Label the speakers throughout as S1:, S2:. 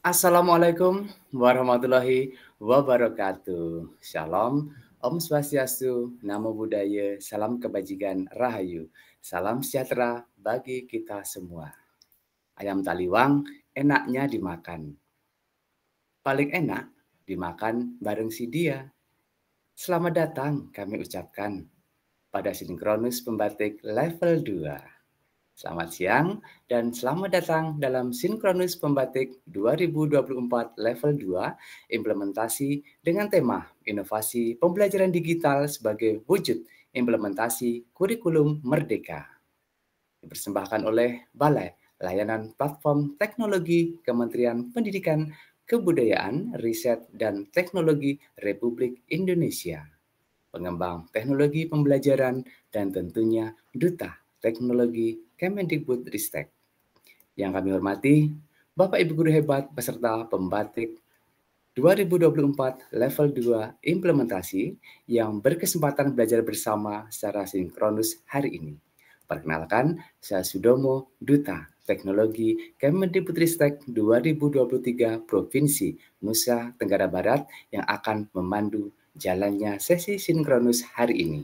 S1: Assalamualaikum warahmatullahi wabarakatuh. Shalom, Om Swastiastu, Namo Buddhaya, salam kebajikan, Rahayu. Salam sejahtera bagi kita semua. Ayam taliwang enaknya dimakan. Paling enak dimakan bareng si dia. Selamat datang kami ucapkan pada Sinkronus Pembatik level 2. Selamat siang dan selamat datang dalam Sinkronus Pembatik 2024 level 2 implementasi dengan tema inovasi pembelajaran digital sebagai wujud implementasi kurikulum merdeka. Dipersembahkan oleh Balai Layanan Platform Teknologi Kementerian Pendidikan, Kebudayaan, Riset, dan Teknologi Republik Indonesia. Pengembang teknologi pembelajaran dan tentunya Duta Teknologi Kemendikbudristek. Yang kami hormati, Bapak Ibu Guru Hebat peserta Pembatik 2024 Level 2 Implementasi yang berkesempatan belajar bersama secara sinkronus hari ini. Perkenalkan, saya Sudomo, Duta Teknologi Kemendikbudristek 2023 Provinsi Nusa Tenggara Barat yang akan memandu jalannya sesi sinkronus hari ini.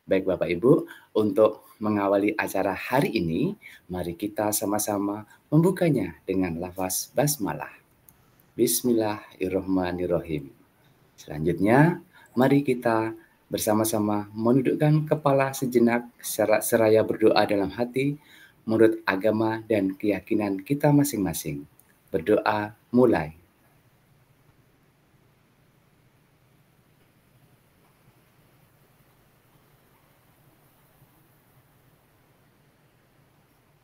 S1: Baik Bapak Ibu, untuk mengawali acara hari ini, mari kita sama-sama membukanya dengan lafaz basmalah. Bismillahirrahmanirrahim. Selanjutnya, mari kita bersama-sama menundukkan kepala sejenak seraya berdoa dalam hati menurut agama dan keyakinan kita masing-masing. Berdoa mulai.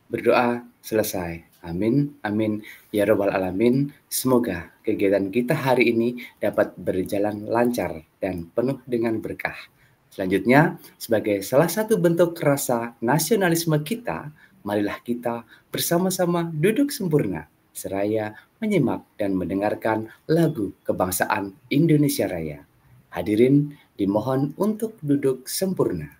S1: Berdoa selesai. Amin, amin, ya Rabbal Alamin. Semoga kegiatan kita hari ini dapat berjalan lancar dan penuh dengan berkah. Selanjutnya, sebagai salah satu bentuk rasa nasionalisme kita, marilah kita bersama-sama duduk sempurna, seraya menyimak dan mendengarkan lagu kebangsaan Indonesia Raya. Hadirin dimohon untuk duduk sempurna.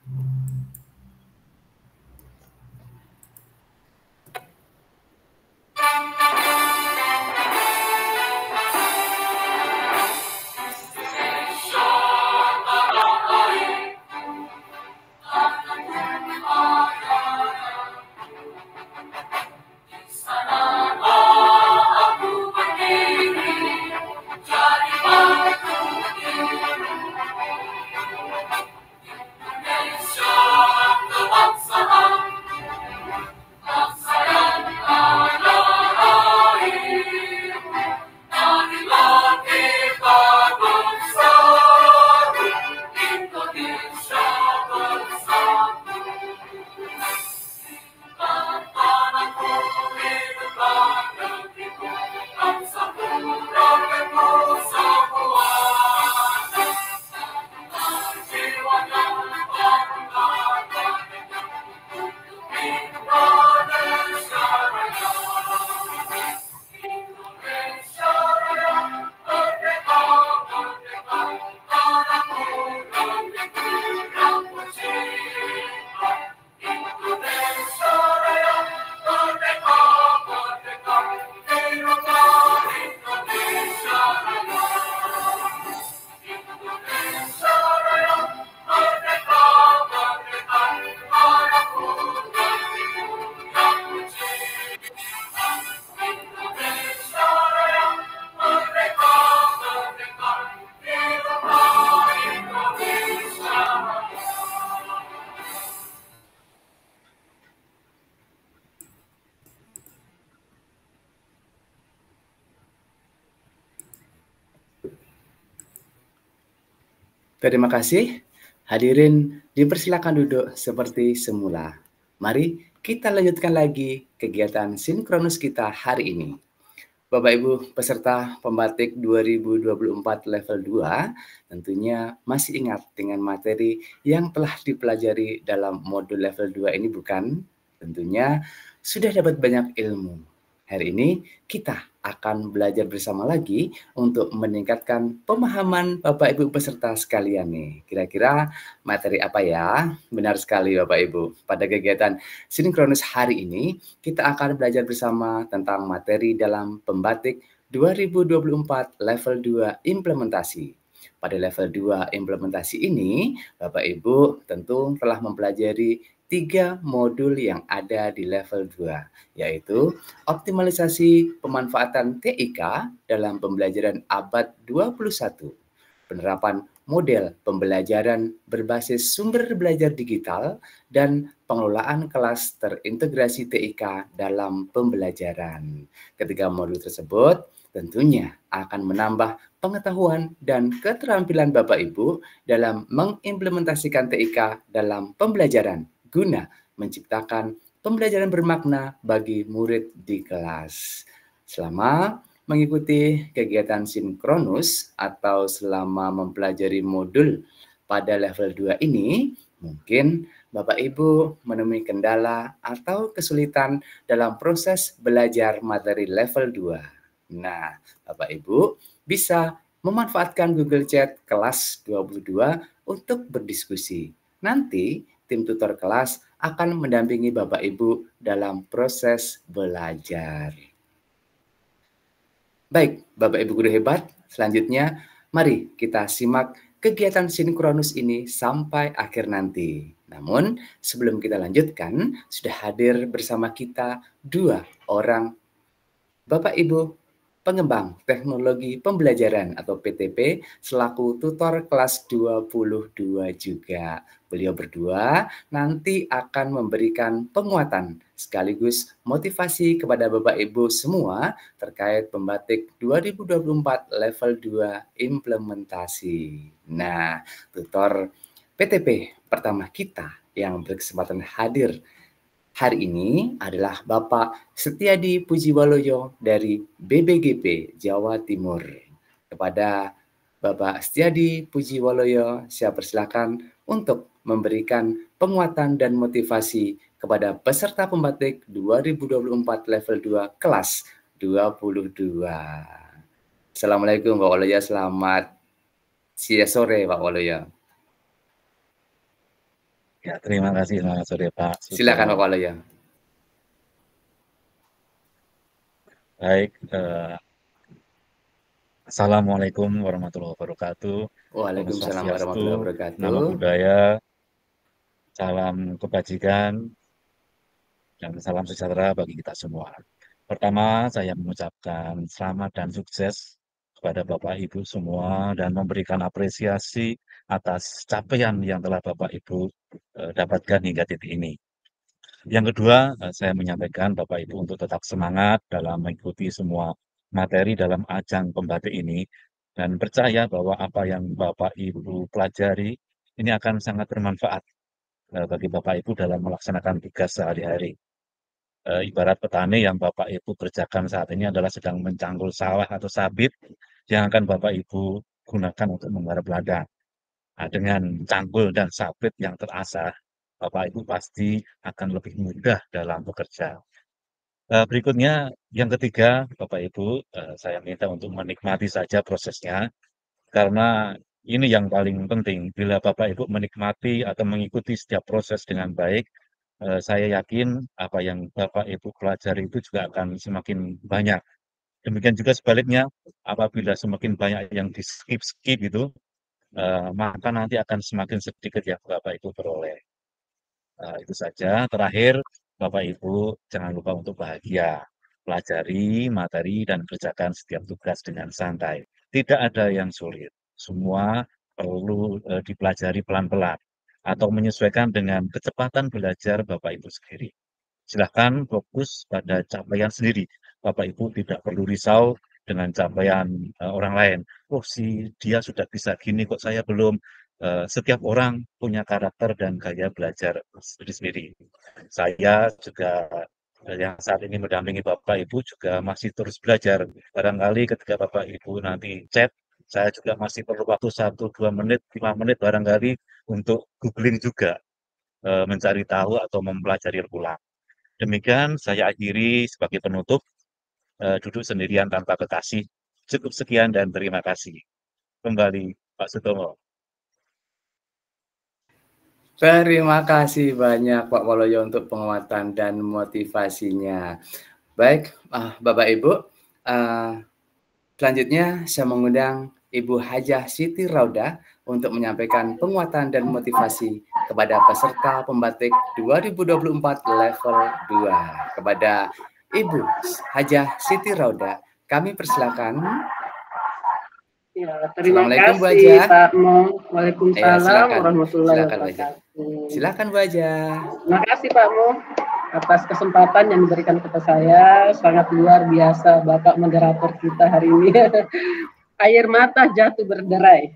S1: Terima kasih. Hadirin dipersilakan duduk seperti semula. Mari kita lanjutkan lagi kegiatan sinkronus kita hari ini. Bapak Ibu peserta Pembatik 2024 level 2 tentunya masih ingat dengan materi yang telah dipelajari dalam modul level 2 ini bukan? Tentunya sudah dapat banyak ilmu. Hari ini kita akan belajar bersama lagi untuk meningkatkan pemahaman Bapak Ibu peserta sekalian nih. Kira-kira materi apa ya? Benar sekali Bapak Ibu. Pada kegiatan sinkronus hari ini kita akan belajar bersama tentang materi dalam Pembatik 2024 level 2 implementasi. Pada level 2 implementasi ini, Bapak Ibu tentu telah mempelajari 3 modul yang ada di level 2, yaitu optimalisasi pemanfaatan TIK dalam pembelajaran abad 21, penerapan model pembelajaran berbasis sumber belajar digital, dan pengelolaan kelas terintegrasi TIK dalam pembelajaran. Ketiga modul tersebut tentunya akan menambah pengetahuan dan keterampilan Bapak Ibu dalam mengimplementasikan TIK dalam pembelajaran guna menciptakan pembelajaran bermakna bagi murid di kelas. Selama mengikuti kegiatan sinkronus atau selama mempelajari modul pada level 2 ini, mungkin Bapak Ibu menemui kendala atau kesulitan dalam proses belajar materi level 2. Nah, Bapak Ibu bisa memanfaatkan Google Chat kelas 22 untuk berdiskusi. Nanti tim tutor kelas akan mendampingi Bapak Ibu dalam proses belajar. Baik, Bapak Ibu guru hebat, selanjutnya mari kita simak kegiatan sinkronus ini sampai akhir nanti. Namun, sebelum kita lanjutkan, sudah hadir bersama kita 2 orang Bapak Ibu pengembang teknologi pembelajaran atau PTP selaku tutor kelas 22 juga. Beliau berdua nanti akan memberikan penguatan sekaligus motivasi kepada Bapak Ibu semua terkait pembatik 2024 level 2 implementasi. Nah, tutor PTP pertama kita yang berkesempatan hadir hari ini adalah Bapak Setiadi Pujiwaloyo dari BBGP Jawa Timur. Kepada Bapak Setiadi Pujiwaloyo, saya persilakan untuk memberikan penguatan dan motivasi kepada peserta pembatik 2024 level 2 kelas 22. Assalamualaikum Pak Waloyo, selamat sore Pak Waloyo.
S2: Ya, terima kasih. Selamat sore Pak
S1: Silakan
S2: Sutomo.
S1: Pak Waloyo.
S2: Baik, Assalamualaikum warahmatullahi wabarakatuh. Om
S1: Waalaikumsalam warahmatullahi
S2: Swastiastu,
S1: wabarakatuh.
S2: Namo Buddhaya, salam kebajikan, dan salam sejahtera bagi kita semua. Pertama, saya mengucapkan selamat dan sukses kepada Bapak Ibu semua dan memberikan apresiasi atas capaian yang telah Bapak Ibu dapatkan hingga titik ini. Yang kedua, saya menyampaikan Bapak Ibu untuk tetap semangat dalam mengikuti semua materi dalam ajang pembatik ini dan percaya bahwa apa yang Bapak Ibu pelajari ini akan sangat bermanfaat bagi Bapak Ibu dalam melaksanakan tugas sehari-hari. Ibarat petani yang Bapak Ibu kerjakan saat ini adalah sedang mencangkul sawah atau sabit yang akan Bapak Ibu gunakan untuk menggarap ladang. Nah, dengan cangkul dan sabit yang terasah, Bapak Ibu pasti akan lebih mudah dalam bekerja. Berikutnya, yang ketiga, Bapak Ibu, saya minta untuk menikmati saja prosesnya, karena ini yang paling penting. Bila Bapak Ibu menikmati atau mengikuti setiap proses dengan baik, saya yakin apa yang Bapak Ibu pelajari itu juga akan semakin banyak. Demikian juga sebaliknya, apabila semakin banyak yang di-skip-skip gitu, maka nanti akan semakin sedikit yang Bapak Ibu peroleh. Itu saja. Terakhir, Bapak Ibu jangan lupa untuk bahagia. Pelajari materi dan kerjakan setiap tugas dengan santai. Tidak ada yang sulit. Semua perlu dipelajari pelan-pelan atau menyesuaikan dengan kecepatan belajar Bapak Ibu sendiri. Silahkan fokus pada capaian sendiri. Bapak Ibu tidak perlu risau dengan capaian orang lain. Oh, si dia sudah bisa gini kok saya belum. Setiap orang punya karakter dan gaya belajar sendiri-sendiri. Saya juga yang saat ini mendampingi Bapak Ibu juga masih terus belajar. Barangkali ketika Bapak Ibu nanti chat, saya juga masih perlu waktu 1-2 menit, 5 menit barangkali untuk googling juga, mencari tahu atau mempelajari ulang. Demikian saya akhiri sebagai penutup, duduk sendirian tanpa kekasih. Cukup sekian dan terima kasih. Kembali Pak Sutomo.
S1: Terima kasih banyak Pak Waloyo untuk penguatan dan motivasinya. Baik, Bapak Ibu, Selanjutnya, saya mengundang Ibu Hajah Siti Rauda untuk menyampaikan penguatan dan motivasi kepada peserta pembatik 2024 level 2. Kepada Ibu Hajah Siti Rauda, kami persilakan.
S3: Ya, terima
S1: Assalamualaikum Bu
S3: kasih
S1: Hajah.
S3: Pak Mo. Waalaikumsalam
S1: silakan.
S3: warahmatullahi
S1: Silakan Bu Hajah.
S3: wabarakatuh.
S1: Silakan Bu Hajah.
S3: Terima kasih Pak Mo atas kesempatan yang diberikan kepada saya. Sangat luar biasa Bapak moderator kita hari ini. Air mata jatuh berderai.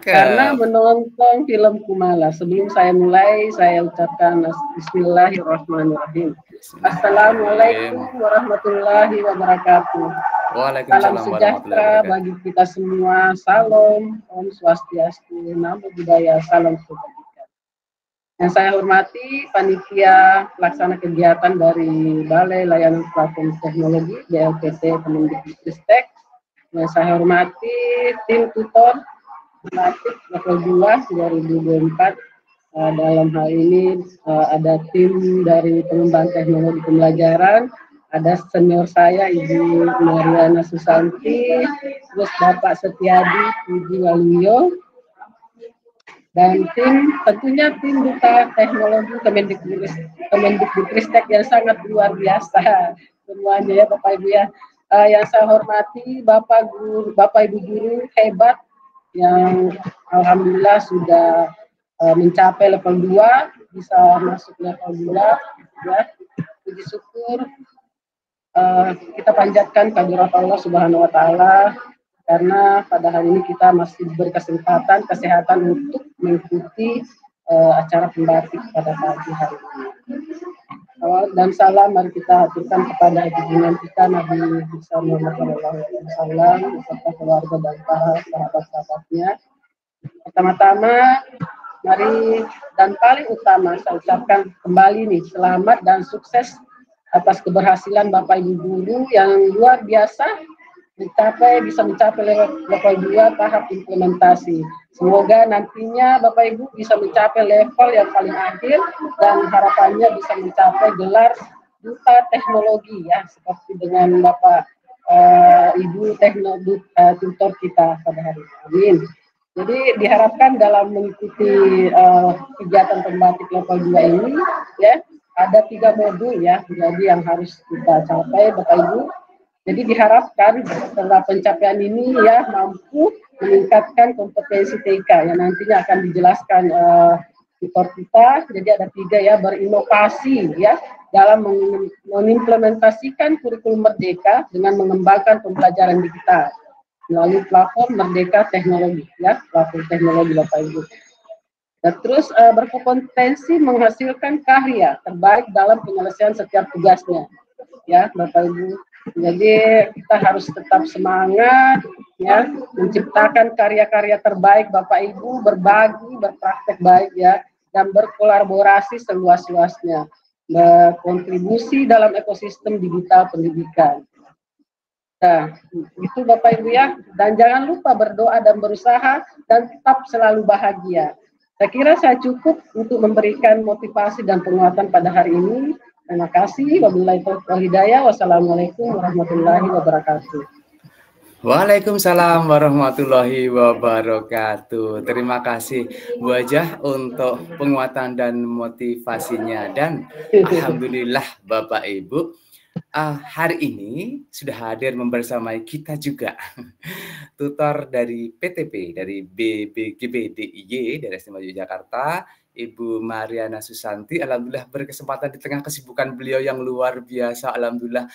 S3: Karena
S1: Cakep.
S3: menonton film Kumala. Sebelum saya mulai, saya ucapkan Bismillahirrahmanirrahim. Assalamualaikum warahmatullahi wabarakatuh. Salam sejahtera bagi kita semua. Salam, Om Swastiastu, Namo Buddhaya, salam kebajikan. Yang saya hormati panitia pelaksana kegiatan dari Balai Layanan Platform Teknologi BLPT Kemendikbudristek. Yang saya hormati tim tutor level 2 2024. Dalam hal ini ada tim dari pengembangan teknologi pembelajaran, ada senior saya Ibu Mariana Susanti, terus Bapak Setiadi Puji Waluyo, dan tentunya tim duta teknologi Kemendikbudristek yang sangat luar biasa semuanya ya Bapak Ibu ya. Yang saya hormati Bapak Ibu guru hebat yang alhamdulillah sudah mencapai level 2, bisa masuk level 2 ya. Puji syukur kita panjatkan kehadirat Allah Subhanahu wa taala karena pada hari ini kita masih berkesempatan kesehatan untuk mengikuti acara pembatik pada pagi hari ini. Dan salam mari kita haturkan kepada junjungan kita Nabi Muhammad SAW beserta keluarga dan para sahabat-sahabatnya. Pertama-tama mari dan paling utama saya ucapkan kembali nih selamat dan sukses atas keberhasilan Bapak Ibu guru yang luar biasa bisa mencapai level 2 tahap implementasi. Semoga nantinya Bapak Ibu bisa mencapai level yang paling akhir dan harapannya bisa mencapai gelar duta teknologi ya, seperti dengan Bapak Ibu teknologi tutor kita pada hari ini. Amin. Jadi diharapkan dalam mengikuti kegiatan pembatik level 2 ini ya, ada 3 modul ya, jadi yang harus kita capai Bapak Ibu. Jadi diharapkan setelah pencapaian ini ya mampu meningkatkan kompetensi TK yang nantinya akan dijelaskan tutor kita. Jadi ada 3 ya, berinovasi ya dalam mengimplementasikan kurikulum Merdeka dengan mengembangkan pembelajaran digital melalui platform Merdeka Teknologi ya, platform teknologi Bapak Ibu. Dan terus berkompetensi menghasilkan karya terbaik dalam penyelesaian setiap tugasnya ya Bapak Ibu. Jadi kita harus tetap semangat ya menciptakan karya-karya terbaik Bapak Ibu, berbagi, berpraktek baik ya, dan berkolaborasi seluas-luasnya, berkontribusi dalam ekosistem digital pendidikan. Nah, itu Bapak Ibu ya, dan jangan lupa berdoa dan berusaha dan tetap selalu bahagia. Saya kira saya cukup untuk memberikan motivasi dan penguatan pada hari ini. Terima kasih. Wabillahi taufiq wal hidayah. Wassalamualaikum warahmatullahi wabarakatuh.
S1: Waalaikumsalam warahmatullahi wabarakatuh. Terima kasih Bu Hajah untuk penguatan dan motivasinya, dan alhamdulillah Bapak Ibu hari ini sudah hadir membersamai kita juga tutor dari PTP dari BBGB DIY dari SMA Yogyakarta, Ibu Mariana Susanti. Alhamdulillah berkesempatan di tengah kesibukan beliau yang luar biasa, alhamdulillah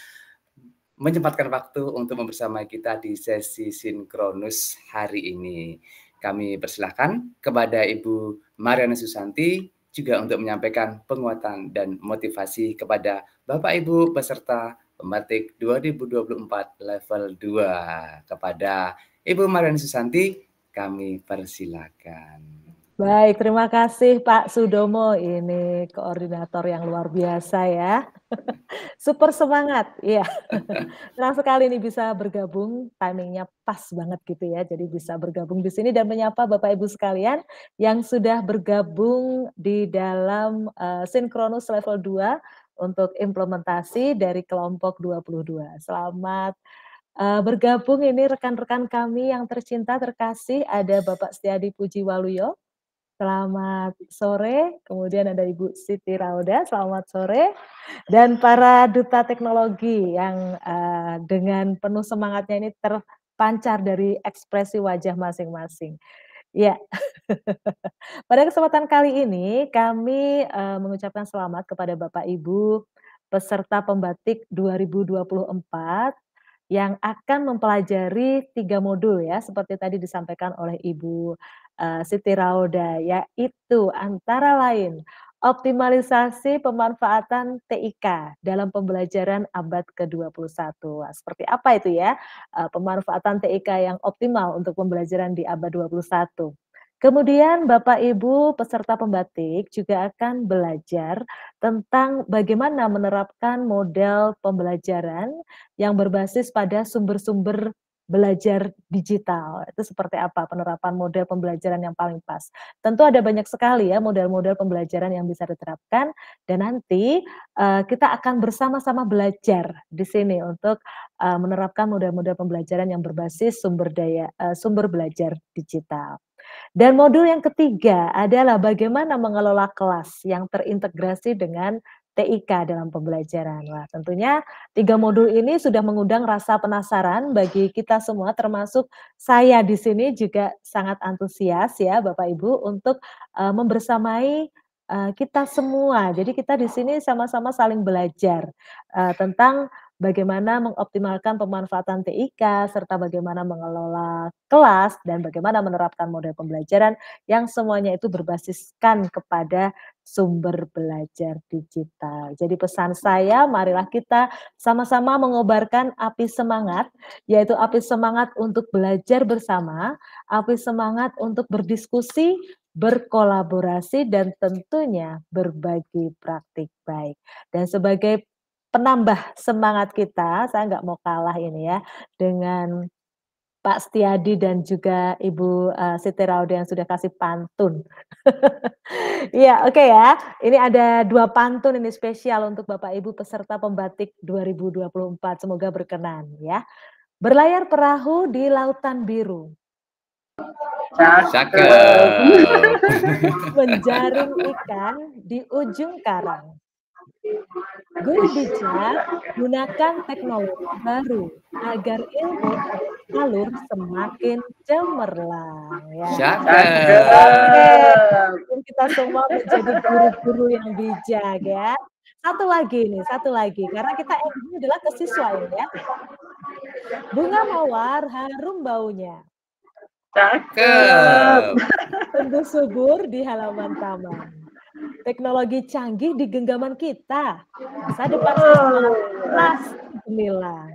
S1: menyempatkan waktu untuk membersamai kita di sesi sinkronus hari ini. Kami persilahkan kepada Ibu Mariana Susanti juga untuk menyampaikan penguatan dan motivasi kepada Bapak Ibu peserta pembatik 2024 level 2. Kepada Ibu Mariana Susanti, kami persilakan.
S4: Baik, terima kasih Pak Sudomo, ini koordinator yang luar biasa ya. Super semangat, iya. Senang sekali ini bisa bergabung, timingnya pas banget gitu ya. Jadi bisa bergabung di sini dan menyapa Bapak Ibu sekalian yang sudah bergabung di dalam sinkronus level 2 untuk implementasi dari kelompok 22. Selamat Bergabung ini rekan-rekan kami yang tercinta, terkasih, ada Bapak Setiadi Puji Waluyo. Selamat sore, kemudian ada Ibu Siti Rauda, selamat sore, dan para duta teknologi yang dengan penuh semangatnya ini terpancar dari ekspresi wajah masing-masing. Ya, pada kesempatan kali ini kami mengucapkan selamat kepada Bapak Ibu peserta pembatik 2024 yang akan mempelajari 3 modul ya, seperti tadi disampaikan oleh Ibu Siti Rauda, yaitu antara lain optimalisasi pemanfaatan TIK dalam pembelajaran abad ke-21. Seperti apa itu ya, pemanfaatan TIK yang optimal untuk pembelajaran di abad 21. Kemudian Bapak Ibu peserta pembatik juga akan belajar tentang bagaimana menerapkan model pembelajaran yang berbasis pada sumber-sumber belajar digital. Itu seperti apa penerapan model pembelajaran yang paling pas. Tentu ada banyak sekali ya model-model pembelajaran yang bisa diterapkan dan nanti kita akan bersama-sama belajar di sini untuk menerapkan model-model pembelajaran yang berbasis sumber belajar digital. Dan modul yang ketiga adalah bagaimana mengelola kelas yang terintegrasi dengan TIK dalam pembelajaran. Wah, tentunya 3 modul ini sudah mengundang rasa penasaran bagi kita semua, termasuk saya di sini juga sangat antusias ya Bapak Ibu untuk membersamai kita semua. Jadi kita di sini sama-sama saling belajar tentang bagaimana mengoptimalkan pemanfaatan TIK, serta bagaimana mengelola kelas, dan bagaimana menerapkan model pembelajaran yang semuanya itu berbasiskan kepada sumber belajar digital. Jadi pesan saya, marilah kita sama-sama mengobarkan api semangat, yaitu api semangat untuk belajar bersama, api semangat untuk berdiskusi, berkolaborasi, dan tentunya berbagi praktik baik. Dan sebagai penambah semangat kita, saya nggak mau kalah ini ya, dengan Pak Setiadi dan juga Ibu Siti Rauda yang sudah kasih pantun. Iya, oke ya. Ini ada 2 pantun ini spesial untuk Bapak Ibu peserta pembatik 2024. Semoga berkenan ya. Berlayar perahu di lautan biru.
S1: Cakep.
S4: Menjaring ikan di ujung karang. Guru bijak, gunakan teknologi baru agar ilmu alur semakin cemerlang. Ya.
S1: Cakep.
S4: Oke, kita semua menjadi guru-guru yang bijak ya. Satu lagi, karena kita endingnya adalah ke siswa ya. Bunga mawar harum baunya.
S1: Cakep.
S4: Tumbuh subur di halaman taman. Teknologi canggih di genggaman kita. Masa depan siswa pasti gemilang.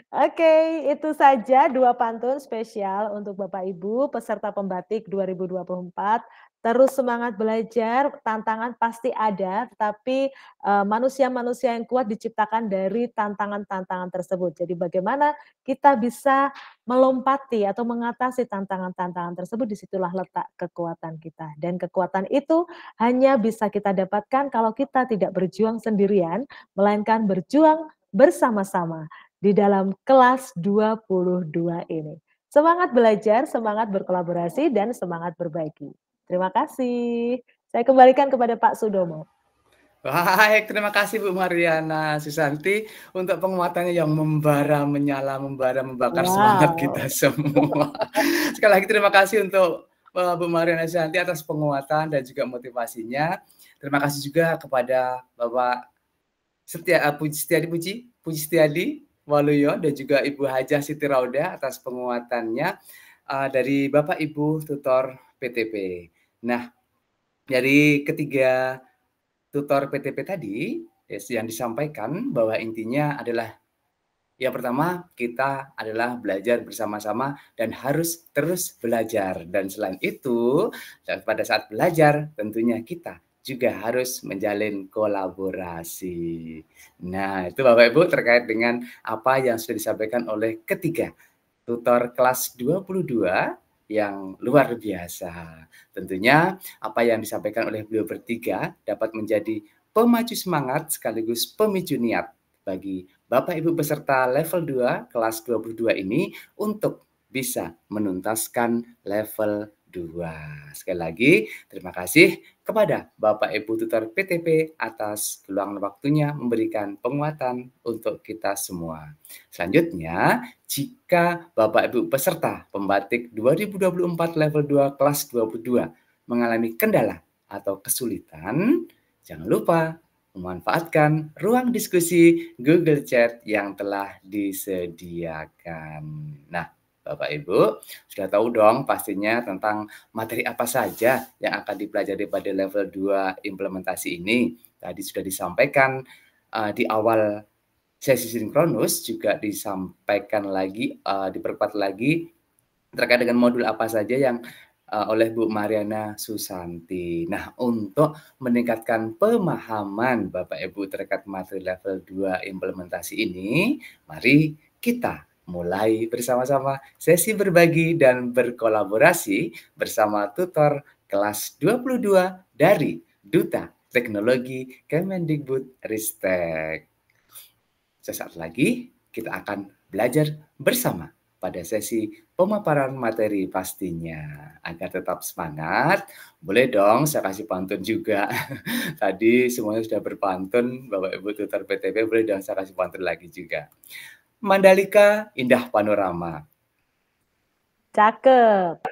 S4: Oke, itu saja 2 pantun spesial untuk Bapak Ibu peserta pembatik 2024. Terus semangat belajar, tantangan pasti ada, tapi manusia-manusia yang kuat diciptakan dari tantangan-tantangan tersebut. Jadi bagaimana kita bisa melompati atau mengatasi tantangan-tantangan tersebut, disitulah letak kekuatan kita. Dan kekuatan itu hanya bisa kita dapatkan kalau kita tidak berjuang sendirian, melainkan berjuang bersama-sama di dalam kelas 22 ini. Semangat belajar, semangat berkolaborasi, dan semangat berbagi. Terima kasih. Saya kembalikan kepada Pak Sudomo.
S1: Baik, terima kasih Bu Mariana Susanti untuk penguatannya yang membara, menyala, membakar semangat kita semua. Sekali lagi terima kasih untuk Bu Mariana Susanti atas penguatan dan juga motivasinya. Terima kasih juga kepada Bapak Puji Setiadi Waluyo dan juga Ibu Hajah Siti Rauda atas penguatannya dari Bapak Ibu tutor PTP. Nah, dari ketiga tutor PTP tadi yang disampaikan bahwa intinya adalah yang pertama kita adalah belajar bersama-sama dan harus terus belajar, dan selain itu pada saat belajar tentunya kita juga harus menjalin kolaborasi. Nah, itu Bapak Ibu terkait dengan apa yang sudah disampaikan oleh ketiga tutor kelas 22 yang luar biasa. Tentunya apa yang disampaikan oleh beliau bertiga dapat menjadi pemacu semangat sekaligus pemicu niat bagi Bapak Ibu peserta level 2 kelas 22 ini untuk bisa menuntaskan level 2. Sekali lagi, terima kasih kepada Bapak Ibu tutor PTP atas peluang waktunya memberikan penguatan untuk kita semua. Selanjutnya, jika Bapak Ibu peserta pembatik 2024 level 2 kelas 22 mengalami kendala atau kesulitan, jangan lupa memanfaatkan ruang diskusi Google Chat yang telah disediakan. Nah, Bapak Ibu sudah tahu dong pastinya tentang materi apa saja yang akan dipelajari pada level 2 implementasi ini. Tadi sudah disampaikan di awal sesi sinkronus, juga disampaikan lagi, diperkuat lagi terkait dengan modul apa saja yang oleh Bu Mariana Susanti. Nah, untuk meningkatkan pemahaman Bapak Ibu terkait materi level 2 implementasi ini, mari kita mulai bersama-sama sesi berbagi dan berkolaborasi bersama tutor kelas 22 dari Duta Teknologi Kemendikbudristek. Sesaat lagi kita akan belajar bersama pada sesi pemaparan materi pastinya. Agar tetap semangat, boleh dong saya kasih pantun juga. Tadi semuanya sudah berpantun, Bapak Ibu tutor PTP, boleh dong saya kasih pantun lagi juga. Mandalika indah panorama.
S4: Cakep.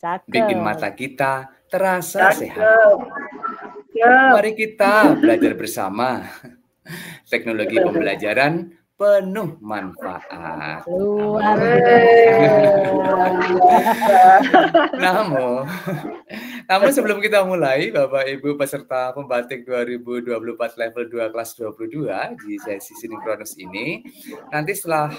S4: Cakep.
S1: Bikin mata kita terasa sehat. Mari kita belajar bersama. Teknologi pembelajaran penuh manfaat.
S4: Luar
S1: Namun sebelum kita mulai, Bapak Ibu peserta pembatik 2024 level 2 kelas 22 di sesi sinkronus ini, nanti setelah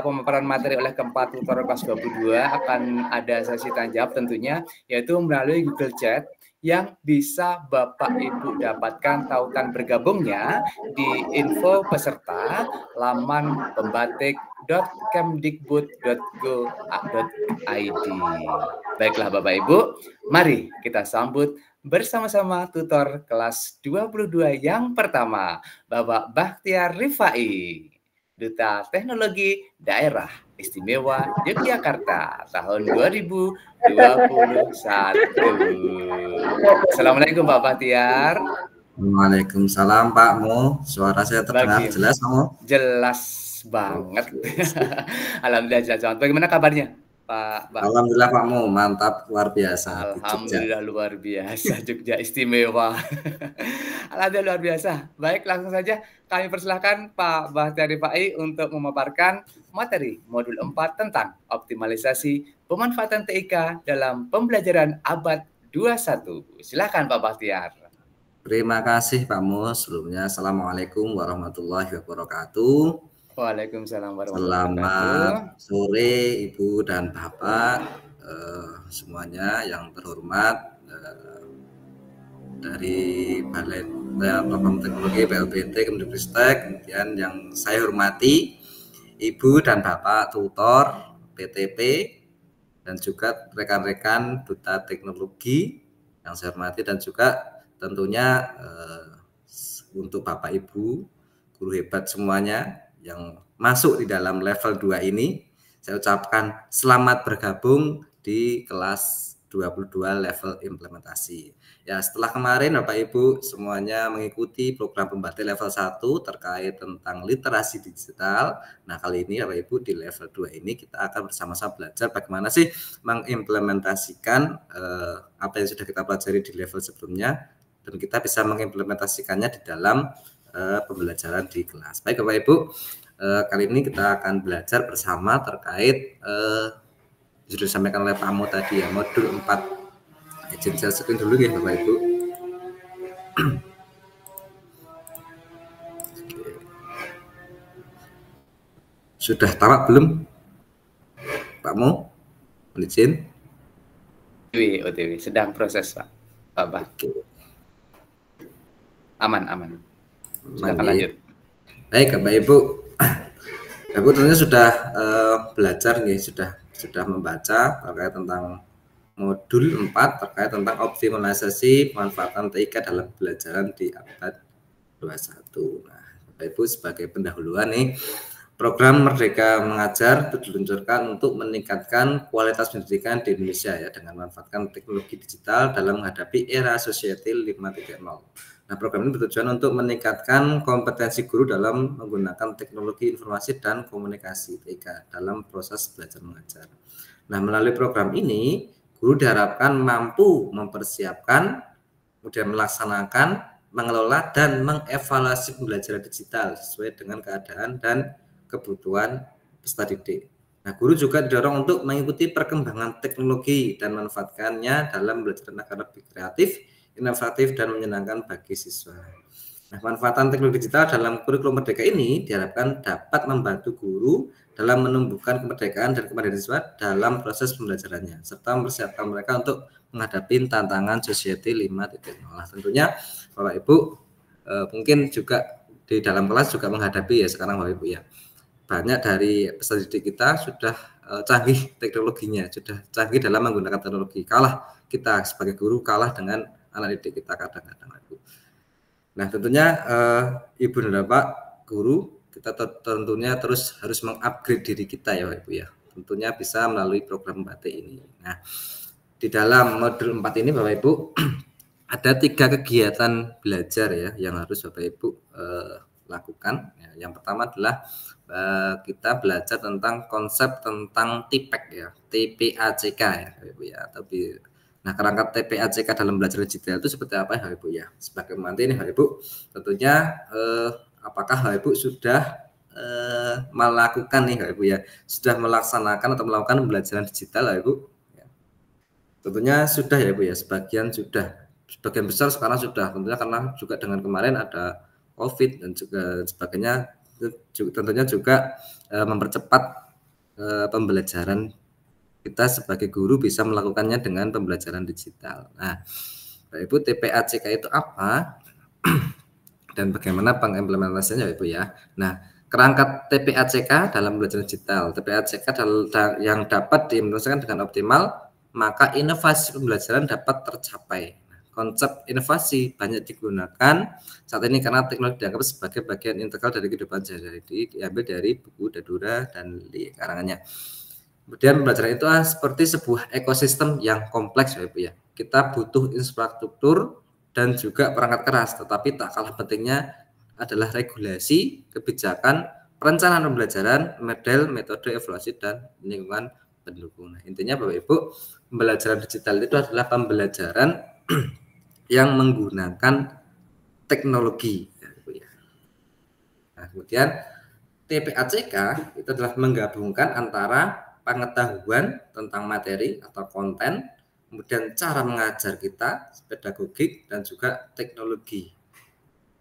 S1: pemaparan materi oleh keempat tutor kelas 22 akan ada sesi tanya jawab tentunya, yaitu melalui Google Chat yang bisa Bapak Ibu dapatkan tautan bergabungnya di info peserta laman pembatik.kemdikbud.go.id. Baiklah Bapak Ibu, mari kita sambut bersama-sama tutor kelas 22 yang pertama, Bapak Bakhtiar Rifai, Duta Teknologi Daerah Istimewa Yogyakarta tahun 2021. Assalamualaikum Pak Bakhtiar.
S5: Waalaikumsalam Pak Mo. Suara saya terdengar jelas Mo?
S1: Jelas banget. Alhamdulillah jelas banget. Bagaimana kabarnya Pak?
S5: Alhamdulillah Pak Mo, mantap, luar biasa.
S1: Alhamdulillah luar biasa, Jogja istimewa. Alhamdulillah luar biasa. Baik, langsung saja kami persilahkan Pak Bakhtiar Rifai untuk memaparkan materi modul 4 tentang optimalisasi pemanfaatan TIK dalam pembelajaran abad 21. Silakan Pak Bakhtiar.
S5: Terima kasih Pak Mo. Sebelumnya Assalamualaikum warahmatullahi wabarakatuh.
S1: Waalaikumsalam warahmatullahi wabarakatuh.
S5: Selamat sore Ibu dan Bapak semuanya yang terhormat dari Balai Platform Teknologi PLBT Kemdikbudristek, kemudian yang saya hormati Ibu dan Bapak tutor PTP dan juga rekan-rekan Duta Teknologi yang saya hormati, dan juga tentunya untuk Bapak Ibu guru hebat semuanya yang masuk di dalam level 2 ini, saya ucapkan selamat bergabung di kelas 22 level implementasi. Ya, setelah kemarin Bapak Ibu semuanya mengikuti program pembatik level 1 terkait tentang literasi digital. Nah, kali ini Bapak Ibu di level 2 ini kita akan bersama-sama belajar bagaimana sih mengimplementasikan apa yang sudah kita pelajari di level sebelumnya, dan kita bisa mengimplementasikannya di dalam pembelajaran di kelas. Baik Bapak Ibu, kali ini kita akan belajar bersama terkait sudah disampaikan oleh Pak Mo tadi ya, modul 4. Izin saya screen dulu ya Bapak Ibu. Sudah tamat belum Pak Mo? Izin.
S1: OTW sedang proses Pak. Oke. Aman. Silakan lanjut.
S5: Baik Bapak Ibu, Ibu tentunya sudah belajar nih, sudah membaca terkait tentang modul 4 terkait tentang optimalisasi pemanfaatan TIK dalam pembelajaran di abad 21. Nah, Bapak Ibu sebagai pendahuluan nih, program Merdeka Mengajar itu diluncurkan untuk meningkatkan kualitas pendidikan di Indonesia ya dengan memanfaatkan teknologi digital dalam menghadapi era society 5.0. Nah, program ini bertujuan untuk meningkatkan kompetensi guru dalam menggunakan teknologi informasi dan komunikasi (TIK) dalam proses belajar mengajar. Nah, melalui program ini, guru diharapkan mampu mempersiapkan, kemudian melaksanakan, mengelola, dan mengevaluasi pembelajaran digital sesuai dengan keadaan dan kebutuhan peserta didik. Nah, guru juga didorong untuk mengikuti perkembangan teknologi dan memanfaatkannya dalam belajar agar lebih kreatif, inovatif, dan menyenangkan bagi siswa. Nah, manfaatan teknologi digital dalam kurikulum Merdeka ini diharapkan dapat membantu guru dalam menumbuhkan kemerdekaan dan kemandirian siswa dalam proses pembelajarannya, serta mempersiapkan mereka untuk menghadapi tantangan society 5.0. Nah, tentunya Bapak Ibu mungkin juga di dalam kelas juga menghadapi ya sekarang Bapak Ibu ya. Banyak dari peserta didik kita sudah canggih teknologinya, sudah canggih dalam menggunakan teknologi. Kalah kita sebagai guru, kalah dengan anak didik kita kadang-kadang. Nah, tentunya Ibu dan Bapak guru, kita tentunya terus harus mengupgrade diri kita ya Bapak Ibu ya. Tentunya bisa melalui program Batik ini. Nah, di dalam modul 4 ini Bapak Ibu ada 3 kegiatan belajar ya yang harus Bapak Ibu lakukan. Ya, yang pertama adalah kita belajar tentang konsep tentang TIPEC ya, TPACK ya Bapak Ibu ya. Nah, kerangka TPACK dalam belajar digital itu seperti apa ya Bapak Ibu ya? Sebagai nanti ini Bapak Ibu, tentunya apakah Bapak Ibu sudah melakukan nih Bapak Ibu ya, sudah melaksanakan atau melakukan pembelajaran digital Bapak Ibu? Ya. Tentunya sudah ya Ibu ya, sebagian besar sekarang sudah, tentunya karena juga dengan kemarin ada COVID dan juga sebagainya, tentunya juga mempercepat pembelajaran kita sebagai guru bisa melakukannya dengan pembelajaran digital. Nah, Bapak Ibu, TPACK itu apa dan bagaimana pengimplementasinya Bapak Ibu ya. Nah, kerangka TPACK dalam pembelajaran digital. TPACK yang dapat diimplementasikan dengan optimal, maka inovasi pembelajaran dapat tercapai. Konsep inovasi banyak digunakan saat ini karena teknologi dianggap sebagai bagian integral dari kehidupan sehari-hari, diambil dari buku Dadura dan Lee karangannya. Kemudian pembelajaran itu seperti sebuah ekosistem yang kompleks ya Ibu ya. Kita butuh infrastruktur dan juga perangkat keras, tetapi tak kalah pentingnya adalah regulasi, kebijakan, perencanaan pembelajaran, model, metode, evaluasi, dan lingkungan pendukung. Nah, intinya Bapak Ibu, pembelajaran digital itu adalah pembelajaran yang menggunakan teknologi ya Ibu ya. Nah, kemudian TPACK itu adalah menggabungkan antara pengetahuan tentang materi atau konten, kemudian cara mengajar kita, pedagogik, dan juga teknologi,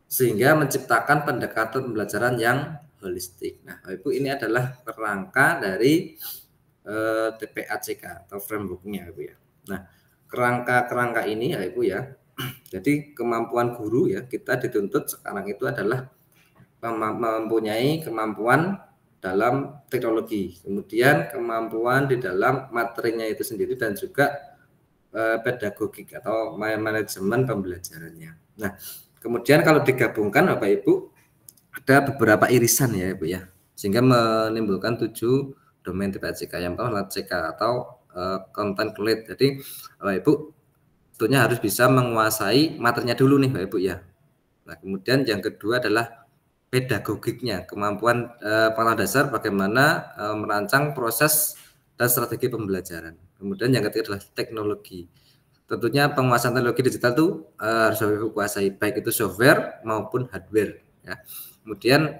S5: sehingga menciptakan pendekatan pembelajaran yang holistik. Nah, Ibu, ini adalah kerangka dari TPACK atau frameworknya Ibu ya. Nah, kerangka ini ya Ibu ya, jadi kemampuan guru ya, kita dituntut sekarang itu adalah mempunyai kemampuan dalam teknologi, kemudian kemampuan di dalam materinya itu sendiri, dan juga pedagogik atau manajemen pembelajarannya. Nah, kemudian kalau digabungkan Bapak Ibu, ada beberapa irisan ya Ibu ya, sehingga menimbulkan 7 domain TPACK. Yang pertama adalah CK atau content knowledge. Jadi Bapak Ibu tentunya harus bisa menguasai materinya dulu nih Bapak Ibu ya. Nah, kemudian yang kedua adalah pedagogiknya, kemampuan pengetahuan dasar bagaimana merancang proses dan strategi pembelajaran. Kemudian yang ketiga adalah teknologi. Tentunya penguasaan teknologi digital itu harus dikuasai, baik itu software maupun hardware ya. Kemudian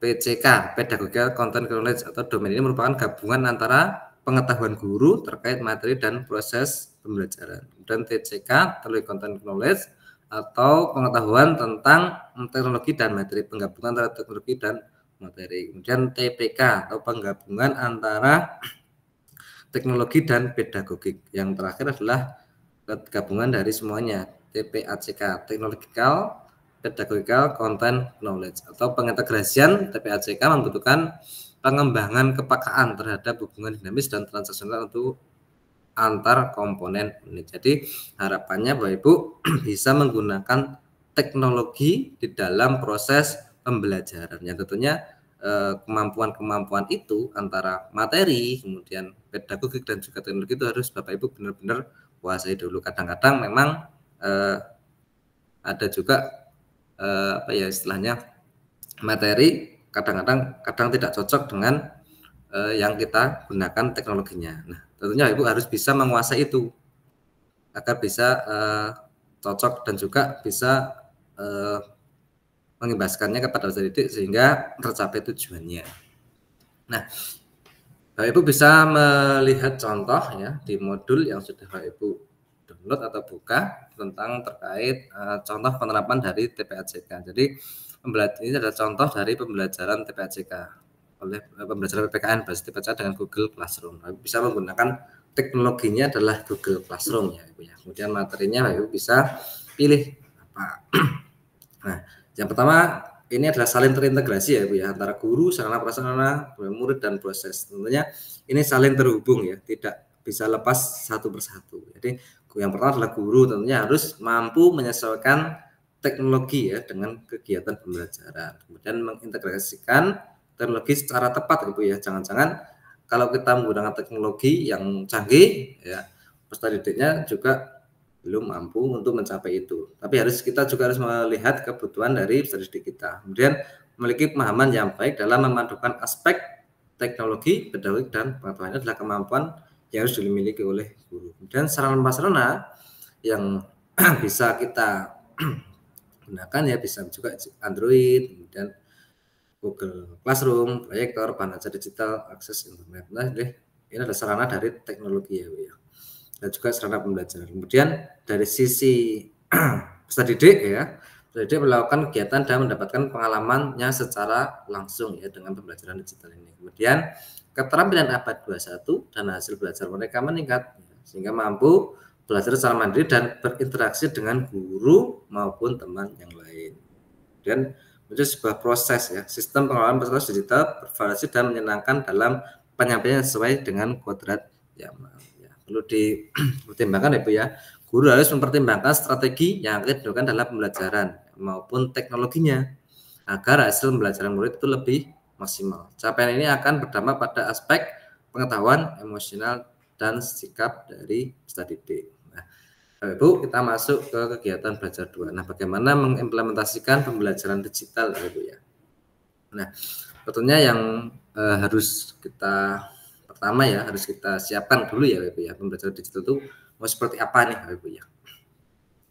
S5: PCK, Pedagogical Content Knowledge atau domain ini merupakan gabungan antara pengetahuan guru terkait materi dan proses pembelajaran. Dan TCK, Technology Content Knowledge, atau pengetahuan tentang teknologi dan materi, penggabungan antara teknologi dan materi. Kemudian TPK atau penggabungan antara teknologi dan pedagogik. Yang terakhir adalah gabungan dari semuanya, TPACK, Technological, Pedagogical, Content Knowledge, atau pengintegrasian TPACK membutuhkan pengembangan kepekaan terhadap hubungan dinamis dan transaksional untuk antar komponen unit. Jadi harapannya Bapak Ibu bisa menggunakan teknologi di dalam proses pembelajaran. Yang tentunya kemampuan-kemampuan itu antara materi, kemudian pedagogik dan juga teknologi itu harus Bapak Ibu benar-benar kuasai dulu. Kadang-kadang memang ada juga apa ya istilahnya materi kadang tidak cocok dengan yang kita gunakan teknologinya. Nah, tentunya Ibu harus bisa menguasai itu agar bisa cocok dan juga bisa mengimbaskannya kepada peserta didik sehingga tercapai tujuannya. Nah, Bapak Ibu bisa melihat contoh ya di modul yang sudah Bapak Ibu download atau buka tentang terkait contoh penerapan dari TPAJK. Jadi ini adalah contoh dari pembelajaran TPAJK oleh pembelajaran PPKN berbasis TPAJK dengan Google Classroom. Bisa menggunakan teknologinya adalah Google Classroom ya Ibu ya. Kemudian materinya Ibu bisa pilih apa. Nah, yang pertama ini adalah saling terintegrasi ya Ibu ya antara guru, sarana prasarana, murid dan proses. Tentunya ini saling terhubung ya, tidak bisa lepas satu persatu. Jadi yang pertama adalah guru tentunya harus mampu menyesuaikan teknologi ya dengan kegiatan pembelajaran. Kemudian mengintegrasikan teknologi secara tepat Ibu ya. Jangan-jangan kalau kita menggunakan teknologi yang canggih ya, peserta didiknya juga belum mampu untuk mencapai itu. Tapi kita juga harus melihat kebutuhan dari peserta didik kita. Kemudian memiliki pemahaman yang baik dalam memadukan aspek teknologi, pedagogik dan pengetahuan adalah kemampuan yang harus dimiliki oleh guru. Kemudian sarana prasarana yang bisa kita gunakan ya bisa juga Android, kemudian Google Classroom, proyektor, bahan ajar digital, akses internet. Nah, ini adalah sarana dari teknologi ya, Bu ya. Dan juga sarana pembelajaran. Kemudian dari sisi peserta didik ya, peserta didik melakukan kegiatan dan mendapatkan pengalamannya secara langsung ya dengan pembelajaran digital ini. Kemudian keterampilan abad 21 dan hasil belajar mereka meningkat sehingga mampu belajar secara mandiri dan berinteraksi dengan guru maupun teman yang lain. Dan menjadi sebuah proses ya, sistem pengelolaan peserta digital bervariasi dan menyenangkan dalam penyampaian sesuai dengan kodrat zaman. Perlu dipertimbangkan ya Bu ya, guru harus mempertimbangkan strategi yang akan digunakan dalam pembelajaran maupun teknologinya agar hasil pembelajaran murid itu lebih maksimal. Capaian ini akan berdampak pada aspek pengetahuan, emosional, dan sikap dari peserta didik. Nah, Ibu, kita masuk ke kegiatan belajar 2. Nah, bagaimana mengimplementasikan pembelajaran digital ya Bu ya. Nah, tentunya yang harus kita pertama ya harus kita siapkan dulu ya Ibu ya, pembelajaran digital itu mau seperti apa nih Ibu ya.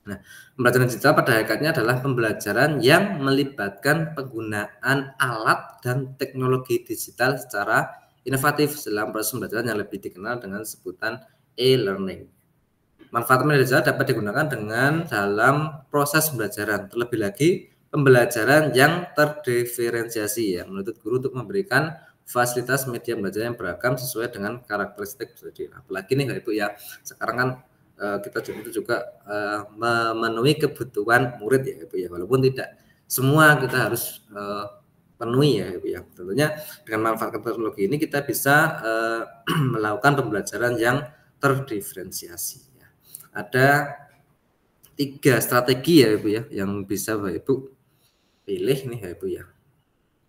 S5: Nah, pembelajaran digital pada hakikatnya adalah pembelajaran yang melibatkan penggunaan alat dan teknologi digital secara inovatif dalam proses pembelajaran yang lebih dikenal dengan sebutan e-learning. Manfaat media digital dapat digunakan dalam proses pembelajaran, terlebih lagi pembelajaran yang terdiferensiasi ya, menuntut guru untuk memberikan fasilitas media belajar yang beragam sesuai dengan karakteristik peserta. Apalagi nih Ibu ya, sekarang kan kita juga memenuhi kebutuhan murid ya Ibu ya, walaupun tidak semua kita harus penuhi ya Ibu ya. Tentunya dengan manfaat teknologi ini kita bisa melakukan pembelajaran yang terdiferensiasi ya. Ada 3 strategi ya Ibu ya yang bisa Ibu pilih nih ya Ibu ya.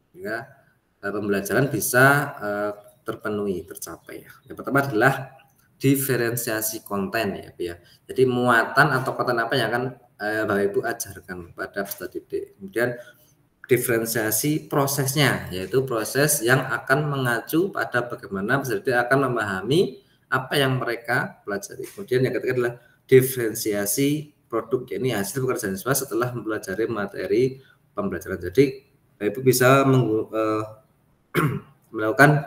S5: Sehingga pembelajaran bisa terpenuhi, tercapai ya. Yang pertama adalah diferensiasi konten ya Bu ya. Jadi muatan atau konten apa yang akan Bapak Ibu ajarkan pada peserta didik. Kemudian diferensiasi prosesnya, yaitu proses yang akan mengacu pada bagaimana peserta didik akan memahami apa yang mereka pelajari. Kemudian yang ketiga adalah diferensiasi produk, yakni hasil pekerjaan siswa setelah mempelajari materi pembelajaran. Jadi Bapak Ibu bisa melakukan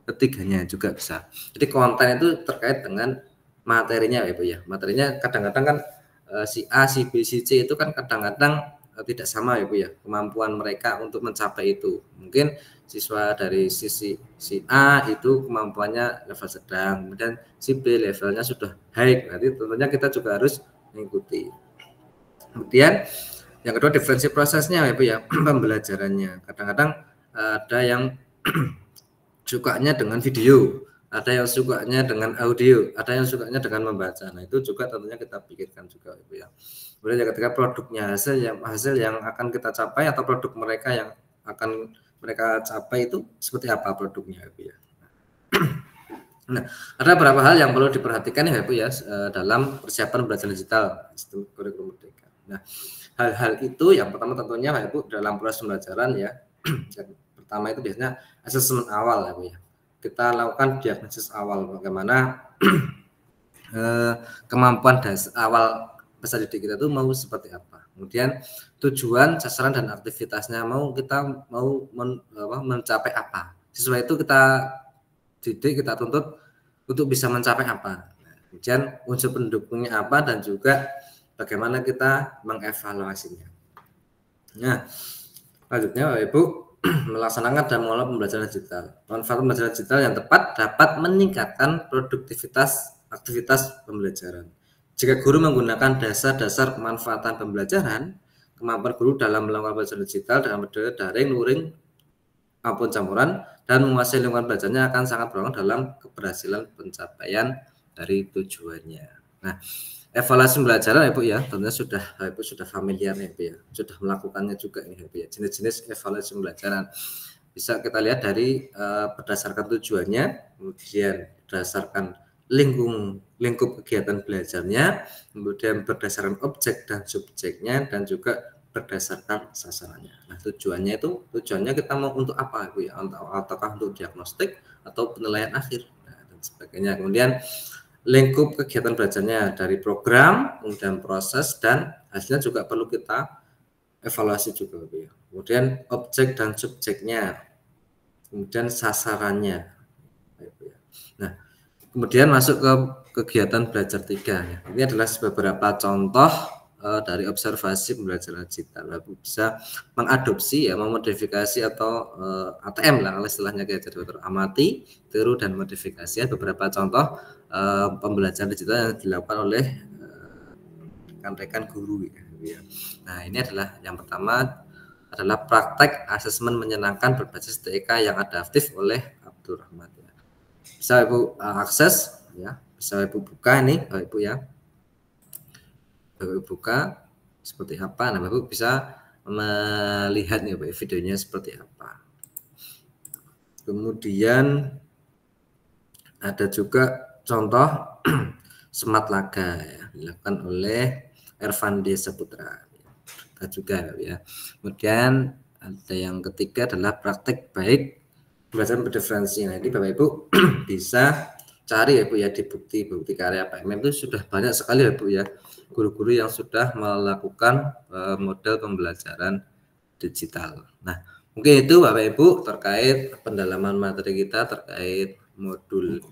S5: ketiganya juga bisa. Jadi konten itu terkait dengan materinya ya Bu ya. Materinya kadang-kadang kan si A, si B, si C itu kan kadang-kadang tidak sama ya Bu ya, kemampuan mereka untuk mencapai itu. Mungkin siswa dari sisi si A itu kemampuannya level sedang, kemudian si B levelnya sudah high. Nanti tentunya kita juga harus mengikuti. Kemudian yang kedua diferensi prosesnya ya Bu ya, pembelajarannya. Kadang-kadang ada yang sukanya dengan video, ada yang sukanya dengan audio, ada yang sukanya dengan membaca. Nah, itu juga tentunya kita pikirkan juga Ibu ya. Kemudian ketika produknya hasil yang akan kita capai atau produk mereka yang akan mereka capai itu seperti apa produknya Ibu ya. Nah, ada beberapa hal yang perlu diperhatikan ya Ibu ya dalam persiapan pembelajaran digital sistem kurikulum merdeka. Nah, hal-hal itu yang pertama tentunya Ibu dalam proses pembelajaran ya. Yang pertama itu biasanya asesmen awal ya Bu ya. Kita lakukan diagnosis awal bagaimana kemampuan awal peserta didik kita itu mau seperti apa. Kemudian tujuan, sasaran dan aktivitasnya kita mau mencapai apa. Sesuai itu kita didik, kita tuntut untuk bisa mencapai apa. Kemudian unsur pendukungnya apa dan juga bagaimana kita mengevaluasinya. Nah, selanjutnya Ibu melaksanakan dan mengelola pembelajaran digital. Manfaat pembelajaran digital yang tepat dapat meningkatkan produktivitas aktivitas pembelajaran. Jika guru menggunakan dasar-dasar pemanfaatan pembelajaran, kemampuan guru dalam melakukan pembelajaran digital dalam metode daring, luring, maupun campuran, dan menguasai lingkungan belajarnya akan sangat berperan dalam keberhasilan pencapaian dari tujuannya. Nah, evaluasi pembelajaran Ibu ya, tentunya Ibu sudah familiar ya Ibu ya, sudah melakukannya juga ini Ibu ya. Jenis-jenis evaluasi pembelajaran bisa kita lihat dari berdasarkan tujuannya, kemudian berdasarkan lingkup kegiatan belajarnya, kemudian berdasarkan objek dan subjeknya, dan juga berdasarkan sasarannya. Nah, tujuannya kita mau untuk apa Ibu ya? Ataukah untuk diagnostik atau penilaian akhir dan sebagainya. Kemudian lingkup kegiatan belajarnya dari program, kemudian proses dan hasilnya juga perlu kita evaluasi juga Ibu ya. Kemudian objek dan subjeknya, kemudian sasarannya Ibu ya. Nah, kemudian masuk ke kegiatan belajar 3 ya. Ini adalah beberapa contoh dari observasi pembelajaran digital. Ibu bisa mengadopsi ya, memodifikasi atau ATM lah istilahnya kayak jadi amati, tiru dan modifikasi beberapa contoh pembelajaran digital yang dilakukan oleh rekan-rekan guru ya. Nah, ini adalah yang pertama adalah praktek asesmen menyenangkan berbasis TK yang adaptif oleh Abdul Rahmat ya. Bisa Ibu akses ya, bisa Ibu buka ini Ibu ya. Ibu buka seperti apa. Nah, Ibu bisa melihat nih videonya seperti apa. Kemudian ada juga contoh Smart Laga ya, dilakukan oleh Ervandi Saputra ya, juga ya. Kemudian ada yang ketiga adalah praktek baik pembelajaran berdiferensi. Nah, ini Bapak Ibu bisa cari ya Bu ya di bukti karya PMM itu sudah banyak sekali ya Bu ya guru-guru yang sudah melakukan model pembelajaran digital. Nah, mungkin itu Bapak Ibu terkait pendalaman materi kita terkait modul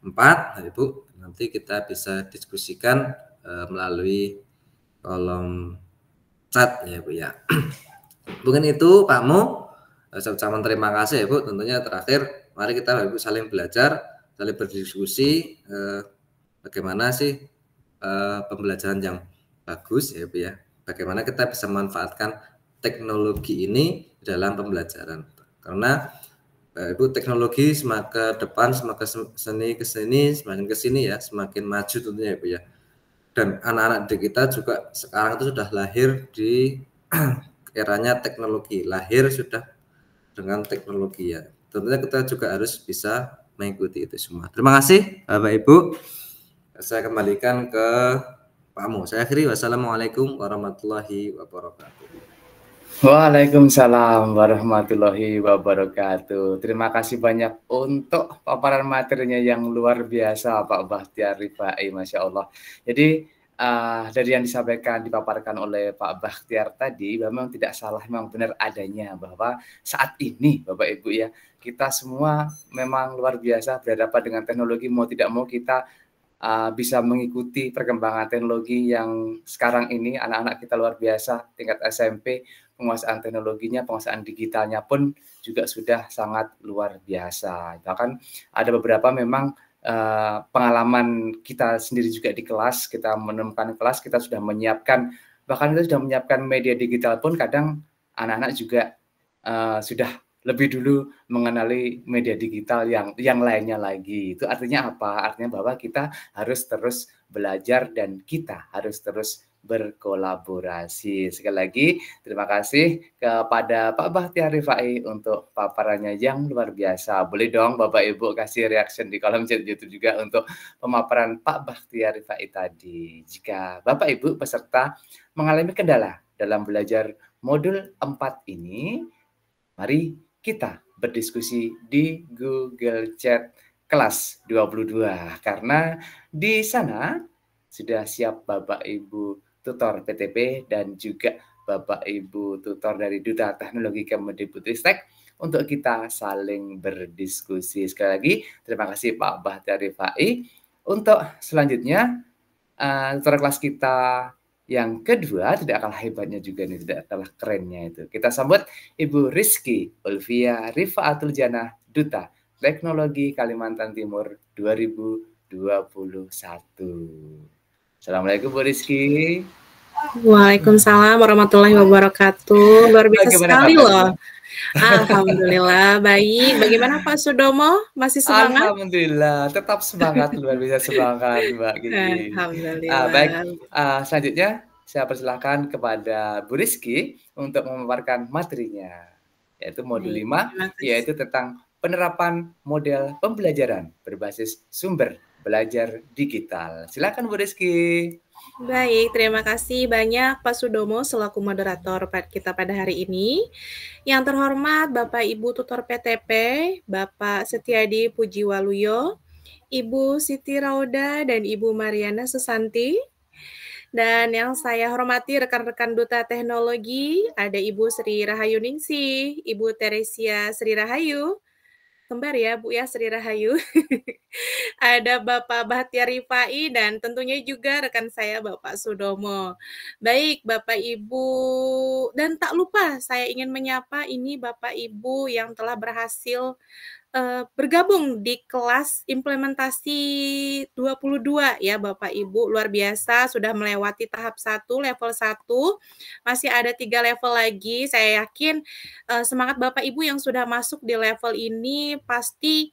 S5: 4 Ibu. Nanti kita bisa diskusikan melalui kolom chat ya Bu ya. Mungkin itu Pak Mu. Saya ucapkan terima kasih ya Bu. Tentunya terakhir mari kita Ibu saling belajar, saling berdiskusi bagaimana sih pembelajaran yang bagus ya Bu ya. Bagaimana kita bisa memanfaatkan teknologi ini dalam pembelajaran. Karena Ibu teknologi semakin ke depan, semakin semakin ke sini ya, semakin maju tentunya Ibu ya. Dan anak-anak didik kita juga sekarang itu sudah lahir di eranya teknologi, lahir sudah dengan teknologi ya. Tentunya kita juga harus bisa mengikuti itu semua. Terima kasih Bapak Ibu. Saya kembalikan ke Pak Mu. Saya akhiri. Wassalamualaikum warahmatullahi wabarakatuh.
S1: Waalaikumsalam warahmatullahi wabarakatuh. Terima kasih banyak untuk paparan materinya yang luar biasa Pak Bakhtiar Rifai, Masya Allah. Jadi dari yang dipaparkan oleh Pak Bakhtiar tadi, memang tidak salah, memang benar adanya bahwa saat ini Bapak Ibu ya, kita semua memang luar biasa berhadapan dengan teknologi, mau tidak mau kita bisa mengikuti perkembangan teknologi yang sekarang ini. Anak-anak kita luar biasa, tingkat SMP, penguasaan teknologinya, penguasaan digitalnya pun juga sudah sangat luar biasa. Bahkan ada beberapa memang pengalaman kita sendiri juga di kelas, kita menemukan kelas, kita sudah menyiapkan, bahkan kita sudah menyiapkan media digital pun kadang anak-anak juga sudah lebih dulu mengenali media digital yang lainnya lagi. Itu artinya apa? Artinya bahwa kita harus terus belajar dan kita harus terus berkolaborasi. Sekali lagi terima kasih kepada Pak Bahtiar Rifai untuk paparannya yang luar biasa. Boleh dong Bapak Ibu kasih reaction di kolom chat YouTube juga untuk pemaparan Pak Bahtiar Rifai tadi. Jika Bapak Ibu peserta mengalami kendala dalam belajar modul 4 ini, mari kita berdiskusi di Google Chat kelas 22 karena di sana sudah siap Bapak Ibu tutor PTP dan juga Bapak Ibu tutor dari Duta Teknologi Kemendikbudristek untuk kita saling berdiskusi. Sekali lagi terima kasih Pak Bahtiar Rifai. Untuk selanjutnya tutor kelas kita yang kedua tidak kalah hebatnya juga nih, tidak kalah kerennya itu. Kita sambut Ibu Rizky Ulvia Rifaatul Janah, Duta Teknologi Kalimantan Timur 2021. Assalamualaikum Bu Rizky.
S6: Waalaikumsalam warahmatullahi wabarakatuh. Luar biasa sekali loh. Alhamdulillah baik. Bagaimana Pak Sudomo? Masih semangat?
S1: Alhamdulillah, tetap semangat, luar biasa semangat Mbak Gigi.
S6: Alhamdulillah.
S1: Baik, selanjutnya saya persilahkan kepada Bu Rizky untuk memaparkan materinya, yaitu modul 5, yaitu tentang penerapan model pembelajaran berbasis sumber belajar digital. Silakan Bu Rizky.
S6: Baik, terima kasih banyak Pak Sudomo selaku moderator kita pada hari ini. Yang terhormat Bapak Ibu Tutor PTP, Bapak Setiadi Pujiwaluyo, Ibu Siti Rauda dan Ibu Mariana Susanti. Dan yang saya hormati rekan-rekan Duta Teknologi, ada Ibu Sri Rahayu Ningsih, Ibu Teresia Sri Rahayu, kembar ya Bu ya, Sri Rahayu. Ada Bapak Bahtiar Rifai dan tentunya juga rekan saya Bapak Sudomo. Baik Bapak Ibu, dan tak lupa saya ingin menyapa ini Bapak Ibu yang telah berhasil bergabung di kelas implementasi 22 ya Bapak Ibu, luar biasa sudah melewati tahap 1, level 1, masih ada 3 level lagi. Saya yakin semangat Bapak Ibu yang sudah masuk di level ini pasti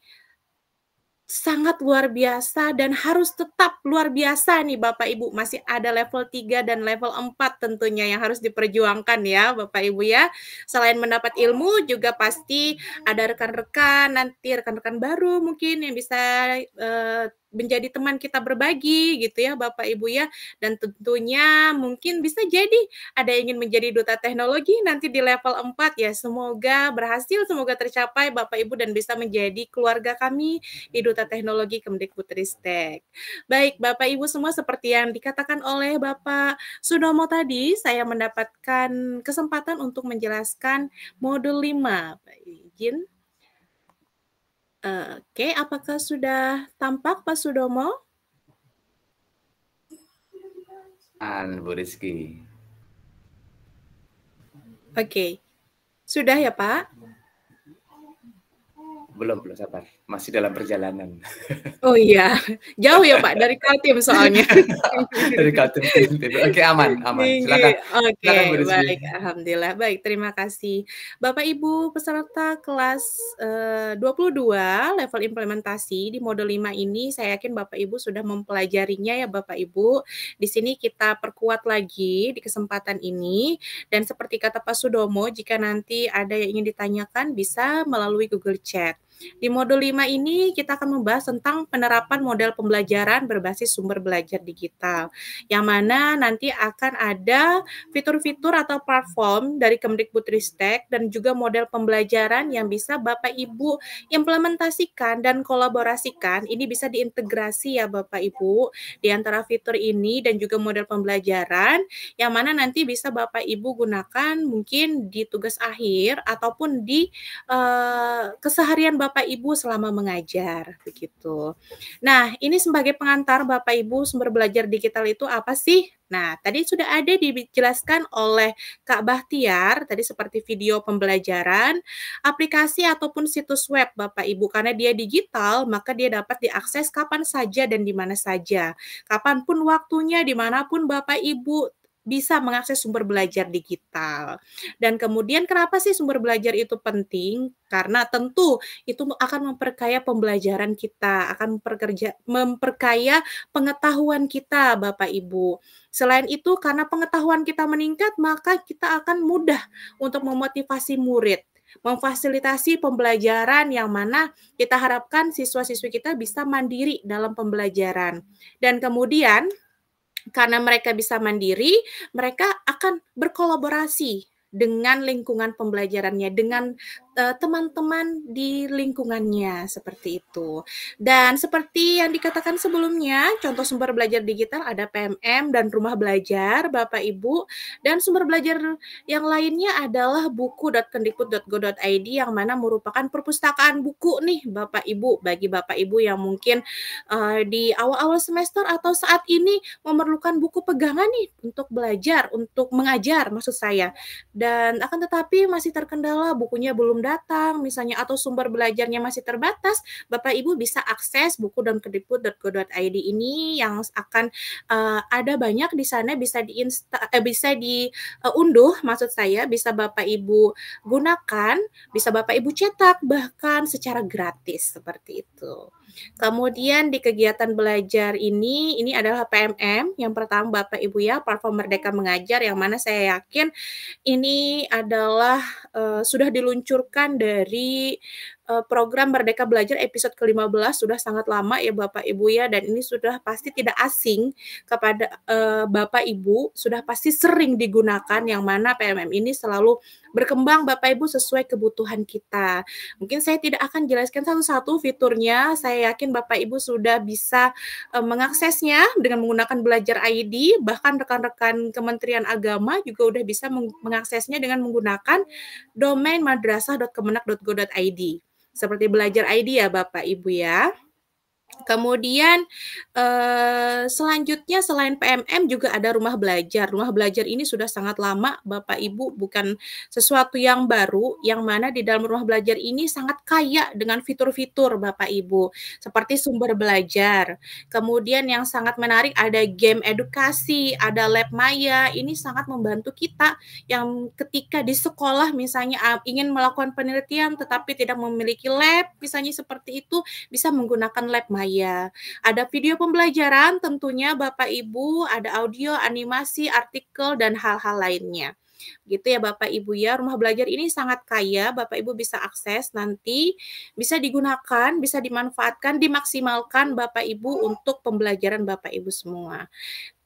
S6: sangat luar biasa dan harus tetap luar biasa nih Bapak Ibu. Masih ada level 3 dan level 4 tentunya yang harus diperjuangkan ya Bapak Ibu ya. Selain mendapat ilmu juga pasti ada rekan-rekan, nanti rekan-rekan baru mungkin yang bisa menjadi teman kita berbagi gitu ya Bapak Ibu ya. Dan tentunya mungkin bisa jadi ada yang ingin menjadi duta teknologi nanti di level 4 ya. Semoga berhasil, semoga tercapai Bapak Ibu dan bisa menjadi keluarga kami di Duta Teknologi Kemendikbudristek. Baik Bapak Ibu semua, seperti yang dikatakan oleh Bapak Sudomo tadi, saya mendapatkan kesempatan untuk menjelaskan modul 5. Izin. Oke, apakah sudah tampak Pak Sudomo?
S1: Bu Rizky.
S6: Oke, sudah ya Pak?
S1: Belum sabar, masih dalam perjalanan.
S6: Oh iya, jauh ya Pak dari Kaltim soalnya.
S1: Dari Kaltim. Oke, aman. Silakan.
S6: Oke, baik, alhamdulillah. Baik, terima kasih. Bapak Ibu peserta kelas 22 level implementasi di modul 5 ini, saya yakin Bapak Ibu sudah mempelajarinya ya Bapak Ibu. Di sini kita perkuat lagi di kesempatan ini, dan seperti kata Pak Sudomo, jika nanti ada yang ingin ditanyakan bisa melalui Google Chat. Di modul 5 ini kita akan membahas tentang penerapan model pembelajaran berbasis sumber belajar digital, yang mana nanti akan ada fitur-fitur atau platform dari Kemendikbudristek dan juga model pembelajaran yang bisa Bapak Ibu implementasikan dan kolaborasikan. Ini bisa diintegrasi ya Bapak Ibu di antara fitur ini dan juga model pembelajaran, yang mana nanti bisa Bapak Ibu gunakan mungkin di tugas akhir ataupun di keseharian Bapak Ibu selama mengajar begitu. Nah, ini sebagai pengantar Bapak Ibu, sumber belajar digital itu apa sih? Nah, tadi sudah ada dijelaskan oleh Kak Bahtiar, tadi seperti video pembelajaran, aplikasi ataupun situs web Bapak Ibu, karena dia digital, maka dia dapat diakses kapan saja dan di mana saja. Kapanpun waktunya, dimanapun Bapak Ibu bisa mengakses sumber belajar digital. Dan kemudian kenapa sih sumber belajar itu penting? Karena tentu itu akan memperkaya pembelajaran kita, akan memperkaya pengetahuan kita, Bapak Ibu. Selain itu, karena pengetahuan kita meningkat, maka kita akan mudah untuk memotivasi murid, memfasilitasi pembelajaran yang mana kita harapkan siswa-siswi kita bisa mandiri dalam pembelajaran. Dan kemudian, karena mereka bisa mandiri, mereka akan berkolaborasi dengan lingkungan pembelajarannya, dengan teman-teman di lingkungannya, seperti itu. Dan seperti yang dikatakan sebelumnya, contoh sumber belajar digital ada PMM dan rumah belajar, Bapak Ibu, dan sumber belajar yang lainnya adalah buku.kemdikbud.go.id yang mana merupakan perpustakaan buku nih, Bapak Ibu, bagi Bapak Ibu yang mungkin di awal-awal semester atau saat ini memerlukan buku pegangan nih untuk belajar, untuk mengajar maksud saya. Dan akan tetapi masih terkendala bukunya belum datang misalnya atau sumber belajarnya masih terbatas, Bapak Ibu bisa akses buku.kemdikbud.go.id ini yang akan ada banyak di sana, bisa diunduh maksud saya, bisa Bapak Ibu gunakan, bisa Bapak Ibu cetak bahkan secara gratis seperti itu. Kemudian di kegiatan belajar ini adalah PMM. Yang pertama Bapak Ibu ya, platform Merdeka Mengajar, yang mana saya yakin ini adalah sudah diluncurkan dari program Merdeka Belajar episode ke-15, sudah sangat lama ya Bapak Ibu ya, dan ini sudah pasti tidak asing kepada Bapak Ibu, sudah pasti sering digunakan, yang mana PMM ini selalu berkembang Bapak Ibu sesuai kebutuhan kita. Mungkin saya tidak akan jelaskan satu-satu fiturnya, saya yakin Bapak Ibu sudah bisa mengaksesnya dengan menggunakan Belajar ID, bahkan rekan-rekan Kementerian Agama juga udah bisa mengaksesnya dengan menggunakan domain madrasah.kemenak.go.id. Seperti Belajar ID ya Bapak Ibu ya. Kemudian selanjutnya selain PMM juga ada rumah belajar. Rumah belajar ini sudah sangat lama Bapak Ibu, bukan sesuatu yang baru, yang mana di dalam rumah belajar ini sangat kaya dengan fitur-fitur Bapak Ibu, seperti sumber belajar. Kemudian yang sangat menarik ada game edukasi, ada lab maya. Ini sangat membantu kita yang ketika di sekolah misalnya ingin melakukan penelitian tetapi tidak memiliki lab, misalnya seperti itu, bisa menggunakan lab maya. Ada video pembelajaran tentunya Bapak Ibu, ada audio, animasi, artikel, dan hal-hal lainnya. Gitu ya Bapak Ibu ya, rumah belajar ini sangat kaya, Bapak Ibu bisa akses nanti, bisa digunakan, bisa dimanfaatkan, dimaksimalkan Bapak Ibu untuk pembelajaran Bapak Ibu semua.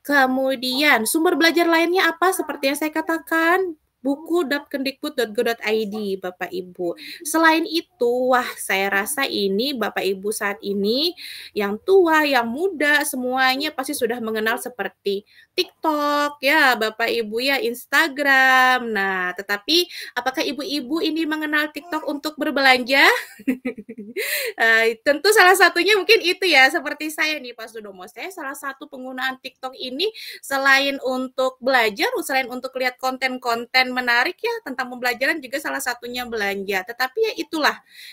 S6: Kemudian sumber belajar lainnya apa? Seperti yang saya katakan, buku.kemdikbud.go.id Bapak Ibu. Selain itu, wah saya rasa ini Bapak Ibu saat ini yang tua, yang muda, semuanya pasti sudah mengenal seperti TikTok ya Bapak Ibu ya, Instagram. Nah, tetapi apakah ibu-ibu ini mengenal TikTok untuk berbelanja? Tentu salah satunya mungkin itu ya, seperti saya nih Pak Sudomo. Saya salah satu penggunaan TikTok ini selain untuk belajar, selain untuk lihat konten-konten menarik ya tentang pembelajaran, juga salah satunya belanja. Tetapi ya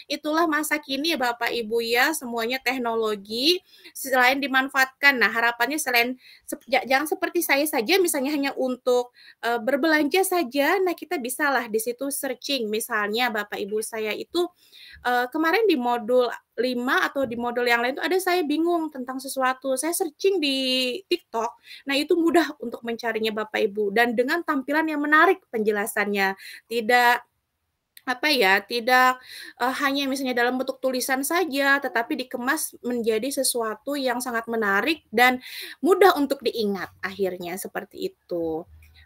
S6: itulah masa kini ya Bapak Ibu ya, semuanya teknologi selain dimanfaatkan. Nah, harapannya selain jangan seperti saya saja misalnya hanya untuk berbelanja saja. Nah, kita bisalah di situ searching. Misalnya Bapak Ibu saya itu kemarin di modul 5 atau di modul yang lain itu ada saya bingung tentang sesuatu. Saya searching di TikTok. Nah, itu mudah untuk mencarinya Bapak Ibu, dan dengan tampilan yang menarik penjelasannya. Tidak hanya misalnya dalam bentuk tulisan saja, tetapi dikemas menjadi sesuatu yang sangat menarik dan mudah untuk diingat akhirnya, seperti itu.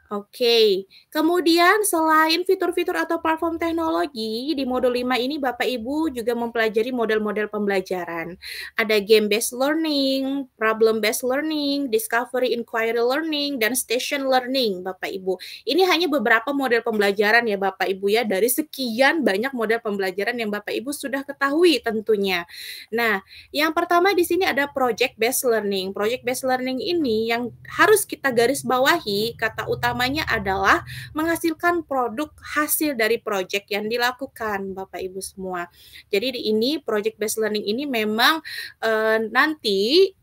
S6: Oke, kemudian selain fitur-fitur atau platform teknologi, di modul 5 ini Bapak Ibu juga mempelajari model-model pembelajaran. Ada game-based learning, problem-based learning, discovery inquiry learning, dan station learning Bapak Ibu. Ini hanya beberapa model pembelajaran ya Bapak Ibu ya, dari sekian banyak model pembelajaran yang Bapak Ibu sudah ketahui tentunya. Nah, yang pertama di sini ada project-based learning. Project-based learning ini yang harus kita garis bawahi, kata utamanya adalah menghasilkan produk hasil dari project yang dilakukan Bapak Ibu semua. Jadi di ini project based learning ini memang nanti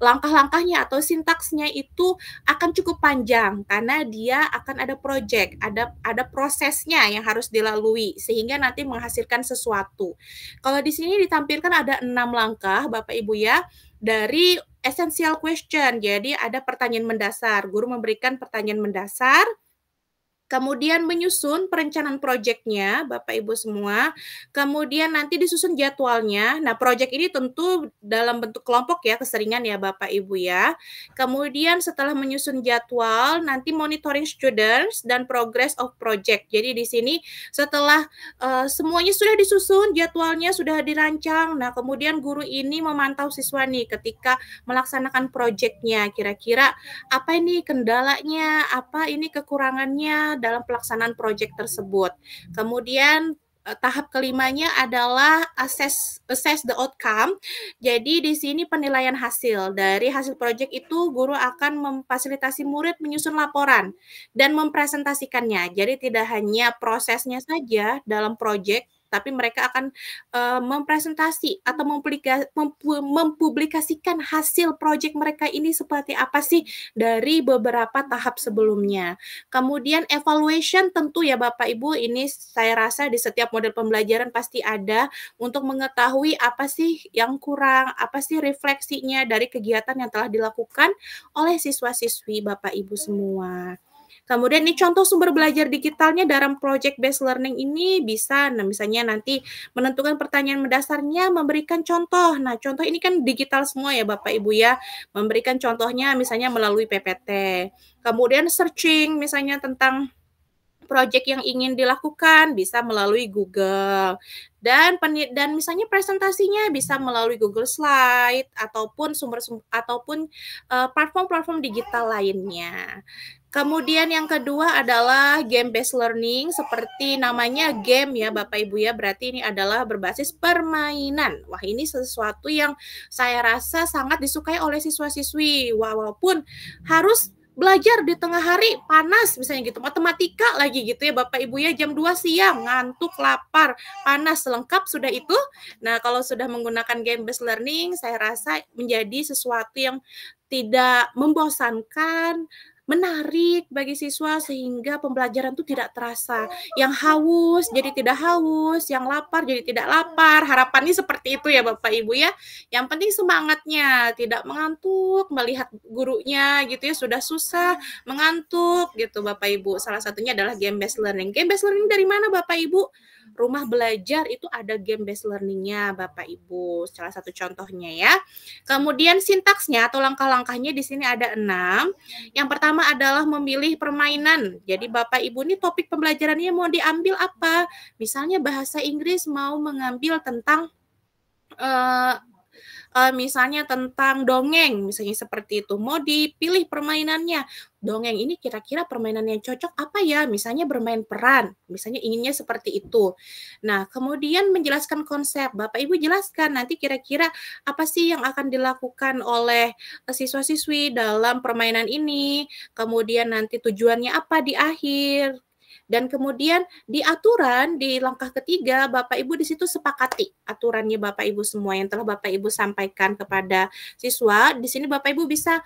S6: langkah-langkahnya atau sintaksnya itu akan cukup panjang karena dia akan ada project, ada prosesnya yang harus dilalui sehingga nanti menghasilkan sesuatu. Kalau di sini ditampilkan ada 6 langkah Bapak Ibu ya, dari essential question. Jadi ada pertanyaan mendasar, guru memberikan pertanyaan mendasar, kemudian menyusun perencanaan proyeknya, Bapak Ibu semua. Kemudian nanti disusun jadwalnya. Nah, proyek ini tentu dalam bentuk kelompok ya, keseringan ya Bapak Ibu ya. Kemudian setelah menyusun jadwal, nanti monitoring students dan progress of project. Jadi di sini setelah semuanya sudah disusun, jadwalnya sudah dirancang. Nah, kemudian guru ini memantau siswa nih ketika melaksanakan proyeknya. Kira-kira apa ini kendalanya, apa ini kekurangannya dalam pelaksanaan proyek tersebut. Kemudian tahap kelimanya adalah assess the outcome. Jadi di sini penilaian hasil. Dari hasil proyek itu guru akan memfasilitasi murid menyusun laporan dan mempresentasikannya. Jadi tidak hanya prosesnya saja dalam proyek, tapi mereka akan mempresentasi atau mempublikasikan hasil proyek mereka ini seperti apa sih dari beberapa tahap sebelumnya. Kemudian evaluation tentu ya Bapak Ibu, ini saya rasa di setiap model pembelajaran pasti ada untuk mengetahui apa sih yang kurang, apa sih refleksinya dari kegiatan yang telah dilakukan oleh siswa-siswi Bapak Ibu semua. Kemudian ini contoh sumber belajar digitalnya dalam project based learning ini bisa, nah misalnya nanti menentukan pertanyaan mendasarnya, memberikan contoh. Nah, contoh ini kan digital semua ya Bapak Ibu ya. Memberikan contohnya misalnya melalui PPT. Kemudian searching misalnya tentang project yang ingin dilakukan bisa melalui Google. Dan misalnya presentasinya bisa melalui Google Slide ataupun platform-platform digital lainnya. Kemudian yang kedua adalah game based learning, seperti namanya game ya Bapak Ibu ya, berarti ini adalah berbasis permainan. Wah, ini sesuatu yang saya rasa sangat disukai oleh siswa-siswi, walaupun harus belajar di tengah hari panas misalnya gitu, matematika lagi gitu ya Bapak Ibu ya, jam 2 siang, ngantuk, lapar, panas, lengkap sudah itu. Nah, kalau sudah menggunakan game based learning, saya rasa menjadi sesuatu yang tidak membosankan, menarik bagi siswa sehingga pembelajaran itu tidak terasa. Yang haus jadi tidak haus, yang lapar jadi tidak lapar. Harapannya seperti itu ya Bapak Ibu ya. Yang penting semangatnya, tidak mengantuk, melihat gurunya gitu ya sudah susah, mengantuk gitu Bapak Ibu. Salah satunya adalah game based learning. Game based learning dari mana Bapak Ibu? Rumah belajar itu ada game based learning-nya Bapak Ibu. Salah satu contohnya ya. Kemudian sintaksnya atau langkah-langkahnya di sini ada 6. Yang pertama adalah memilih permainan. Jadi Bapak Ibu ini topik pembelajarannya mau diambil apa? Misalnya bahasa Inggris mau mengambil tentang misalnya tentang dongeng, misalnya seperti itu. Mau dipilih permainannya. Dongeng ini kira-kira permainan yang cocok apa ya? Misalnya bermain peran, misalnya inginnya seperti itu. Nah, kemudian menjelaskan konsep. Bapak Ibu jelaskan nanti kira-kira apa sih yang akan dilakukan oleh siswa-siswi dalam permainan ini. Kemudian nanti tujuannya apa di akhir. Dan kemudian di aturan, di langkah ketiga, Bapak Ibu di situ sepakati aturannya Bapak Ibu semua yang telah Bapak Ibu sampaikan kepada siswa. Di sini Bapak Ibu bisa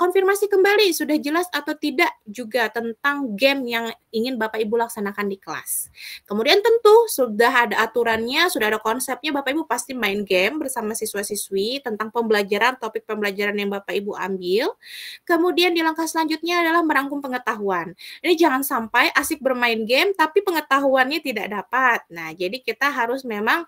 S6: konfirmasi kembali sudah jelas atau tidak juga tentang game yang ingin Bapak Ibu laksanakan di kelas. Kemudian tentu sudah ada aturannya, sudah ada konsepnya, Bapak Ibu pasti main game bersama siswa-siswi tentang pembelajaran, topik pembelajaran yang Bapak Ibu ambil. Kemudian di langkah selanjutnya adalah merangkum pengetahuan. Ini jangan sampai asik bermain game tapi pengetahuannya tidak dapat. Nah, jadi kita harus memang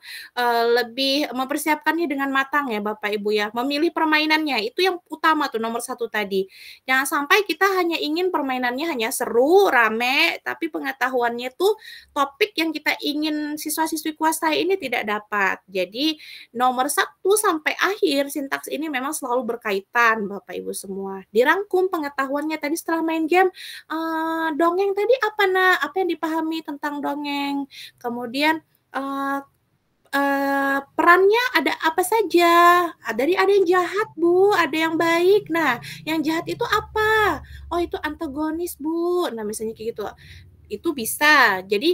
S6: lebih mempersiapkannya dengan matang ya Bapak Ibu ya. Memilih permainannya itu yang utama tuh, nomor 1 tadi. Jangan sampai kita hanya ingin permainannya hanya seru, rame, tapi pengetahuannya tuh topik yang kita ingin siswa-siswi kuasai ini tidak dapat. Jadi nomor 1 sampai akhir sintaks ini memang selalu berkaitan Bapak Ibu semua. Dirangkum pengetahuannya tadi setelah main game, dongeng tadi apa nak? Apa yang dipahami tentang dongeng? Kemudian perannya ada apa saja? Ada yang jahat Bu, ada yang baik. Nah, yang jahat itu apa? Oh itu antagonis Bu. Nah misalnya kayak gitu. itu bisa. Jadi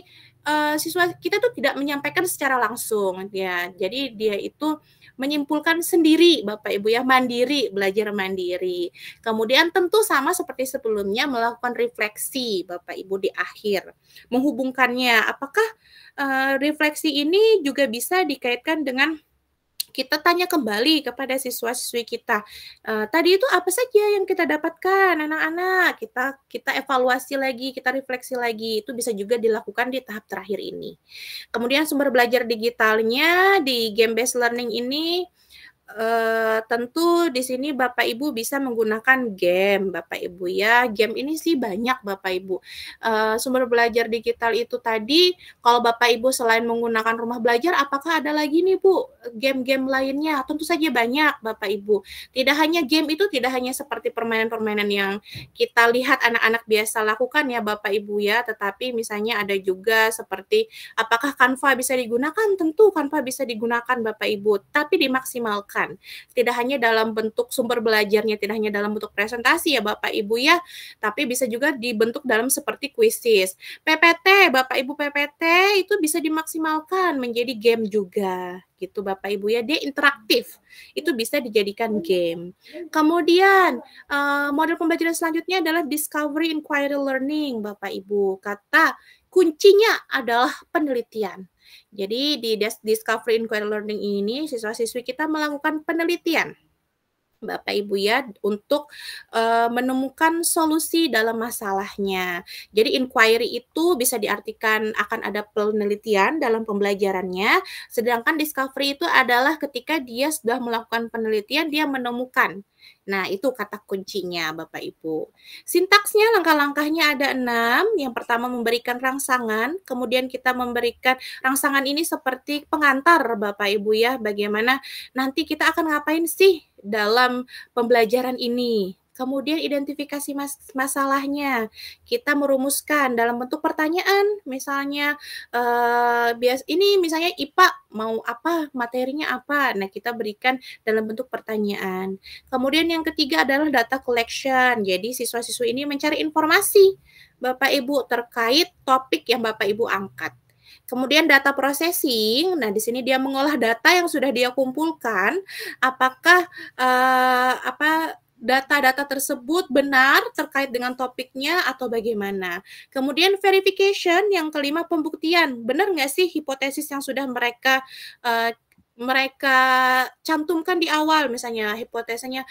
S6: siswa kita tuh tidak menyampaikan secara langsung ya. Jadi dia itu menyimpulkan sendiri Bapak Ibu ya, mandiri, belajar mandiri. Kemudian tentu sama seperti sebelumnya melakukan refleksi Bapak Ibu di akhir. Menghubungkannya, apakah refleksi ini juga bisa dikaitkan dengan kita tanya kembali kepada siswa-siswi kita, tadi itu apa saja yang kita dapatkan anak-anak, kita evaluasi lagi, kita refleksi lagi, itu bisa juga dilakukan di tahap terakhir ini. Kemudian sumber belajar digitalnya di game based learning ini, tentu di sini Bapak Ibu bisa menggunakan game Bapak Ibu ya. Game ini sih banyak Bapak Ibu. Sumber belajar digital itu tadi, kalau Bapak Ibu selain menggunakan rumah belajar, apakah ada lagi nih Bu game-game lainnya? Tentu saja banyak Bapak Ibu. Tidak hanya game itu, tidak hanya seperti permainan-permainan yang kita lihat anak-anak biasa lakukan ya Bapak Ibu ya, tetapi misalnya ada juga seperti apakah Canva bisa digunakan? Tentu Canva bisa digunakan Bapak Ibu, tapi dimaksimalkan. Tidak hanya dalam bentuk sumber belajarnya, tidak hanya dalam bentuk presentasi ya Bapak Ibu ya, tapi bisa juga dibentuk dalam seperti quizzes. PPT, Bapak Ibu PPT itu bisa dimaksimalkan menjadi game juga gitu Bapak Ibu ya, dia interaktif, itu bisa dijadikan game. Kemudian model pembelajaran selanjutnya adalah discovery inquiry learning Bapak Ibu. Kata kuncinya adalah penelitian. Jadi di discovery inquiry learning ini siswa-siswi kita melakukan penelitian Bapak Ibu ya untuk menemukan solusi dalam masalahnya. Jadi inquiry itu bisa diartikan akan ada penelitian dalam pembelajarannya, sedangkan discovery itu adalah ketika dia sudah melakukan penelitian, dia menemukan. Nah, itu kata kuncinya Bapak Ibu. Sintaksnya langkah-langkahnya ada 6. Yang pertama memberikan rangsangan, kemudian kita memberikan rangsangan ini seperti pengantar Bapak Ibu ya, bagaimana nanti kita akan ngapain sih dalam pembelajaran ini. Kemudian identifikasi masalahnya, kita merumuskan dalam bentuk pertanyaan, misalnya ini misalnya IPA mau apa, materinya apa, nah kita berikan dalam bentuk pertanyaan. Kemudian yang ketiga adalah data collection, jadi siswa-siswi ini mencari informasi Bapak Ibu terkait topik yang Bapak Ibu angkat. Kemudian data processing, nah di sini dia mengolah data yang sudah dia kumpulkan, apakah data-data tersebut benar terkait dengan topiknya atau bagaimana. Kemudian verification, yang kelima pembuktian, benar nggak sih hipotesis yang sudah mereka cantumkan di awal, misalnya hipotesanya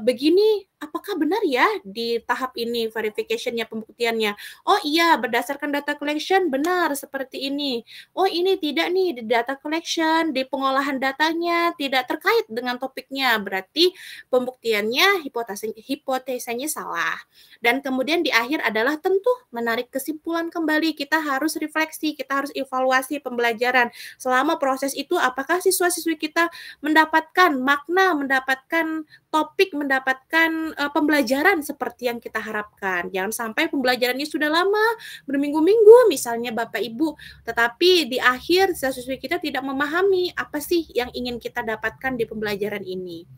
S6: begini, apakah benar ya di tahap ini verification-nya, pembuktiannya? Oh iya, berdasarkan data collection benar seperti ini. Oh ini tidak nih, di data collection, di pengolahan datanya tidak terkait dengan topiknya. Berarti pembuktiannya, hipotesanya salah. Dan kemudian di akhir adalah tentu menarik kesimpulan kembali. Kita harus refleksi, kita harus evaluasi pembelajaran. Selama proses itu, apakah siswa-siswi kita mendapatkan makna, mendapatkan topik, mendapatkan pembelajaran seperti yang kita harapkan. Jangan sampai pembelajarannya sudah lama, berminggu-minggu misalnya Bapak Ibu, tetapi di akhir siswa-siswi kita tidak memahami apa sih yang ingin kita dapatkan di pembelajaran ini.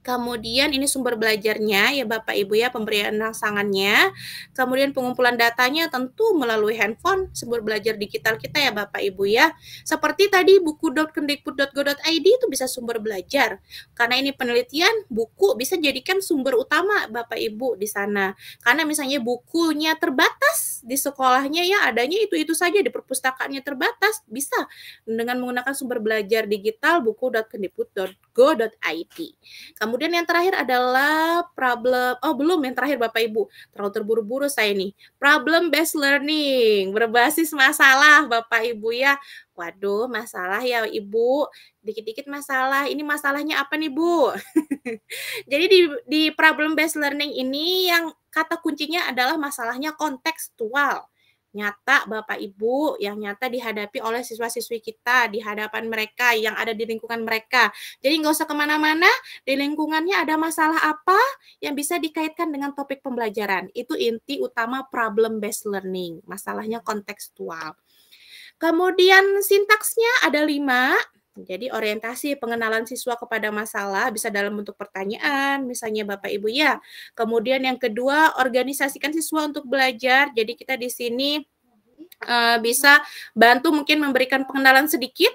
S6: Kemudian ini sumber belajarnya ya Bapak Ibu ya, pemberian rangsangannya. Kemudian pengumpulan datanya tentu melalui handphone, sumber belajar digital kita ya Bapak Ibu ya. Seperti tadi buku.kemdikbud.go.id itu bisa sumber belajar. Karena ini penelitian, buku bisa jadikan sumber utama Bapak Ibu di sana. Karena misalnya bukunya terbatas di sekolahnya ya, adanya itu-itu saja, di perpustakaannya terbatas, bisa dengan menggunakan sumber belajar digital buku.kemdikbud.go.id. Kemudian yang terakhir adalah belum yang terakhir Bapak Ibu, terlalu terburu-buru saya nih. Problem based learning, berbasis masalah Bapak Ibu ya. Waduh, masalah ya Ibu, dikit-dikit masalah. Ini masalahnya apa nih Bu? Jadi di problem based learning ini yang kata kuncinya adalah masalahnya kontekstual. Nyata Bapak Ibu, yang nyata dihadapi oleh siswa-siswi kita, di hadapan mereka, yang ada di lingkungan mereka. Jadi nggak usah kemana-mana, di lingkungannya ada masalah apa yang bisa dikaitkan dengan topik pembelajaran. Itu inti utama problem based learning, masalahnya kontekstual. Kemudian sintaksnya ada 5. Jadi orientasi pengenalan siswa kepada masalah bisa dalam bentuk pertanyaan, misalnya Bapak Ibu ya. Kemudian yang kedua, organisasikan siswa untuk belajar. Jadi kita di sini bisa bantu mungkin memberikan pengenalan sedikit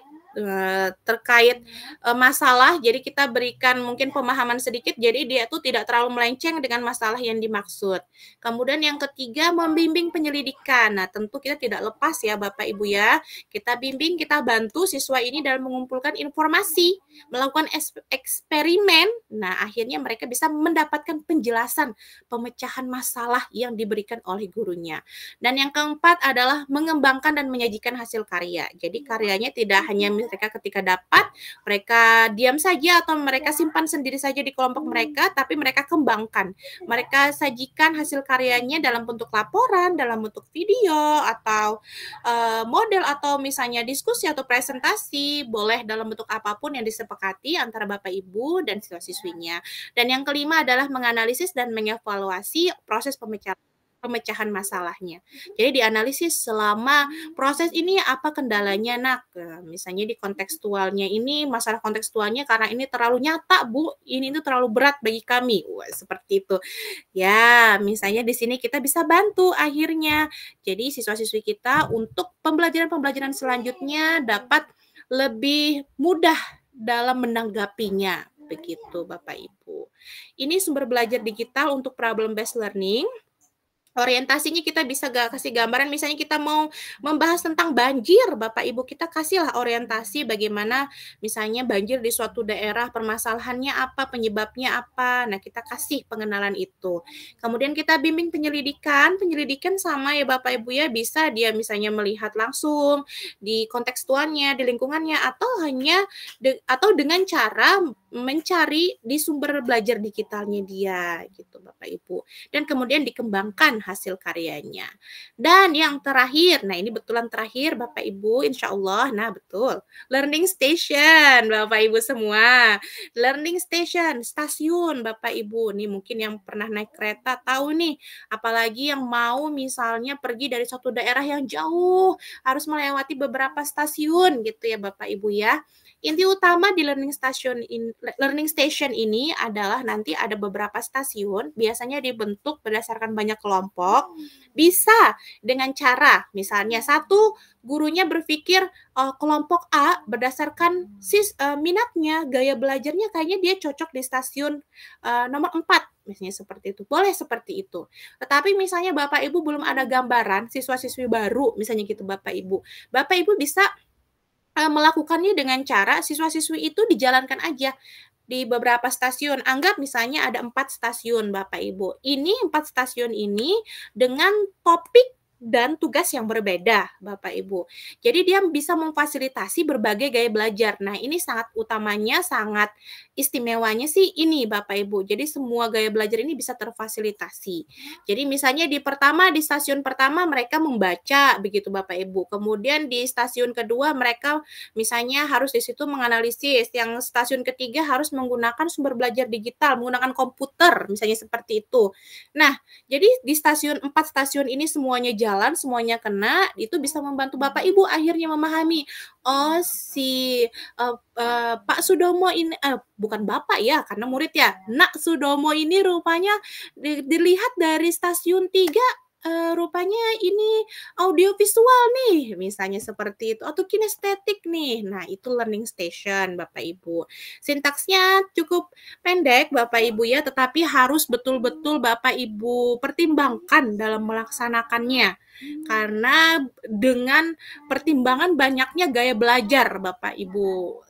S6: terkait masalah. Jadi kita berikan mungkin pemahaman sedikit, jadi dia tuh tidak terlalu melenceng dengan masalah yang dimaksud. Kemudian yang ketiga, membimbing penyelidikan. Nah, tentu kita tidak lepas ya Bapak Ibu ya. Kita bimbing, kita bantu siswa ini dalam mengumpulkan informasi, melakukan eksperimen. Nah, akhirnya mereka bisa mendapatkan penjelasan pemecahan masalah yang diberikan oleh gurunya. Dan yang keempat adalah mengembangkan dan menyajikan hasil karya. Jadi karyanya tidak hanya mereka ketika dapat, mereka diam saja atau mereka simpan sendiri saja di kelompok mereka, tapi mereka kembangkan. Mereka sajikan hasil karyanya dalam bentuk laporan, dalam bentuk video, atau model, atau misalnya diskusi atau presentasi, boleh dalam bentuk apapun yang disepakati antara Bapak Ibu dan siswa-siswinya. Dan yang kelima adalah menganalisis dan mengevaluasi proses pemecahan masalahnya. Jadi dianalisis selama proses ini apa kendalanya nak. Misalnya di kontekstualnya ini, masalah kontekstualnya karena ini terlalu nyata Bu, ini itu terlalu berat bagi kami. Wah, seperti itu. Ya, misalnya di sini kita bisa bantu akhirnya. Jadi siswa-siswi kita untuk pembelajaran-pembelajaran selanjutnya dapat lebih mudah dalam menanggapinya. Begitu Bapak Ibu. Ini sumber belajar digital untuk problem based learning. Orientasinya kita bisa kasih gambaran, misalnya kita mau membahas tentang banjir, Bapak Ibu, kita kasihlah orientasi bagaimana misalnya banjir di suatu daerah, permasalahannya apa, penyebabnya apa. Nah, kita kasih pengenalan itu. Kemudian kita bimbing penyelidikan sama ya Bapak Ibu ya, bisa dia misalnya melihat langsung di kontekstualnya, di lingkungannya, atau hanya atau dengan cara mencari di sumber belajar digitalnya dia gitu Bapak Ibu. Dan kemudian dikembangkan hasil karyanya. Dan yang terakhir, nah ini betulan terakhir Bapak Ibu, insya Allah, nah betul, learning station Bapak Ibu semua. Learning station, stasiun Bapak Ibu, nih mungkin yang pernah naik kereta tahu nih, apalagi yang mau misalnya pergi dari suatu daerah yang jauh, harus melewati beberapa stasiun gitu ya Bapak Ibu ya. Inti utama di learning station ini adalah nanti ada beberapa stasiun, biasanya dibentuk berdasarkan banyak kelompok, bisa dengan cara misalnya satu gurunya berpikir kelompok A berdasarkan minatnya, gaya belajarnya kayaknya dia cocok di stasiun nomor 4, misalnya seperti itu. Boleh seperti itu. Tetapi misalnya Bapak Ibu belum ada gambaran siswa-siswi baru, misalnya gitu Bapak Ibu. Bapak Ibu bisa melakukannya dengan cara siswa-siswi itu dijalankan aja di beberapa stasiun. Anggap misalnya ada 4 stasiun Bapak Ibu. Ini 4 stasiun ini dengan topik dan tugas yang berbeda Bapak Ibu. Jadi dia bisa memfasilitasi berbagai gaya belajar. Nah ini sangat utamanya, sangat istimewanya sih ini Bapak Ibu. Jadi semua gaya belajar ini bisa terfasilitasi. Jadi misalnya di stasiun pertama mereka membaca begitu Bapak Ibu. Kemudian di stasiun kedua mereka misalnya harus di situ menganalisis. Yang stasiun ketiga harus menggunakan sumber belajar digital, menggunakan komputer misalnya seperti itu. Nah, jadi di 4 stasiun ini semuanya jalan, semuanya kena, itu bisa membantu Bapak Ibu akhirnya memahami, oh si Pak Sudomo ini, bukan Bapak ya, karena murid ya, Nak Sudomo ini rupanya dilihat dari stasiun 3, rupanya ini audiovisual nih, misalnya seperti itu, atau kinestetik nih. Nah, itu learning station Bapak Ibu. Sintaksnya cukup pendek Bapak Ibu ya, tetapi harus betul-betul Bapak Ibu pertimbangkan dalam melaksanakannya. Karena dengan pertimbangan banyaknya gaya belajar Bapak Ibu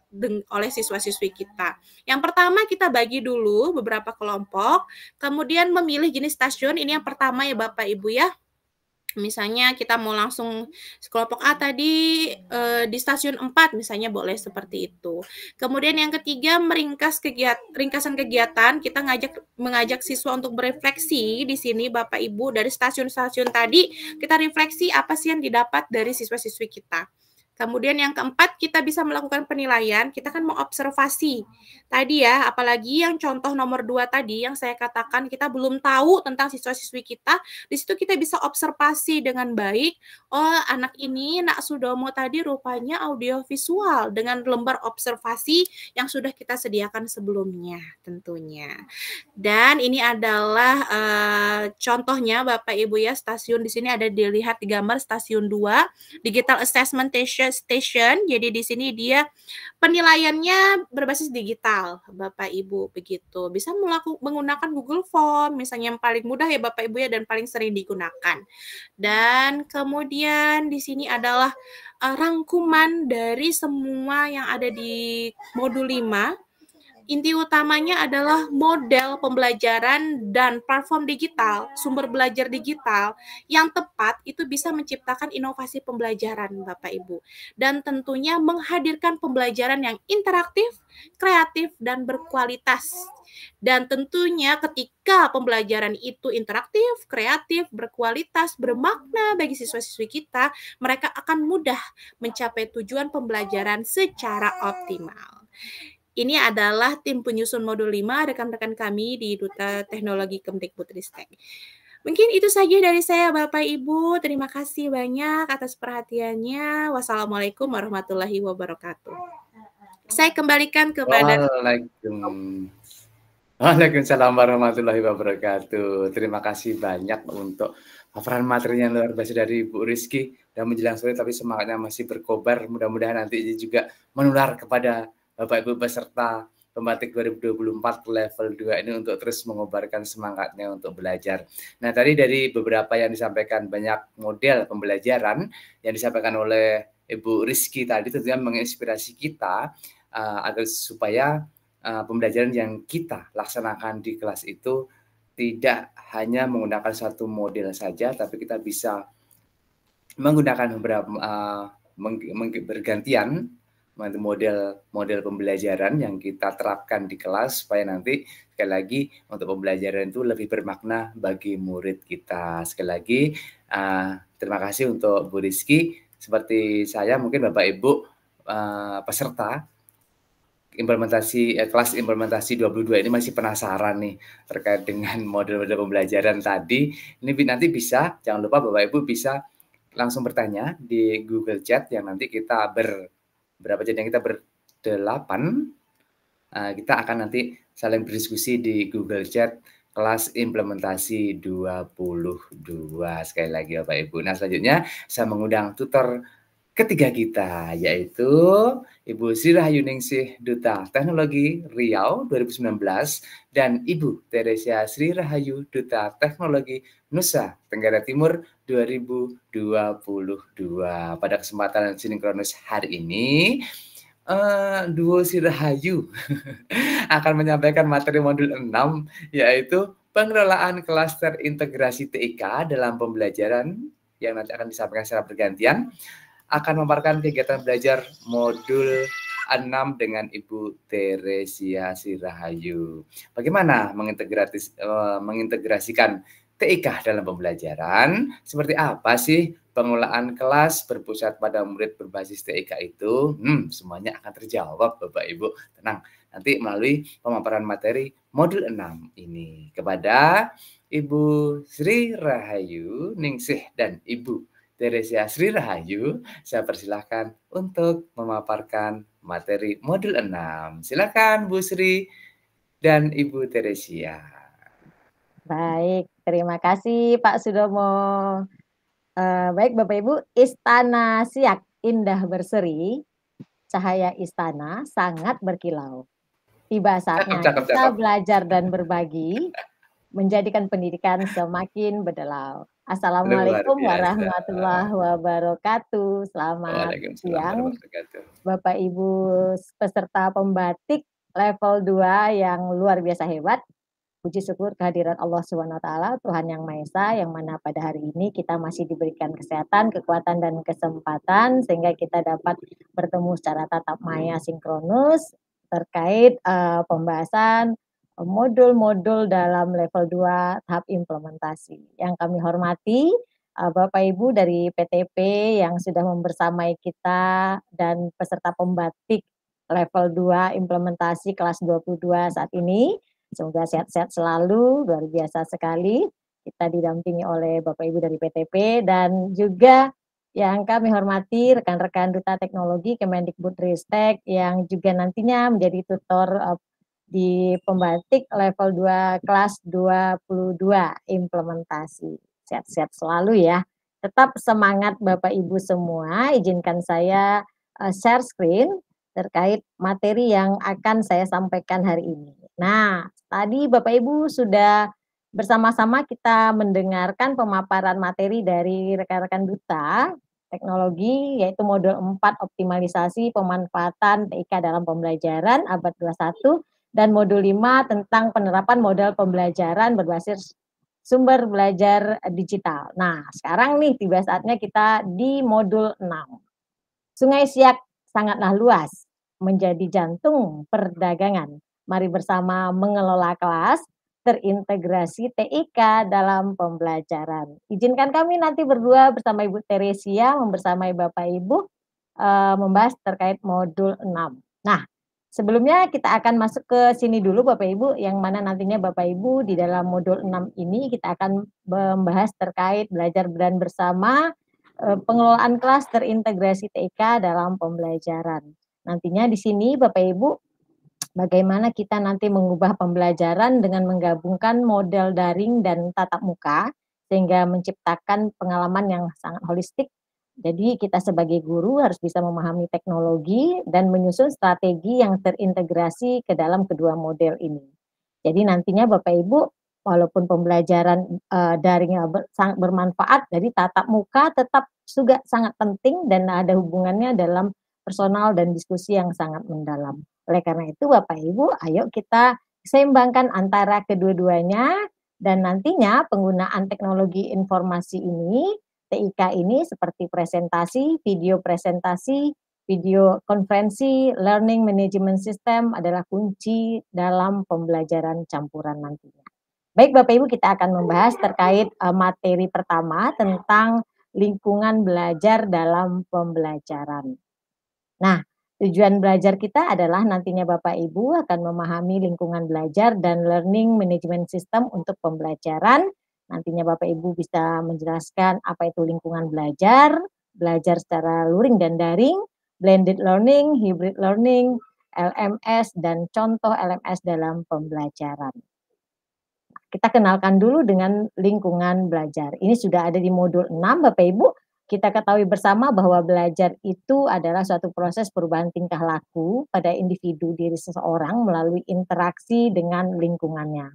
S6: oleh siswa-siswi kita. Yang pertama kita bagi dulu beberapa kelompok, kemudian memilih jenis stasiun. Ini yang pertama ya Bapak Ibu ya. Misalnya kita mau langsung kelompok A tadi di stasiun 4 misalnya boleh seperti itu. Kemudian yang ketiga ringkasan kegiatan, kita mengajak siswa untuk berefleksi di sini Bapak Ibu dari stasiun-stasiun tadi, kita refleksi apa sih yang didapat dari siswa-siswi kita. Kemudian yang keempat, kita bisa melakukan penilaian, kita kan mengobservasi. Tadi ya, apalagi yang contoh nomor 2 tadi, yang saya katakan kita belum tahu tentang siswa-siswi kita, di situ kita bisa observasi dengan baik, oh anak ini, Nak Sudomo tadi rupanya audiovisual, dengan lembar observasi yang sudah kita sediakan sebelumnya tentunya. Dan ini adalah contohnya Bapak Ibu ya, stasiun di sini ada dilihat di gambar stasiun 2, Digital Assessment Station. Jadi di sini dia penilaiannya berbasis digital, Bapak Ibu begitu. Bisa menggunakan Google Form misalnya, yang paling mudah ya Bapak Ibu ya, dan paling sering digunakan. Dan kemudian di sini adalah rangkuman dari semua yang ada di modul 5. Inti utamanya adalah model pembelajaran dan platform digital, sumber belajar digital yang tepat itu bisa menciptakan inovasi pembelajaran Bapak Ibu. Dan tentunya menghadirkan pembelajaran yang interaktif, kreatif, dan berkualitas. Dan tentunya ketika pembelajaran itu interaktif, kreatif, berkualitas, bermakna bagi siswa-siswi kita, mereka akan mudah mencapai tujuan pembelajaran secara optimal. Ini adalah tim penyusun modul 5, rekan-rekan kami di Duta Teknologi Kemdikbudristek. Mungkin itu saja dari saya Bapak Ibu. Terima kasih banyak atas perhatiannya. Wassalamualaikum warahmatullahi wabarakatuh. Saya kembalikan kepada
S1: Waalaikumsalam warahmatullahi wabarakatuh. Terima kasih banyak untuk paparan materinya luar biasa dari Bu Rizky. Dan menjelang sore tapi semangatnya masih berkobar. Mudah-mudahan nanti ini juga menular kepada Bapak Ibu peserta pembatik 2024 level 2 ini untuk terus mengobarkan semangatnya untuk belajar. Nah, tadi dari beberapa yang disampaikan, banyak model pembelajaran yang disampaikan oleh Ibu Rizky tadi tentunya menginspirasi kita agar supaya pembelajaran yang kita laksanakan di kelas itu tidak hanya menggunakan satu model saja, tapi kita bisa menggunakan beberapa bergantian model pembelajaran yang kita terapkan di kelas supaya nanti sekali lagi untuk pembelajaran itu lebih bermakna bagi murid kita. Sekali lagi terima kasih untuk Bu Rizky. Seperti saya mungkin Bapak Ibu peserta kelas implementasi 22 ini masih penasaran nih terkait dengan model-model pembelajaran tadi. Ini nanti bisa, jangan lupa Bapak Ibu bisa langsung bertanya di Google Chat yang nanti kita kita berdelapan, kita akan nanti saling berdiskusi di Google Chat kelas implementasi 22. Sekali lagi Bapak Ibu. Nah, selanjutnya saya mengundang tutor ketiga kita, yaitu Ibu Sri Rahayu Ningsih, Duta Teknologi Riau 2019, dan Ibu Teresia Sri Rahayu, Duta Teknologi Nusa Tenggara Timur 2022. Pada kesempatan sinkronus hari ini, Duo Sri Rahayu akan menyampaikan materi modul 6, yaitu pengelolaan klaster integrasi TIK dalam pembelajaran yang nanti akan disampaikan secara bergantian. Akan memaparkan kegiatan belajar modul 6 dengan Ibu Teresia Sri Rahayu. Bagaimana mengintegrasikan TIK dalam pembelajaran? Seperti apa sih pengelolaan kelas berpusat pada murid berbasis TIK itu? Semuanya akan terjawab Bapak Ibu. Tenang, nanti melalui pemaparan materi modul 6 ini. Kepada Ibu Sri Rahayu Ningsih dan Ibu Teresia Sri Rahayu, saya persilahkan untuk memaparkan materi modul 6. Silakan Bu Sri dan Ibu Teresia.
S7: Baik, terima kasih Pak Sudomo. Baik Bapak Ibu, Istana Siak indah berseri, cahaya istana sangat berkilau. Tiba saatnya kita belajar dan berbagi, menjadikan pendidikan semakin berdelau. Assalamualaikum warahmatullahi wabarakatuh. Selamat siang Bapak Ibu peserta pembatik level 2 yang luar biasa hebat. Puji syukur kehadiran Allah SWT, Tuhan Yang Maha Esa, yang mana pada hari ini kita masih diberikan kesehatan, kekuatan, dan kesempatan sehingga kita dapat bertemu secara tatap maya sinkronus terkait pembahasan modul-modul dalam level 2 tahap implementasi. Yang kami hormati Bapak Ibu dari PTP yang sudah membersamai kita dan peserta pembatik level 2 implementasi kelas 22 saat ini. Semoga sehat-sehat selalu, luar biasa sekali. Kita didampingi oleh Bapak Ibu dari PTP dan juga yang kami hormati rekan-rekan Duta Teknologi Kemendikbudristek yang juga nantinya menjadi tutor di pembatik level 2 kelas 22 implementasi. Sehat-sehat selalu ya. Tetap semangat Bapak Ibu semua. Izinkan saya share screen terkait materi yang akan saya sampaikan hari ini. Nah, tadi Bapak Ibu sudah bersama-sama kita mendengarkan pemaparan materi dari rekan-rekan Duta Teknologi, yaitu modul 4 optimalisasi pemanfaatan TIK dalam pembelajaran abad 21 dan modul 5 tentang penerapan model pembelajaran berbasis sumber belajar digital. Nah, sekarang nih tiba saatnya kita di modul 6. Sungai Siak sangatlah luas, menjadi jantung perdagangan. Mari bersama mengelola kelas terintegrasi TIK dalam pembelajaran. Izinkan kami nanti berdua bersama Ibu Teresia, membersamai Bapak Ibu, membahas terkait modul 6. Nah, sebelumnya kita akan masuk ke sini dulu Bapak Ibu, yang mana nantinya Bapak Ibu di dalam modul 6 ini kita akan membahas terkait belajar dan bersama pengelolaan kelas terintegrasi TIK dalam pembelajaran. Nantinya di sini Bapak Ibu, bagaimana kita nanti mengubah pembelajaran dengan menggabungkan model daring dan tatap muka, sehingga menciptakan pengalaman yang sangat holistik. Jadi kita sebagai guru harus bisa memahami teknologi dan menyusun strategi yang terintegrasi ke dalam kedua model ini. Jadi nantinya Bapak Ibu, walaupun pembelajaran daringnya sangat bermanfaat, jadi tatap muka tetap juga sangat penting dan ada hubungannya dalam personal dan diskusi yang sangat mendalam. Oleh karena itu Bapak Ibu, ayo kita seimbangkan antara kedua-duanya dan nantinya penggunaan teknologi informasi ini, TIK ini seperti presentasi, video konferensi, learning management system adalah kunci dalam pembelajaran campuran nantinya. Baik Bapak Ibu, kita akan membahas terkait materi pertama tentang lingkungan belajar dalam pembelajaran. Nah, tujuan belajar kita adalah nantinya Bapak Ibu akan memahami lingkungan belajar dan learning management system untuk pembelajaran. Nantinya Bapak Ibu bisa menjelaskan apa itu lingkungan belajar, belajar secara luring dan daring, blended learning, hybrid learning, LMS, dan contoh LMS dalam pembelajaran. Kita kenalkan dulu dengan lingkungan belajar. Ini sudah ada di modul 6 Bapak Ibu. Kita ketahui bersama bahwa belajar itu adalah suatu proses perubahan tingkah laku pada individu diri seseorang melalui interaksi dengan lingkungannya.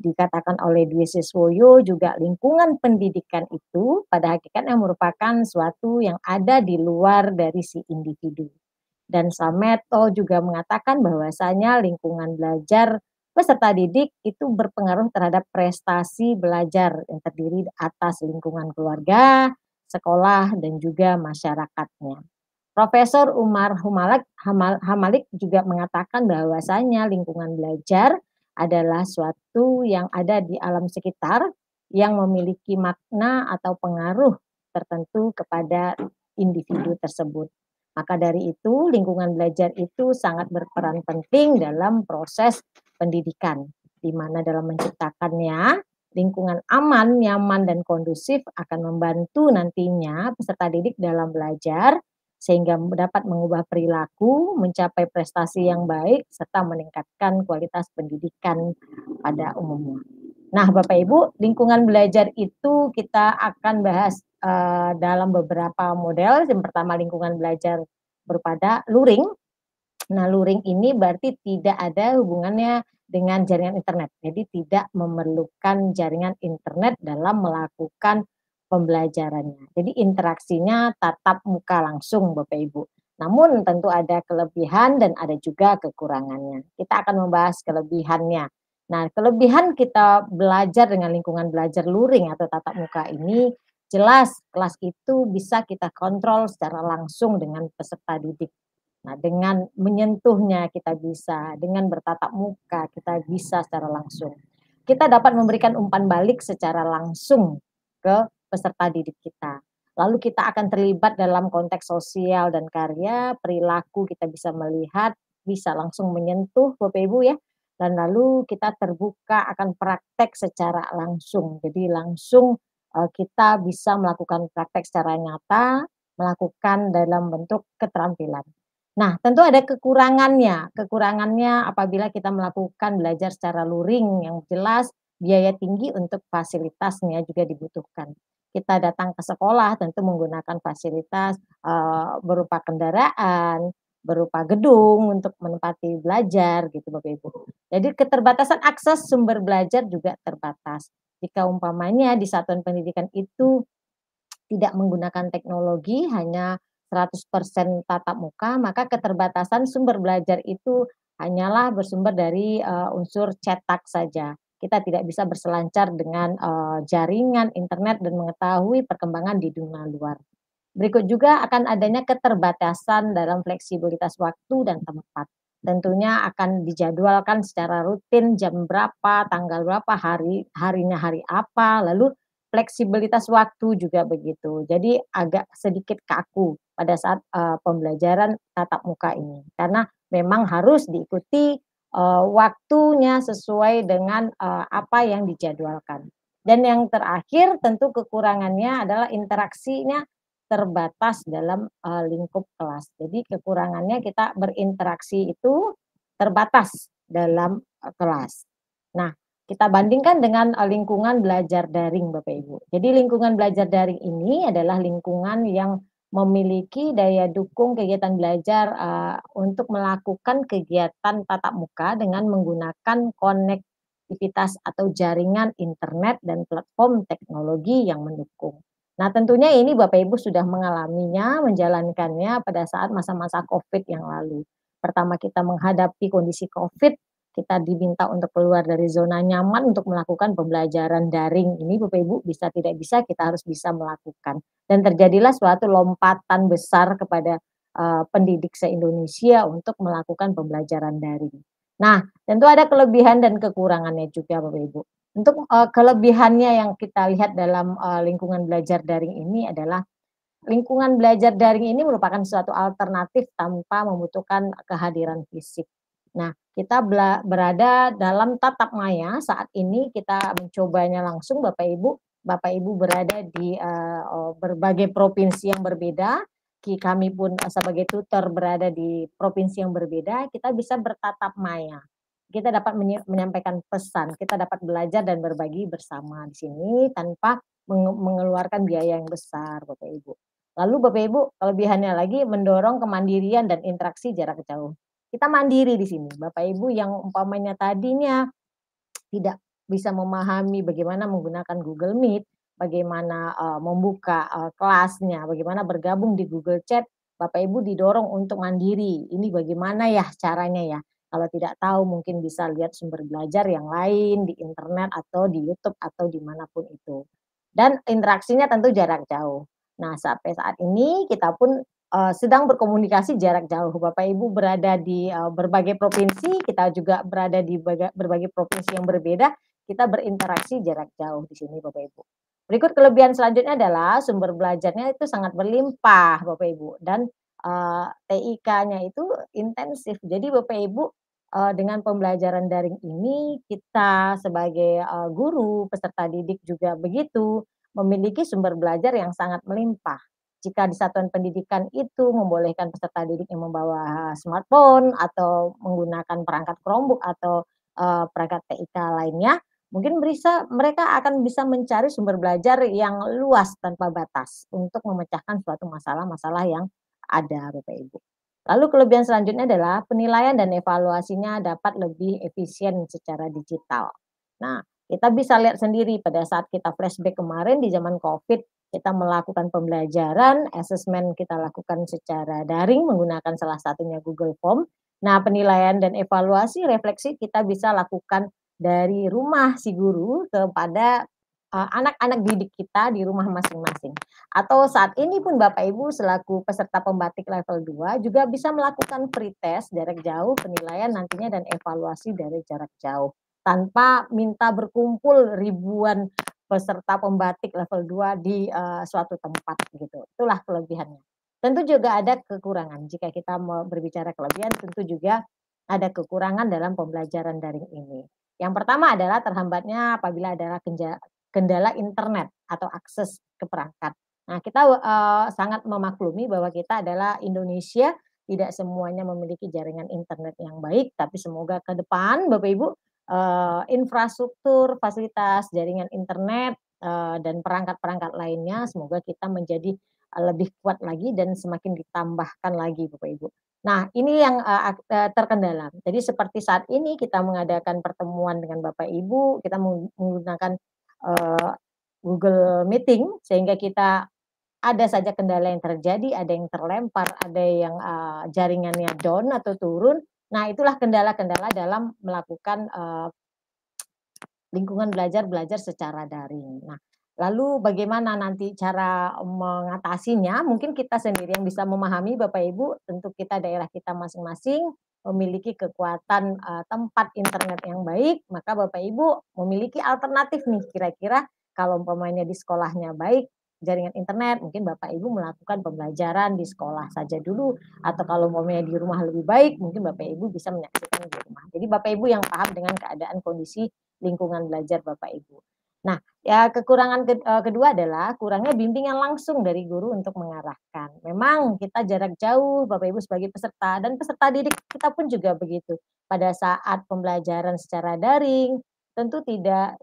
S7: Dikatakan oleh Dwi Siswoyo juga lingkungan pendidikan itu pada hakikatnya merupakan suatu yang ada di luar dari si individu. Dan Sameto juga mengatakan bahwasanya lingkungan belajar peserta didik itu berpengaruh terhadap prestasi belajar yang terdiri atas lingkungan keluarga, sekolah, dan juga masyarakatnya. Profesor Umar Hamalik juga mengatakan bahwasanya lingkungan belajar adalah suatu yang ada di alam sekitar yang memiliki makna atau pengaruh tertentu kepada individu tersebut. Maka dari itu, lingkungan belajar itu sangat berperan penting dalam proses pendidikan, di mana dalam menciptakannya lingkungan aman, nyaman, dan kondusif akan membantu nantinya peserta didik dalam belajar sehingga dapat mengubah perilaku, mencapai prestasi yang baik, serta meningkatkan kualitas pendidikan pada umumnya. Nah, Bapak Ibu, lingkungan belajar itu kita akan bahas dalam beberapa model. Yang pertama, lingkungan belajar berupa luring. Nah, luring ini berarti tidak ada hubungannya dengan jaringan internet. Jadi tidak memerlukan jaringan internet dalam melakukan pembelajarannya. Jadi interaksinya tatap muka langsung Bapak Ibu. Namun tentu ada kelebihan dan ada juga kekurangannya. Kita akan membahas kelebihannya. Nah, kelebihan kita belajar dengan lingkungan belajar luring atau tatap muka ini, jelas kelas itu bisa kita kontrol secara langsung dengan peserta didik. Nah, dengan menyentuhnya kita bisa, dengan bertatap muka kita bisa secara langsung. Kita dapat memberikan umpan balik secara langsung ke peserta didik kita. Lalu kita akan terlibat dalam konteks sosial dan karya, perilaku kita bisa melihat, bisa langsung menyentuh Bapak Ibu ya. Dan lalu kita terbuka akan praktek secara langsung. Jadi langsung kita bisa melakukan praktek secara nyata, melakukan dalam bentuk keterampilan. Nah, tentu ada kekurangannya. Kekurangannya apabila kita melakukan belajar secara luring, yang jelas biaya tinggi untuk fasilitasnya juga dibutuhkan. Kita datang ke sekolah tentu menggunakan fasilitas berupa kendaraan, berupa gedung untuk menempati belajar gitu Bapak Ibu. Jadi keterbatasan akses sumber belajar juga terbatas. Jika umpamanya di satuan pendidikan itu tidak menggunakan teknologi, hanya 100% tatap muka, maka keterbatasan sumber belajar itu hanyalah bersumber dari unsur cetak saja. Kita tidak bisa berselancar dengan jaringan internet dan mengetahui perkembangan di dunia luar. Berikut juga akan adanya keterbatasan dalam fleksibilitas waktu dan tempat. Tentunya akan dijadwalkan secara rutin jam berapa, tanggal berapa, harinya hari apa, lalu fleksibilitas waktu juga begitu. Jadi agak sedikit kaku pada saat pembelajaran tatap muka ini. Karena memang harus diikuti waktunya sesuai dengan apa yang dijadwalkan. Dan yang terakhir tentu kekurangannya adalah interaksinya terbatas dalam lingkup kelas. Jadi kekurangannya kita berinteraksi itu terbatas dalam kelas. Nah, kita bandingkan dengan lingkungan belajar daring Bapak Ibu. Jadi lingkungan belajar daring ini adalah lingkungan yang memiliki daya dukung kegiatan belajar untuk melakukan kegiatan tatap muka dengan menggunakan konektivitas atau jaringan internet dan platform teknologi yang mendukung. Nah, tentunya ini Bapak Ibu sudah mengalaminya, menjalankannya pada saat masa-masa COVID yang lalu. Pertama kita menghadapi kondisi COVID, kita diminta untuk keluar dari zona nyaman untuk melakukan pembelajaran daring. Ini Bapak Ibu bisa tidak bisa kita harus bisa melakukan. Dan terjadilah suatu lompatan besar kepada pendidik se-Indonesia untuk melakukan pembelajaran daring. Nah, tentu ada kelebihan dan kekurangannya juga Bapak Ibu. Untuk kelebihannya yang kita lihat dalam lingkungan belajar daring ini adalah lingkungan belajar daring ini merupakan suatu alternatif tanpa membutuhkan kehadiran fisik. Nah, kita berada dalam tatap maya saat ini kita mencobanya langsung Bapak Ibu berada di berbagai provinsi yang berbeda. Kami pun sebagai tutor berada di provinsi yang berbeda, kita bisa bertatap maya. Kita dapat menyampaikan pesan, kita dapat belajar dan berbagi bersama di sini tanpa mengeluarkan biaya yang besar Bapak Ibu. Lalu Bapak Ibu, kelebihannya lagi mendorong kemandirian dan interaksi jarak jauh. Kita mandiri di sini. Bapak Ibu yang umpamanya tadinya tidak bisa memahami bagaimana menggunakan Google Meet, bagaimana membuka kelasnya, bagaimana bergabung di Google Chat, Bapak Ibu didorong untuk mandiri. Ini bagaimana ya caranya ya? Kalau tidak tahu mungkin bisa lihat sumber belajar yang lain di internet atau di YouTube atau dimanapun itu. Dan interaksinya tentu jarak jauh. Nah, sampai saat ini kita pun sedang berkomunikasi jarak jauh. Bapak Ibu berada di berbagai provinsi, kita juga berada di berbagai provinsi yang berbeda, kita berinteraksi jarak jauh di sini Bapak Ibu. Berikut kelebihan selanjutnya adalah sumber belajarnya itu sangat berlimpah Bapak Ibu, dan TIK-nya itu intensif. Jadi Bapak Ibu dengan pembelajaran daring ini kita sebagai guru, peserta didik juga begitu, memiliki sumber belajar yang sangat melimpah. Jika di satuan pendidikan itu membolehkan peserta didik yang membawa smartphone atau menggunakan perangkat Chromebook atau perangkat TIK lainnya, mungkin mereka akan bisa mencari sumber belajar yang luas tanpa batas untuk memecahkan suatu masalah-masalah yang ada Bapak Ibu. Lalu kelebihan selanjutnya adalah penilaian dan evaluasinya dapat lebih efisien secara digital. Nah, kita bisa lihat sendiri pada saat kita flashback kemarin di zaman COVID, kita melakukan pembelajaran, asesmen kita lakukan secara daring menggunakan salah satunya Google Form. Nah, penilaian dan evaluasi refleksi kita bisa lakukan dari rumah si guru kepada anak-anak didik kita di rumah masing-masing. Atau saat ini pun Bapak Ibu selaku peserta pembatik level 2 juga bisa melakukan free test jarak jauh, penilaian nantinya dan evaluasi dari jarak jauh. Tanpa minta berkumpul ribuan peserta pembatik level 2 di suatu tempat gitu. Itulah kelebihannya. Tentu juga ada kekurangan. Jika kita mau berbicara kelebihan, tentu juga ada kekurangan dalam pembelajaran daring ini. Yang pertama adalah terhambatnya apabila adalah kendala internet atau akses ke perangkat. Nah, kita sangat memaklumi bahwa kita adalah Indonesia, tidak semuanya memiliki jaringan internet yang baik, tapi semoga ke depan Bapak Ibu infrastruktur, fasilitas jaringan internet dan perangkat-perangkat lainnya semoga kita menjadi lebih kuat lagi dan semakin ditambahkan lagi Bapak Ibu. Nah, ini yang terkendala. Jadi seperti saat ini kita mengadakan pertemuan dengan Bapak Ibu, kita menggunakan Google Meeting sehingga kita ada saja kendala yang terjadi, ada yang terlempar, ada yang jaringannya down atau turun. Nah, itulah kendala-kendala dalam melakukan lingkungan belajar secara daring. Nah, lalu bagaimana nanti cara mengatasinya? Mungkin kita sendiri yang bisa memahami Bapak Ibu, tentu kita daerah kita masing-masing memiliki kekuatan tempat internet yang baik, maka Bapak Ibu memiliki alternatif nih kira-kira kalau umpamanya di sekolahnya baik jaringan internet, mungkin Bapak Ibu melakukan pembelajaran di sekolah saja dulu, atau kalau umpamanya di rumah lebih baik, mungkin Bapak Ibu bisa menyaksikan di rumah. Jadi Bapak Ibu yang paham dengan keadaan kondisi lingkungan belajar Bapak Ibu. Nah, ya kekurangan kedua adalah kurangnya bimbingan langsung dari guru untuk mengarahkan. Memang kita jarak jauh Bapak Ibu sebagai peserta dan peserta didik kita pun juga begitu. Pada saat pembelajaran secara daring, tentu tidak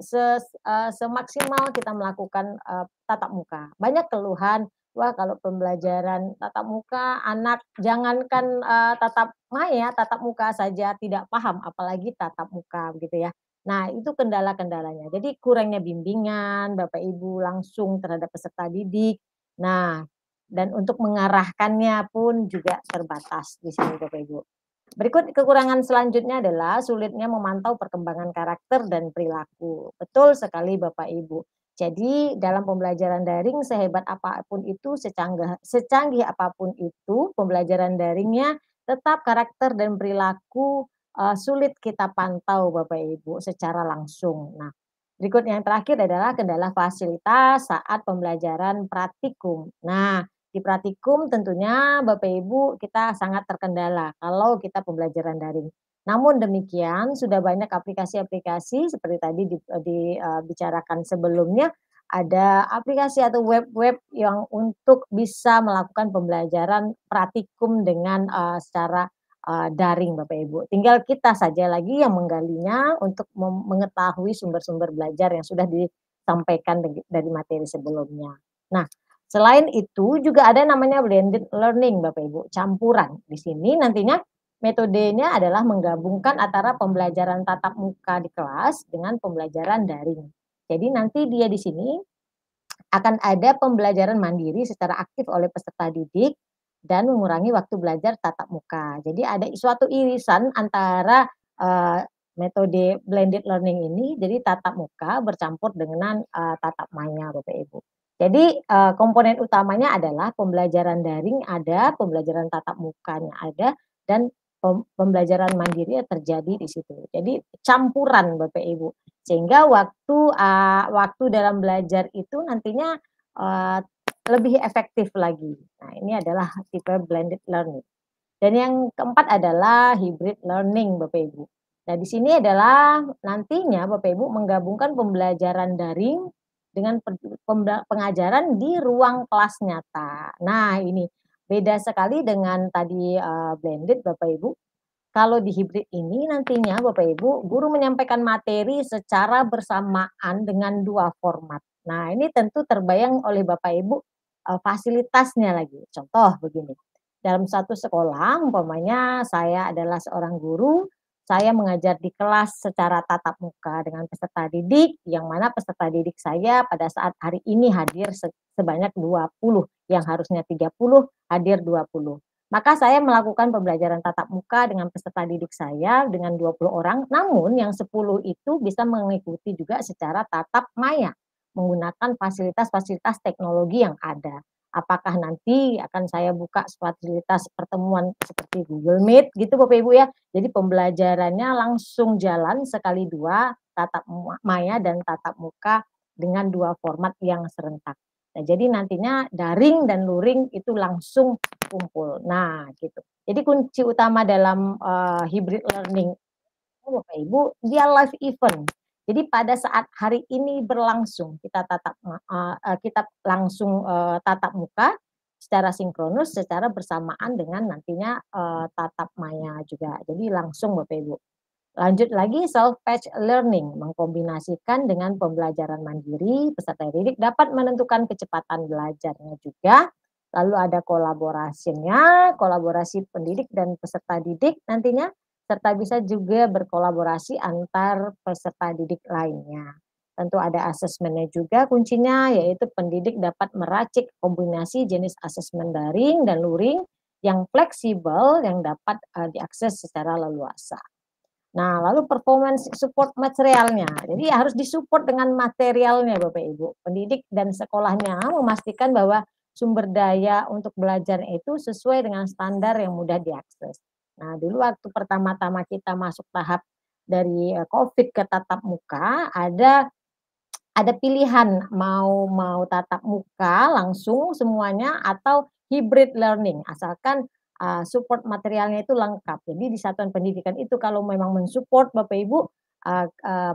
S7: semaksimal kita melakukan tatap muka. Banyak keluhan, wah kalau pembelajaran tatap muka anak jangankan tatap maya, tatap muka saja tidak paham, apalagi tatap muka gitu ya. Nah, itu kendala-kendalanya. Jadi kurangnya bimbingan Bapak Ibu langsung terhadap peserta didik. Nah, dan untuk mengarahkannya pun juga terbatas di sini Bapak Ibu. Berikut kekurangan selanjutnya adalah sulitnya memantau perkembangan karakter dan perilaku. Betul sekali Bapak Ibu. Jadi dalam pembelajaran daring sehebat apapun itu, secanggih apapun itu, pembelajaran daringnya tetap karakter dan perilaku sulit kita pantau Bapak Ibu secara langsung. Nah, berikut yang terakhir adalah kendala fasilitas saat pembelajaran praktikum. Nah, di praktikum tentunya Bapak Ibu kita sangat terkendala kalau kita pembelajaran daring. Namun demikian sudah banyak aplikasi-aplikasi seperti tadi dibicarakan sebelumnya, ada aplikasi atau web-web yang untuk bisa melakukan pembelajaran praktikum dengan secara daring Bapak Ibu. Tinggal kita saja lagi yang menggalinya untuk mengetahui sumber-sumber belajar yang sudah disampaikan dari materi sebelumnya. Nah, selain itu juga ada namanya blended learning Bapak Ibu, campuran. Di sini nantinya metodenya adalah menggabungkan antara pembelajaran tatap muka di kelas dengan pembelajaran daring. Jadi nanti dia di sini akan ada pembelajaran mandiri secara aktif oleh peserta didik dan mengurangi waktu belajar tatap muka. Jadi ada suatu irisan antara metode blended learning ini, jadi tatap muka bercampur dengan tatap maya Bapak Ibu. Jadi komponen utamanya adalah pembelajaran daring ada, pembelajaran tatap mukanya ada, dan pembelajaran mandiri terjadi di situ. Jadi campuran Bapak Ibu, sehingga waktu dalam belajar itu nantinya lebih efektif lagi. Nah, ini adalah tipe blended learning. Dan yang keempat adalah hybrid learning Bapak Ibu. Nah, di sini adalah nantinya Bapak Ibu menggabungkan pembelajaran daring dengan pengajaran di ruang kelas nyata. Nah, ini beda sekali dengan tadi blended Bapak Ibu. Kalau di hybrid ini nantinya Bapak Ibu, guru menyampaikan materi secara bersamaan dengan dua format. Nah, ini tentu terbayang oleh Bapak Ibu fasilitasnya lagi. Contoh begini, dalam satu sekolah, umpamanya saya adalah seorang guru, saya mengajar di kelas secara tatap muka dengan peserta didik, yang mana peserta didik saya pada saat hari ini hadir sebanyak 20, yang harusnya 30, hadir 20. Maka saya melakukan pembelajaran tatap muka dengan peserta didik saya dengan 20 orang, namun yang 10 itu bisa mengikuti juga secara tatap maya, menggunakan fasilitas-fasilitas teknologi yang ada. Apakah nanti akan saya buka fasilitas pertemuan seperti Google Meet gitu Bapak Ibu ya. Jadi pembelajarannya langsung jalan sekali dua, tatap maya dan tatap muka dengan 2 format yang serentak. Nah, jadi nantinya daring dan luring itu langsung kumpul. Nah, gitu. Jadi kunci utama dalam hybrid learning Bapak Ibu, dia live event. Jadi pada saat hari ini berlangsung kita langsung tatap muka secara sinkronus, secara bersamaan dengan nantinya tatap maya juga. Jadi langsung Bapak Ibu. Lanjut lagi self-paced learning, mengkombinasikan dengan pembelajaran mandiri, peserta didik dapat menentukan kecepatan belajarnya juga. Lalu ada kolaborasinya, kolaborasi pendidik dan peserta didik nantinya, serta bisa juga berkolaborasi antar peserta didik lainnya. Tentu ada asesmennya juga kuncinya, yaitu pendidik dapat meracik kombinasi jenis asesmen daring dan luring yang fleksibel yang dapat diakses secara leluasa. Nah, lalu performance support materialnya. Jadi harus disupport dengan materialnya Bapak Ibu. Pendidik dan sekolahnya memastikan bahwa sumber daya untuk belajar itu sesuai dengan standar yang mudah diakses. Nah, dulu waktu pertama-tama kita masuk tahap dari COVID ke tatap muka, ada pilihan mau tatap muka langsung semuanya atau hybrid learning, asalkan support materialnya itu lengkap. Jadi di satuan pendidikan itu kalau memang mensupport Bapak Ibu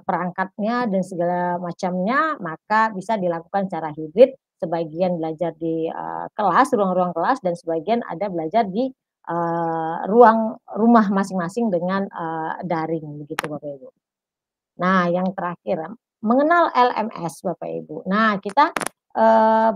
S7: perangkatnya dan segala macamnya, maka bisa dilakukan secara hybrid. Sebagian belajar di kelas, ruang-ruang kelas, dan sebagian ada belajar di ruang rumah masing-masing dengan daring begitu Bapak Ibu. Nah, yang terakhir, mengenal LMS Bapak Ibu. Nah, kita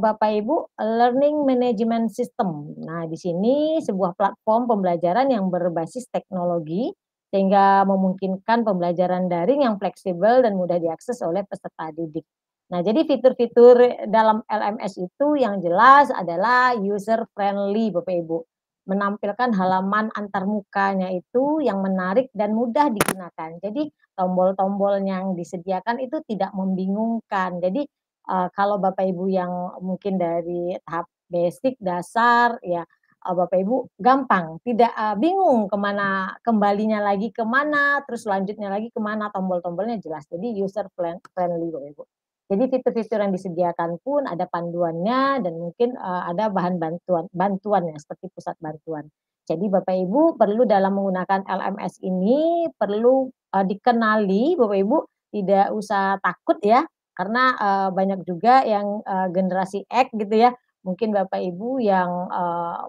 S7: Bapak Ibu Learning Management System. Nah, di sini sebuah platform pembelajaran yang berbasis teknologi sehingga memungkinkan pembelajaran daring yang fleksibel dan mudah diakses oleh peserta didik. Nah, jadi fitur-fitur dalam LMS itu yang jelas adalah user friendly Bapak Ibu. Menampilkan halaman antarmukanya itu yang menarik dan mudah digunakan. Jadi tombol-tombol yang disediakan itu tidak membingungkan. Jadi kalau Bapak Ibu yang mungkin dari tahap basic dasar ya Bapak Ibu gampang, tidak bingung kembalinya lagi kemana, terus selanjutnya lagi kemana, tombol-tombolnya jelas. Jadi user friendly Bapak Ibu. Jadi fitur-fitur yang disediakan pun ada panduannya dan mungkin ada bahan bantuannya seperti pusat bantuan. Jadi Bapak Ibu perlu dalam menggunakan LMS ini perlu dikenali Bapak Ibu, tidak usah takut ya, karena banyak juga yang generasi X gitu ya. Mungkin Bapak Ibu yang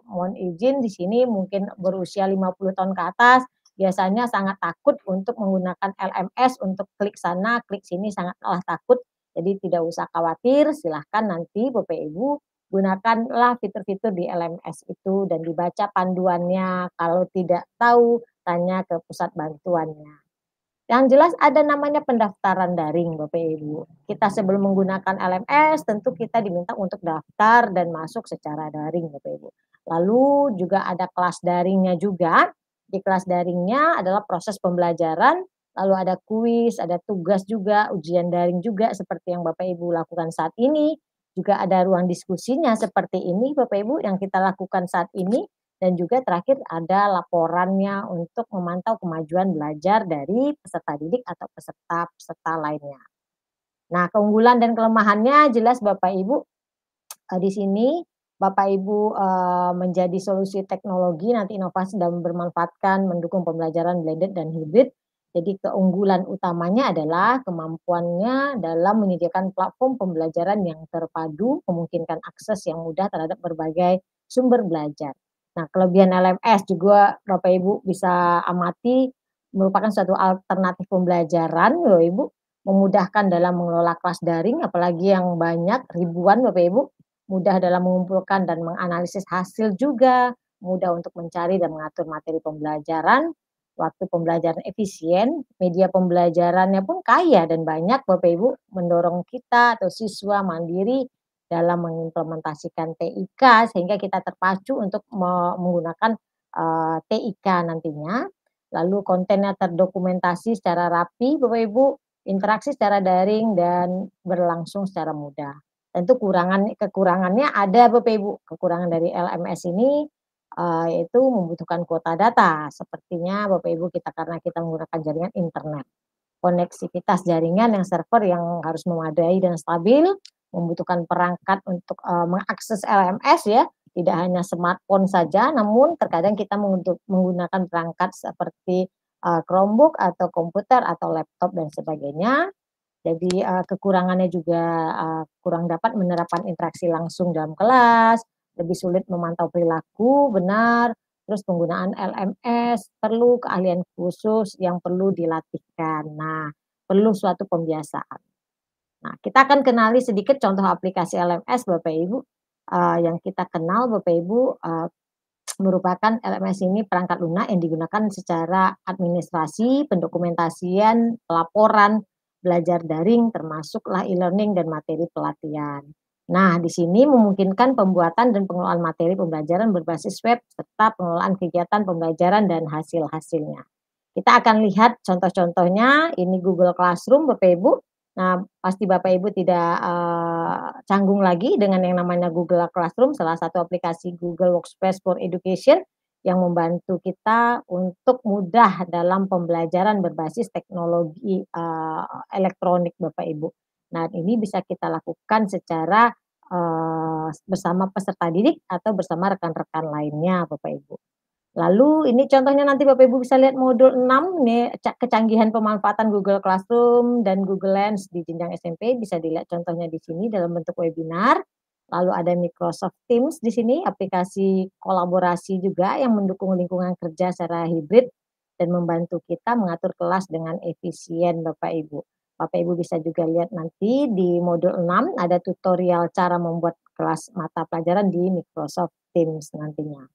S7: mohon izin di sini mungkin berusia 50 tahun ke atas, biasanya sangat takut untuk menggunakan LMS, untuk klik sana, klik sini sangatlah takut. Jadi tidak usah khawatir, silahkan nanti Bapak Ibu gunakanlah fitur-fitur di LMS itu dan dibaca panduannya. Kalau tidak tahu, tanya ke pusat bantuannya. Yang jelas ada namanya pendaftaran daring Bapak Ibu. Kita sebelum menggunakan LMS tentu kita diminta untuk daftar dan masuk secara daring Bapak Ibu. Lalu juga ada kelas daringnya juga. Di kelas daringnya adalah proses pembelajaran, lalu ada kuis, ada tugas juga, ujian daring juga seperti yang Bapak Ibu lakukan saat ini. Juga ada ruang diskusinya seperti ini Bapak Ibu yang kita lakukan saat ini. Dan juga terakhir ada laporannya untuk memantau kemajuan belajar dari peserta didik atau peserta lainnya. Nah, keunggulan dan kelemahannya jelas Bapak Ibu di sini Bapak Ibu menjadi solusi teknologi nanti inovasi dan bermanfaatkan mendukung pembelajaran blended dan hybrid. Jadi keunggulan utamanya adalah kemampuannya dalam menyediakan platform pembelajaran yang terpadu, memungkinkan akses yang mudah terhadap berbagai sumber belajar. Nah, kelebihan LMS juga Bapak Ibu bisa amati merupakan suatu alternatif pembelajaran Bapak Ibu, memudahkan dalam mengelola kelas daring apalagi yang banyak ribuan Bapak Ibu, mudah dalam mengumpulkan dan menganalisis hasil juga, mudah untuk mencari dan mengatur materi pembelajaran, waktu pembelajaran efisien, media pembelajarannya pun kaya dan banyak Bapak Ibu, mendorong kita atau siswa mandiri dalam mengimplementasikan TIK sehingga kita terpacu untuk menggunakan TIK nantinya. Lalu kontennya terdokumentasi secara rapi Bapak Ibu, interaksi secara daring dan berlangsung secara mudah. Tentu kekurangannya ada Bapak Ibu. Kekurangan dari LMS ini yaitu membutuhkan kuota data. Sepertinya Bapak Ibu karena kita menggunakan jaringan internet. koneksivitas jaringan yang server yang harus memadai dan stabil, membutuhkan perangkat untuk mengakses LMS ya, tidak hanya smartphone saja, namun terkadang kita menggunakan perangkat seperti Chromebook atau komputer atau laptop dan sebagainya. Jadi kekurangannya juga kurang dapat menerapkan interaksi langsung dalam kelas, lebih sulit memantau perilaku benar, terus penggunaan LMS perlu keahlian khusus yang perlu dilatihkan. Nah, perlu suatu pembiasaan. Nah, kita akan kenali sedikit contoh aplikasi LMS Bapak Ibu. Yang kita kenal Bapak Ibu merupakan LMS ini perangkat lunak yang digunakan secara administrasi, pendokumentasian, pelaporan, belajar daring, termasuklah e-learning dan materi pelatihan. Nah, di sini memungkinkan pembuatan dan pengelolaan materi pembelajaran berbasis web serta pengelolaan kegiatan pembelajaran dan hasil-hasilnya. Kita akan lihat contoh-contohnya. Ini Google Classroom, Bapak Ibu. Nah, pasti Bapak Ibu tidak canggung lagi dengan yang namanya Google Classroom, salah satu aplikasi Google Workspace for Education yang membantu kita untuk mudah dalam pembelajaran berbasis teknologi elektronik, Bapak Ibu. Nah, ini bisa kita lakukan secara bersama peserta didik atau bersama rekan-rekan lainnya, Bapak Ibu. Lalu ini contohnya nanti Bapak Ibu bisa lihat modul 6 nih, kecanggihan pemanfaatan Google Classroom dan Google Lens di jenjang SMP, bisa dilihat contohnya di sini dalam bentuk webinar. Lalu ada Microsoft Teams di sini, aplikasi kolaborasi juga yang mendukung lingkungan kerja secara hibrid dan membantu kita mengatur kelas dengan efisien, Bapak Ibu. Bapak Ibu bisa juga lihat nanti di modul 6 ada tutorial cara membuat kelas mata pelajaran di Microsoft Teams nantinya.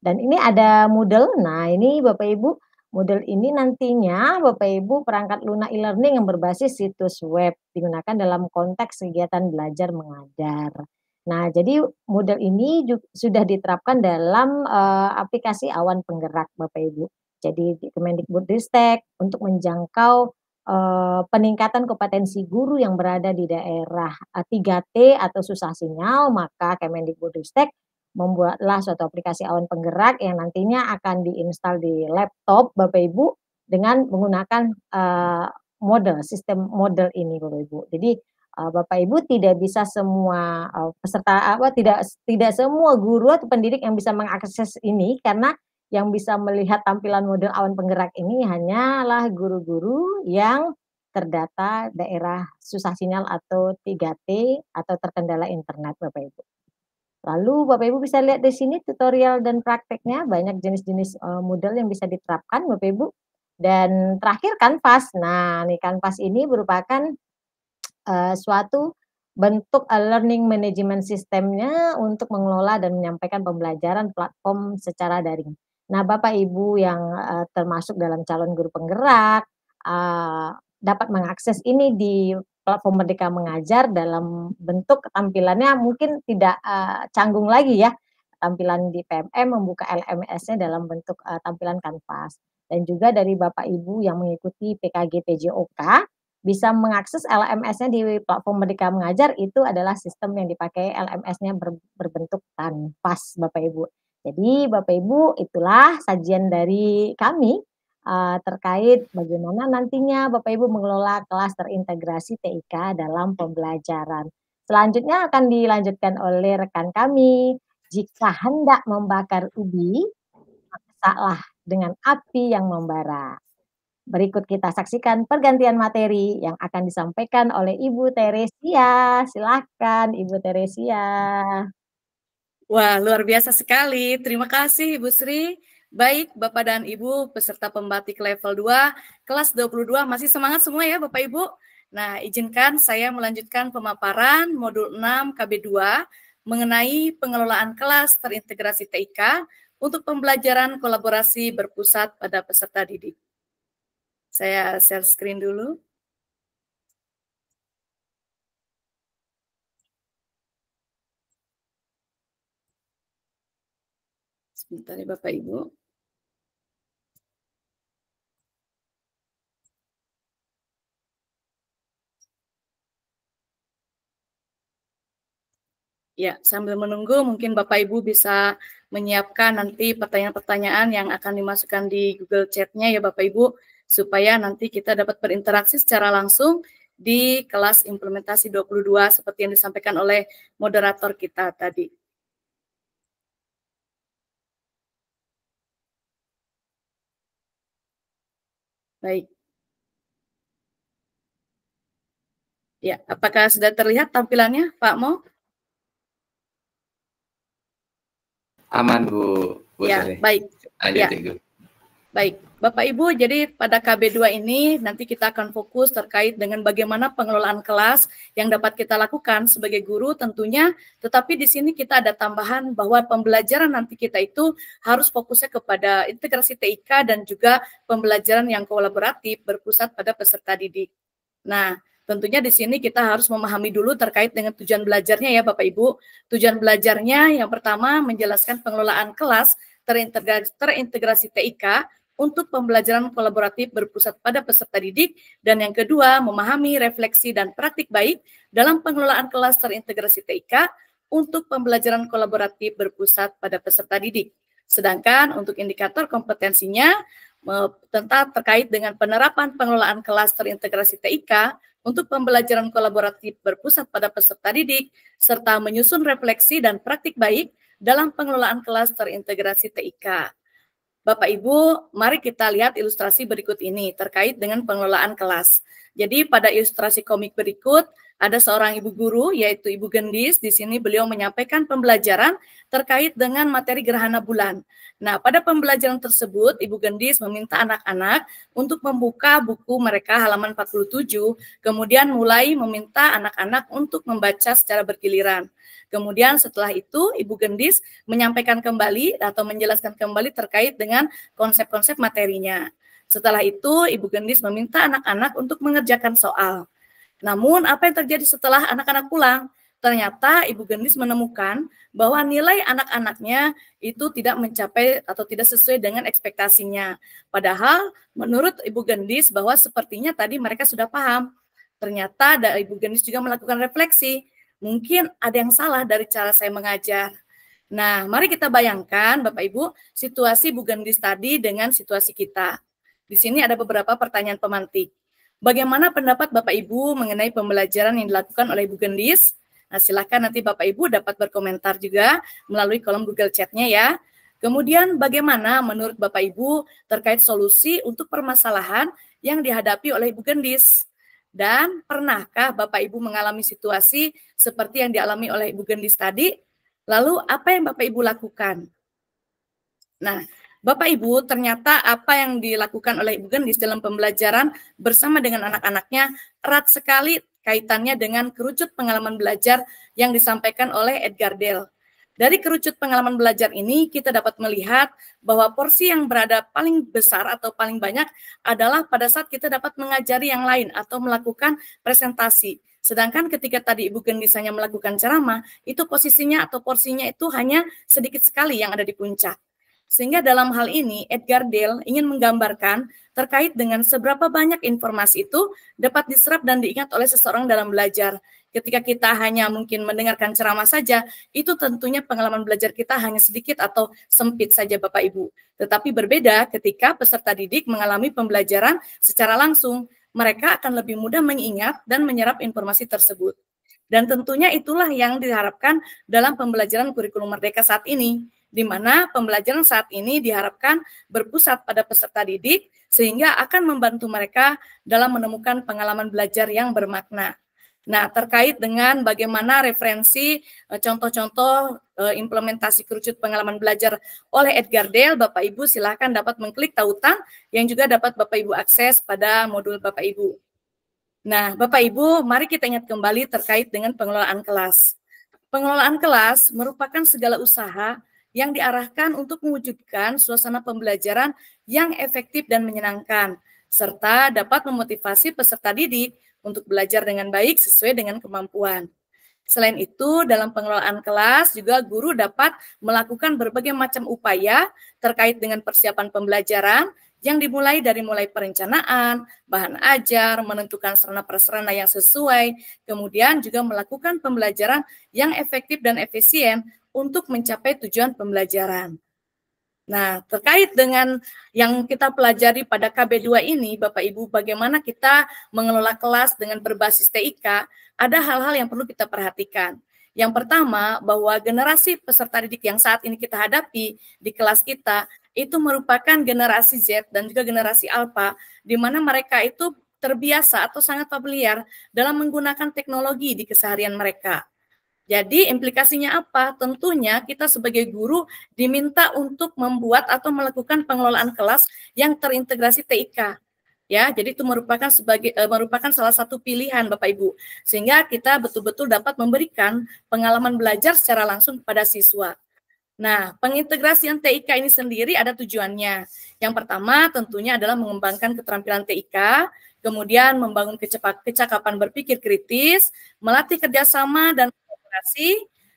S7: Dan ini ada Moodle. Nah, ini Bapak Ibu, Moodle ini nantinya Bapak Ibu perangkat lunak e-learning yang berbasis situs web, digunakan dalam konteks kegiatan belajar mengajar. Nah, jadi Moodle ini sudah diterapkan dalam aplikasi awan penggerak, Bapak Ibu. Jadi di Kemendikbudristek untuk menjangkau peningkatan kompetensi guru yang berada di daerah 3T atau susah sinyal, maka Kemendikbudristek membuatlah suatu aplikasi awan penggerak yang nantinya akan diinstal di laptop Bapak Ibu dengan menggunakan sistem model ini, Bapak Ibu. Jadi Bapak Ibu tidak bisa semua peserta tidak semua guru atau pendidik yang bisa mengakses ini, karena yang bisa melihat tampilan model awan penggerak ini hanyalah guru-guru yang terdata daerah susah sinyal atau 3T atau terkendala internet, Bapak Ibu. Lalu Bapak Ibu bisa lihat di sini tutorial dan prakteknya, banyak jenis-jenis model yang bisa diterapkan, Bapak Ibu. Dan terakhir Canvas. Nah, nih Canvas ini merupakan suatu bentuk learning management systemnya untuk mengelola dan menyampaikan pembelajaran platform secara daring. Nah, Bapak Ibu yang termasuk dalam calon guru penggerak dapat mengakses ini di platform Merdeka Mengajar dalam bentuk tampilannya mungkin tidak canggung lagi ya, tampilan di PMM membuka LMS-nya dalam bentuk tampilan kanvas. Dan juga dari Bapak Ibu yang mengikuti PKG PJOK bisa mengakses LMS-nya di platform Merdeka Mengajar, itu adalah sistem yang dipakai LMS-nya berbentuk kanvas, Bapak Ibu. Jadi Bapak Ibu, itulah sajian dari kami terkait bagaimana nantinya Bapak Ibu mengelola kelas terintegrasi TIK dalam pembelajaran. Selanjutnya akan dilanjutkan oleh rekan kami. Jika hendak membakar ubi, masaklah dengan api yang membara. Berikut kita saksikan pergantian materi yang akan disampaikan oleh Ibu Teresia. Silakan Ibu Teresia.
S8: Wah, luar biasa sekali. Terima kasih Ibu Sri. Baik, Bapak dan Ibu peserta pembatik level 2, kelas 22, masih semangat semua ya Bapak Ibu? Nah, izinkan saya melanjutkan pemaparan modul 6 KB2 mengenai pengelolaan kelas terintegrasi TIK untuk pembelajaran kolaborasi berpusat pada peserta didik. Saya share screen dulu. Sebentar ya Bapak Ibu. Ya, sambil menunggu mungkin Bapak Ibu bisa menyiapkan nanti pertanyaan-pertanyaan yang akan dimasukkan di Google Chat-nya ya Bapak Ibu. supaya nanti kita dapat berinteraksi secara langsung di kelas implementasi 22 seperti yang disampaikan oleh moderator kita tadi. Baik. Ya, apakah sudah terlihat tampilannya, Pak Mo?
S1: Aman, Bu.
S8: Ya, baik. Ya. Baik, Bapak Ibu, jadi pada KB2 ini nanti kita akan fokus terkait dengan bagaimana pengelolaan kelas yang dapat kita lakukan sebagai guru tentunya, tetapi di sini kita ada tambahan bahwa pembelajaran nanti kita itu harus fokusnya kepada integrasi TIK dan juga pembelajaran yang kolaboratif berpusat pada peserta didik. Nah, tentunya di sini kita harus memahami dulu terkait dengan tujuan belajarnya ya Bapak Ibu. Tujuan belajarnya yang pertama menjelaskan pengelolaan kelas terintegrasi TIK untuk pembelajaran kolaboratif berpusat pada peserta didik, dan yang kedua memahami refleksi dan praktik baik dalam pengelolaan kelas terintegrasi TIK untuk pembelajaran kolaboratif berpusat pada peserta didik. Sedangkan untuk indikator kompetensinya tentang terkait dengan penerapan pengelolaan kelas terintegrasi TIK untuk pembelajaran kolaboratif berpusat pada peserta didik, serta menyusun refleksi dan praktik baik dalam pengelolaan kelas terintegrasi TIK. Bapak Ibu, mari kita lihat ilustrasi berikut ini terkait dengan pengelolaan kelas. Jadi pada ilustrasi komik berikut ada seorang ibu guru yaitu Ibu Gendis. Di sini beliau menyampaikan pembelajaran terkait dengan materi gerhana bulan. Nah, pada pembelajaran tersebut Ibu Gendis meminta anak-anak untuk membuka buku mereka halaman 47, kemudian mulai meminta anak-anak untuk membaca secara bergiliran. Kemudian setelah itu Ibu Gendis menyampaikan kembali atau menjelaskan kembali terkait dengan konsep-konsep materinya. Setelah itu Ibu Gendis meminta anak-anak untuk mengerjakan soal. Namun apa yang terjadi setelah anak-anak pulang? Ternyata Ibu Gendis menemukan bahwa nilai anak-anaknya itu tidak mencapai atau tidak sesuai dengan ekspektasinya. Padahal menurut Ibu Gendis bahwa sepertinya tadi mereka sudah paham. Ternyata Ibu Gendis juga melakukan refleksi. Mungkin ada yang salah dari cara saya mengajar. Nah, mari kita bayangkan Bapak Ibu situasi Bu Gendis tadi dengan situasi kita. Di sini ada beberapa pertanyaan pemantik. Bagaimana pendapat Bapak Ibu mengenai pembelajaran yang dilakukan oleh Bu Gendis? Nah, silakan nanti Bapak Ibu dapat berkomentar juga melalui kolom Google Chat-nya ya. Kemudian bagaimana menurut Bapak Ibu terkait solusi untuk permasalahan yang dihadapi oleh Bu Gendis? Dan pernahkah Bapak Ibu mengalami situasi seperti yang dialami oleh Ibu Gendis tadi? Lalu apa yang Bapak Ibu lakukan? Nah, Bapak Ibu ternyata apa yang dilakukan oleh Ibu Gendis dalam pembelajaran bersama dengan anak-anaknya erat sekali kaitannya dengan kerucut pengalaman belajar yang disampaikan oleh Edgar Dale. Dari kerucut pengalaman belajar ini, kita dapat melihat bahwa porsi yang berada paling besar atau paling banyak adalah pada saat kita dapat mengajari yang lain atau melakukan presentasi. Sedangkan ketika tadi Ibu Gendis hanya melakukan ceramah, itu posisinya atau porsinya itu hanya sedikit sekali yang ada di puncak. Sehingga dalam hal ini, Edgar Dale ingin menggambarkan terkait dengan seberapa banyak informasi itu dapat diserap dan diingat oleh seseorang dalam belajar. Ketika kita hanya mungkin mendengarkan ceramah saja, itu tentunya pengalaman belajar kita hanya sedikit atau sempit saja Bapak Ibu. Tetapi berbeda ketika peserta didik mengalami pembelajaran secara langsung, mereka akan lebih mudah mengingat dan menyerap informasi tersebut. Dan tentunya itulah yang diharapkan dalam pembelajaran kurikulum Merdeka saat ini, di mana pembelajaran saat ini diharapkan berpusat pada peserta didik, sehingga akan membantu mereka dalam menemukan pengalaman belajar yang bermakna. Nah, terkait dengan bagaimana referensi contoh-contoh implementasi kerucut pengalaman belajar oleh Edgar Dale, Bapak Ibu silakan dapat mengklik tautan yang juga dapat Bapak Ibu akses pada modul Bapak Ibu. Nah, Bapak Ibu, mari kita ingat kembali terkait dengan pengelolaan kelas. Pengelolaan kelas merupakan segala usaha yang diarahkan untuk mewujudkan suasana pembelajaran yang efektif dan menyenangkan, serta dapat memotivasi peserta didik untuk belajar dengan baik sesuai dengan kemampuan. Selain itu, dalam pengelolaan kelas juga guru dapat melakukan berbagai macam upaya terkait dengan persiapan pembelajaran yang dimulai dari perencanaan, bahan ajar, menentukan sarana-prasarana yang sesuai, kemudian juga melakukan pembelajaran yang efektif dan efisien untuk mencapai tujuan pembelajaran. Nah, terkait dengan yang kita pelajari pada KB2 ini, Bapak Ibu, bagaimana kita mengelola kelas dengan berbasis TIK, ada hal-hal yang perlu kita perhatikan. Yang pertama, bahwa generasi peserta didik yang saat ini kita hadapi di kelas kita, itu merupakan generasi Z dan juga generasi Alpha, di mana mereka itu terbiasa atau sangat familiar dalam menggunakan teknologi di keseharian mereka. Jadi implikasinya apa? Tentunya kita sebagai guru diminta untuk membuat atau melakukan pengelolaan kelas yang terintegrasi TIK. Ya, jadi itu merupakan salah satu pilihan Bapak Ibu. Sehingga kita betul-betul dapat memberikan pengalaman belajar secara langsung kepada siswa. Nah, pengintegrasian TIK ini sendiri ada tujuannya. Yang pertama tentunya adalah mengembangkan keterampilan TIK, kemudian membangun kecakapan berpikir kritis, melatih kerjasama dan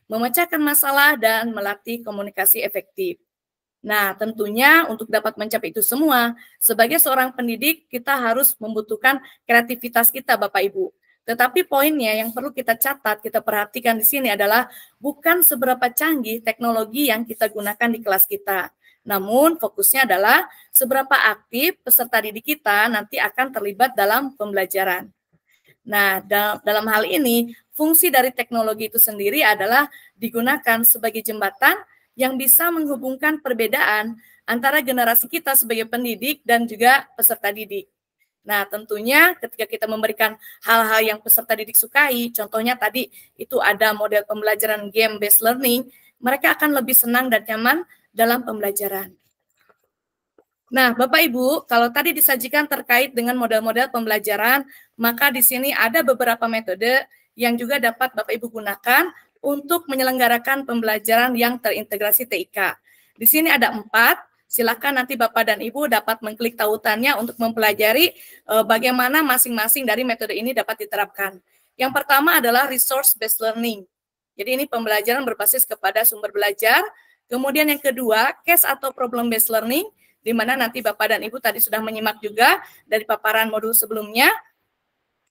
S8: memecahkan masalah, dan melatih komunikasi efektif. Nah, tentunya untuk dapat mencapai itu semua, sebagai seorang pendidik, kita harus membutuhkan kreativitas kita, Bapak Ibu. Tetapi poinnya yang perlu kita catat, kita perhatikan di sini adalah bukan seberapa canggih teknologi yang kita gunakan di kelas kita. Namun fokusnya adalah seberapa aktif peserta didik kita nanti akan terlibat dalam pembelajaran. Nah, dalam hal ini, fungsi dari teknologi itu sendiri adalah digunakan sebagai jembatan yang bisa menghubungkan perbedaan antara generasi kita sebagai pendidik dan juga peserta didik. Nah, tentunya ketika kita memberikan hal-hal yang peserta didik sukai, contohnya tadi itu ada model pembelajaran game-based learning, mereka akan lebih senang dan nyaman dalam pembelajaran. Nah, Bapak Ibu, kalau tadi disajikan terkait dengan model-model pembelajaran, maka di sini ada beberapa metode yang juga dapat Bapak Ibu gunakan untuk menyelenggarakan pembelajaran yang terintegrasi TIK. Di sini ada 4, silakan nanti Bapak dan Ibu dapat mengklik tautannya untuk mempelajari bagaimana masing-masing dari metode ini dapat diterapkan. Yang pertama adalah resource-based learning. Jadi ini pembelajaran berbasis kepada sumber belajar. Kemudian yang kedua, case atau problem-based learning, di mana nanti Bapak dan Ibu tadi sudah menyimak juga dari paparan modul sebelumnya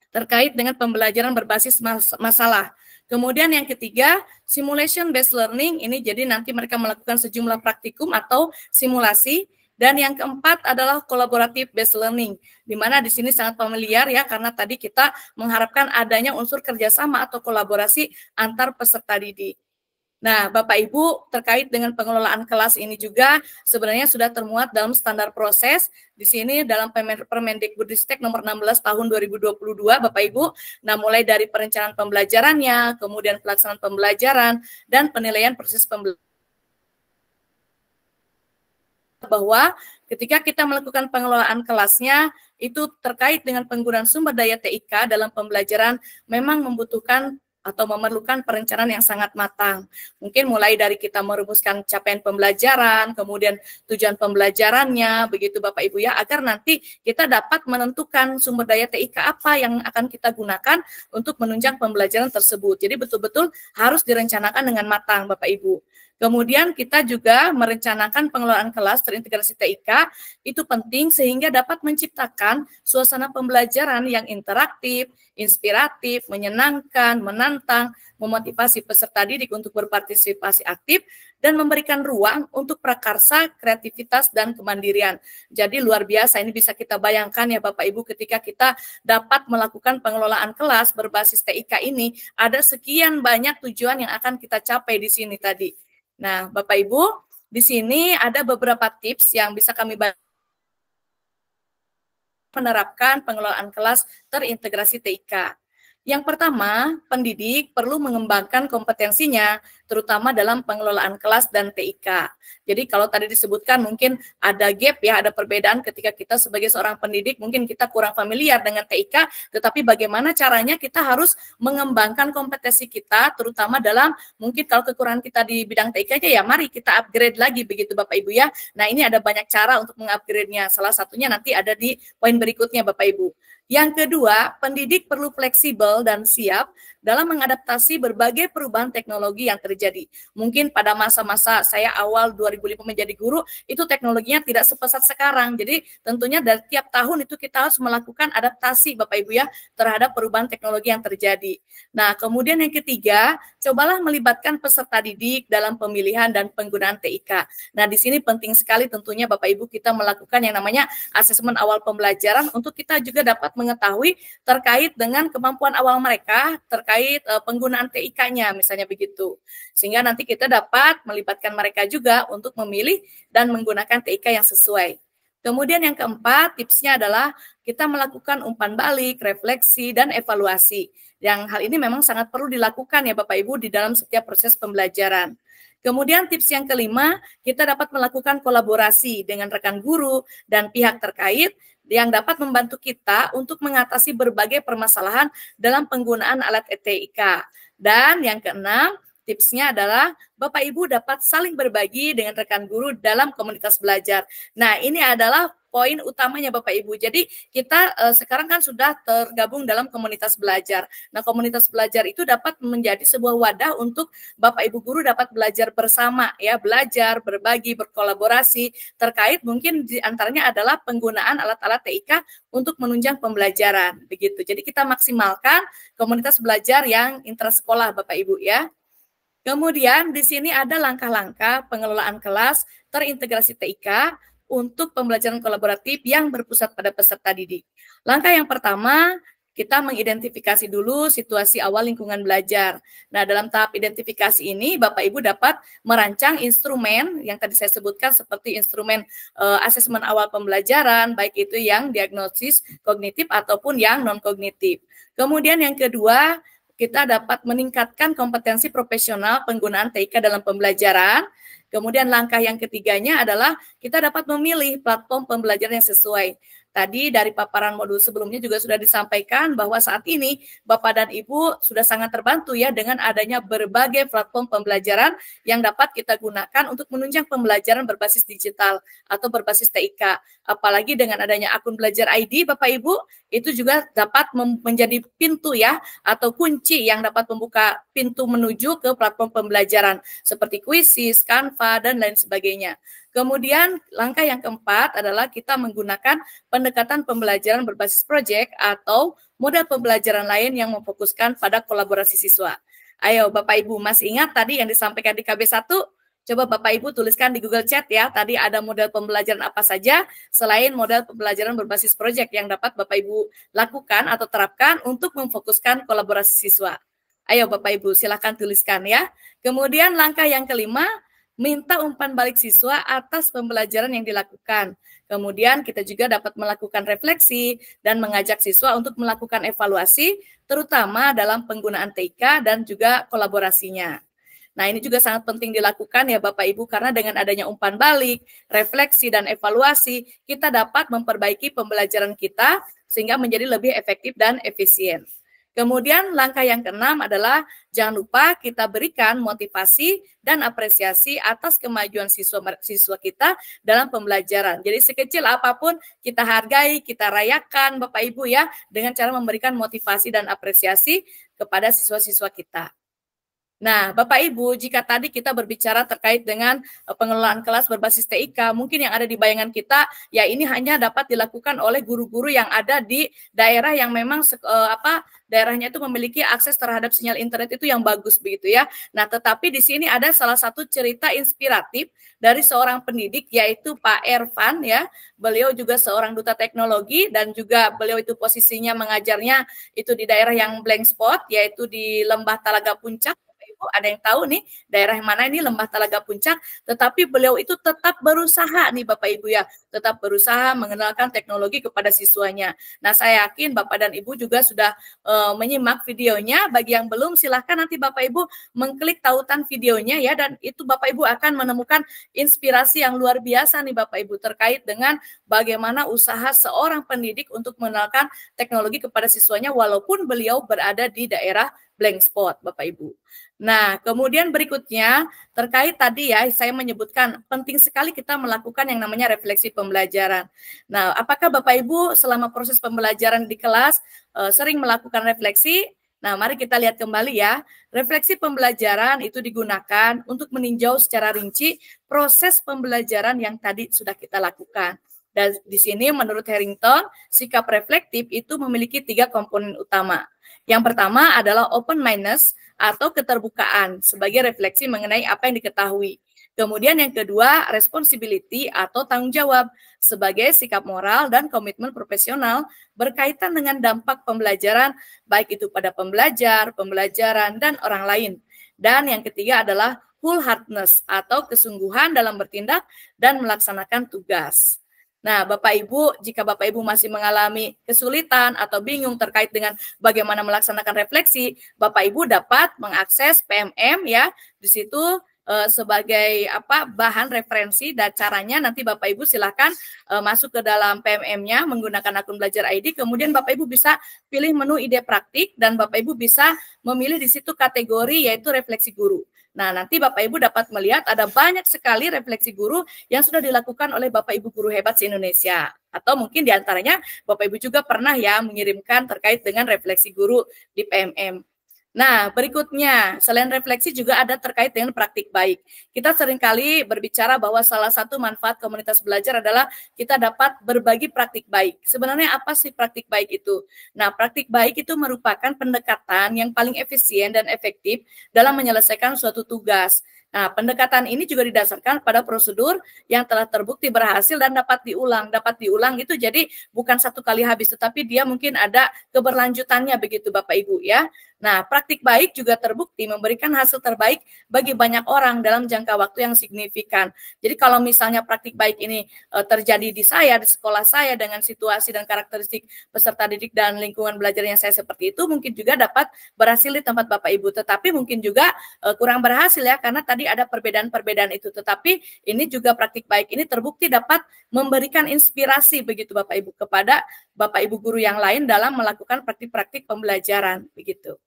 S8: terkait dengan pembelajaran berbasis masalah. Kemudian yang ketiga, simulation-based learning, ini jadi nanti mereka melakukan sejumlah praktikum atau simulasi. Dan yang keempat adalah collaborative-based learning, di mana di sini sangat familiar ya, karena tadi kita mengharapkan adanya unsur kerjasama atau kolaborasi antar peserta didik. Nah, Bapak Ibu, terkait dengan pengelolaan kelas ini juga sebenarnya sudah termuat dalam standar proses. Di sini dalam Permendikbudristek nomor 16 tahun 2022, Bapak Ibu. Nah, mulai dari perencanaan pembelajarannya, kemudian pelaksanaan pembelajaran, dan penilaian proses pembelajaran. Bahwa ketika kita melakukan pengelolaan kelasnya, itu terkait dengan penggunaan sumber daya TIK dalam pembelajaran memang membutuhkan atau memerlukan perencanaan yang sangat matang. Mungkin mulai dari kita merumuskan capaian pembelajaran, kemudian tujuan pembelajarannya, begitu Bapak Ibu ya, agar nanti kita dapat menentukan sumber daya TIK apa yang akan kita gunakan untuk menunjang pembelajaran tersebut. Jadi betul-betul harus direncanakan dengan matang Bapak Ibu. Kemudian kita juga merencanakan pengelolaan kelas terintegrasi TIK, itu penting sehingga dapat menciptakan suasana pembelajaran yang interaktif, inspiratif, menyenangkan, menantang, memotivasi peserta didik untuk berpartisipasi aktif, dan memberikan ruang untuk prakarsa, kreativitas, dan kemandirian. Jadi luar biasa, ini bisa kita bayangkan ya Bapak Ibu, ketika kita dapat melakukan pengelolaan kelas berbasis TIK ini, ada sekian banyak tujuan yang akan kita capai di sini tadi. Nah, Bapak Ibu, di sini ada beberapa tips yang bisa kami bantu menerapkan pengelolaan kelas terintegrasi TIK. Yang pertama, pendidik perlu mengembangkan kompetensinya, terutama dalam pengelolaan kelas dan TIK. Jadi kalau tadi disebutkan mungkin ada gap ya, ada perbedaan ketika kita sebagai seorang pendidik, mungkin kita kurang familiar dengan TIK, tetapi bagaimana caranya kita harus mengembangkan kompetensi kita, terutama dalam mungkin kalau kekurangan kita di bidang TIK aja ya, mari kita upgrade lagi begitu Bapak Ibu ya. Nah ini ada banyak cara untuk mengupgrade-nya, salah satunya nanti ada di poin berikutnya Bapak Ibu. Yang kedua, pendidik perlu fleksibel dan siap dalam mengadaptasi berbagai perubahan teknologi yang terjadi. Mungkin pada masa-masa saya awal 2005 menjadi guru, itu teknologinya tidak sepesat sekarang. Jadi tentunya dari tiap tahun itu kita harus melakukan adaptasi Bapak Ibu ya terhadap perubahan teknologi yang terjadi. Nah, kemudian yang ketiga, cobalah melibatkan peserta didik dalam pemilihan dan penggunaan TIK. Nah, di sini penting sekali tentunya Bapak Ibu kita melakukan yang namanya asesmen awal pembelajaran untuk kita juga dapat mengetahui terkait dengan kemampuan awal mereka terkait penggunaan TIK-nya misalnya begitu. Sehingga nanti kita dapat melibatkan mereka juga untuk memilih dan menggunakan TIK yang sesuai. Kemudian yang keempat, tipsnya adalah kita melakukan umpan balik, refleksi, dan evaluasi. Yang hal ini memang sangat perlu dilakukan ya Bapak Ibu di dalam setiap proses pembelajaran. Kemudian tips yang kelima, kita dapat melakukan kolaborasi dengan rekan guru dan pihak terkait yang dapat membantu kita untuk mengatasi berbagai permasalahan dalam penggunaan alat TIK. Dan yang keenam, tipsnya adalah Bapak Ibu dapat saling berbagi dengan rekan guru dalam komunitas belajar. Nah, ini adalah poin utamanya Bapak Ibu. Jadi kita sekarang kan sudah tergabung dalam komunitas belajar. Nah, komunitas belajar itu dapat menjadi sebuah wadah untuk Bapak Ibu guru dapat belajar bersama ya, belajar, berbagi, berkolaborasi terkait mungkin di antaranya adalah penggunaan alat-alat TIK untuk menunjang pembelajaran begitu. Jadi kita maksimalkan komunitas belajar yang intrasekolah Bapak Ibu ya. Kemudian di sini ada langkah-langkah pengelolaan kelas terintegrasi TIK untuk pembelajaran kolaboratif yang berpusat pada peserta didik. Langkah yang pertama, kita mengidentifikasi dulu situasi awal lingkungan belajar. Nah, dalam tahap identifikasi ini, Bapak Ibu dapat merancang instrumen yang tadi saya sebutkan seperti instrumen asesmen awal pembelajaran, baik itu yang diagnosis kognitif ataupun yang non-kognitif. Kemudian yang kedua, kita dapat meningkatkan kompetensi profesional penggunaan TIK dalam pembelajaran. Kemudian langkah yang ketiganya adalah kita dapat memilih platform pembelajaran yang sesuai. Tadi dari paparan modul sebelumnya juga sudah disampaikan bahwa saat ini Bapak dan Ibu sudah sangat terbantu ya dengan adanya berbagai platform pembelajaran yang dapat kita gunakan untuk menunjang pembelajaran berbasis digital atau berbasis TIK. Apalagi dengan adanya akun belajar ID Bapak Ibu, itu juga dapat menjadi pintu ya atau kunci yang dapat membuka pintu menuju ke platform pembelajaran seperti Quizzes, Canva, dan lain sebagainya. Kemudian langkah yang keempat adalah kita menggunakan pendekatan pembelajaran berbasis proyek atau model pembelajaran lain yang memfokuskan pada kolaborasi siswa. Ayo Bapak Ibu masih ingat tadi yang disampaikan di KB1? Coba Bapak Ibu tuliskan di Google Chat ya, tadi ada model pembelajaran apa saja selain model pembelajaran berbasis proyek yang dapat Bapak Ibu lakukan atau terapkan untuk memfokuskan kolaborasi siswa. Ayo Bapak Ibu silakan tuliskan ya. Kemudian langkah yang kelima, minta umpan balik siswa atas pembelajaran yang dilakukan. Kemudian kita juga dapat melakukan refleksi dan mengajak siswa untuk melakukan evaluasi, terutama dalam penggunaan TIK dan juga kolaborasinya. Nah, ini juga sangat penting dilakukan ya Bapak Ibu, karena dengan adanya umpan balik, refleksi, dan evaluasi, kita dapat memperbaiki pembelajaran kita sehingga menjadi lebih efektif dan efisien. Kemudian langkah yang keenam adalah jangan lupa kita berikan motivasi dan apresiasi atas kemajuan siswa kita dalam pembelajaran. Jadi sekecil apapun kita hargai, kita rayakan Bapak Ibu ya dengan cara memberikan motivasi dan apresiasi kepada siswa-siswa kita. Nah, Bapak Ibu, jika tadi kita berbicara terkait dengan pengelolaan kelas berbasis TIK, mungkin yang ada di bayangan kita, ya ini hanya dapat dilakukan oleh guru-guru yang ada di daerah yang memang daerahnya itu memiliki akses terhadap sinyal internet itu yang bagus begitu ya. Nah, tetapi di sini ada salah satu cerita inspiratif dari seorang pendidik yaitu Pak Ervan ya. Beliau juga seorang duta teknologi dan juga beliau itu posisinya mengajarnya itu di daerah yang blank spot yaitu di Lembah Talaga Puncak. Ada yang tahu nih daerah yang mana ini Lembah Talaga Puncak, tetapi beliau itu tetap berusaha nih Bapak Ibu ya, tetap berusaha mengenalkan teknologi kepada siswanya. Nah, saya yakin Bapak dan Ibu juga sudah menyimak videonya. Bagi yang belum, silahkan nanti Bapak Ibu mengklik tautan videonya ya, dan itu Bapak Ibu akan menemukan inspirasi yang luar biasa nih Bapak Ibu terkait dengan bagaimana usaha seorang pendidik untuk mengenalkan teknologi kepada siswanya walaupun beliau berada di daerah blank spot Bapak Ibu. Nah, kemudian berikutnya terkait tadi ya, saya menyebutkan penting sekali kita melakukan yang namanya refleksi pembelajaran. Nah, apakah Bapak Ibu selama proses pembelajaran di kelas sering melakukan refleksi? Nah, mari kita lihat kembali ya. Refleksi pembelajaran itu digunakan untuk meninjau secara rinci proses pembelajaran yang tadi sudah kita lakukan. Dan di sini menurut Harrington, sikap reflektif itu memiliki 3 komponen utama. Yang pertama adalah open-mindedness atau keterbukaan sebagai refleksi mengenai apa yang diketahui. Kemudian yang kedua, responsibility atau tanggung jawab sebagai sikap moral dan komitmen profesional berkaitan dengan dampak pembelajaran, baik itu pada pembelajar, pembelajaran, dan orang lain. Dan yang ketiga adalah wholeheartedness atau kesungguhan dalam bertindak dan melaksanakan tugas. Nah, Bapak Ibu, jika Bapak Ibu masih mengalami kesulitan atau bingung terkait dengan bagaimana melaksanakan refleksi, Bapak Ibu dapat mengakses PMM ya. Di situ sebagai bahan referensi dan caranya nanti Bapak Ibu silakan masuk ke dalam PMM-nya menggunakan akun Belajar ID, kemudian Bapak Ibu bisa pilih menu ide praktik dan Bapak Ibu bisa memilih di situ kategori yaitu refleksi guru. Nah, nanti Bapak Ibu dapat melihat ada banyak sekali refleksi guru yang sudah dilakukan oleh Bapak Ibu guru hebat se-Indonesia. Atau mungkin diantaranya Bapak Ibu juga pernah ya mengirimkan terkait dengan refleksi guru di PMM. Nah, berikutnya, selain refleksi juga ada terkait dengan praktik baik. Kita seringkali berbicara bahwa salah satu manfaat komunitas belajar adalah kita dapat berbagi praktik baik. Sebenarnya apa sih praktik baik itu? Nah, praktik baik itu merupakan pendekatan yang paling efisien dan efektif dalam menyelesaikan suatu tugas. Nah, pendekatan ini juga didasarkan pada prosedur yang telah terbukti berhasil dan dapat diulang. Dapat diulang itu jadi bukan satu kali habis, tetapi dia mungkin ada keberlanjutannya begitu Bapak Ibu ya. Nah, praktik baik juga terbukti memberikan hasil terbaik bagi banyak orang dalam jangka waktu yang signifikan. Jadi kalau misalnya praktik baik ini terjadi di saya, di sekolah saya dengan situasi dan karakteristik peserta didik dan lingkungan belajar yang saya seperti itu, mungkin juga dapat berhasil di tempat Bapak Ibu. Tetapi mungkin juga kurang berhasil ya, karena tadi ada perbedaan-perbedaan itu. Tetapi ini juga praktik baik ini terbukti dapat memberikan inspirasi begitu Bapak Ibu kepada Bapak Ibu guru yang lain dalam melakukan praktik-praktik pembelajaran begitu.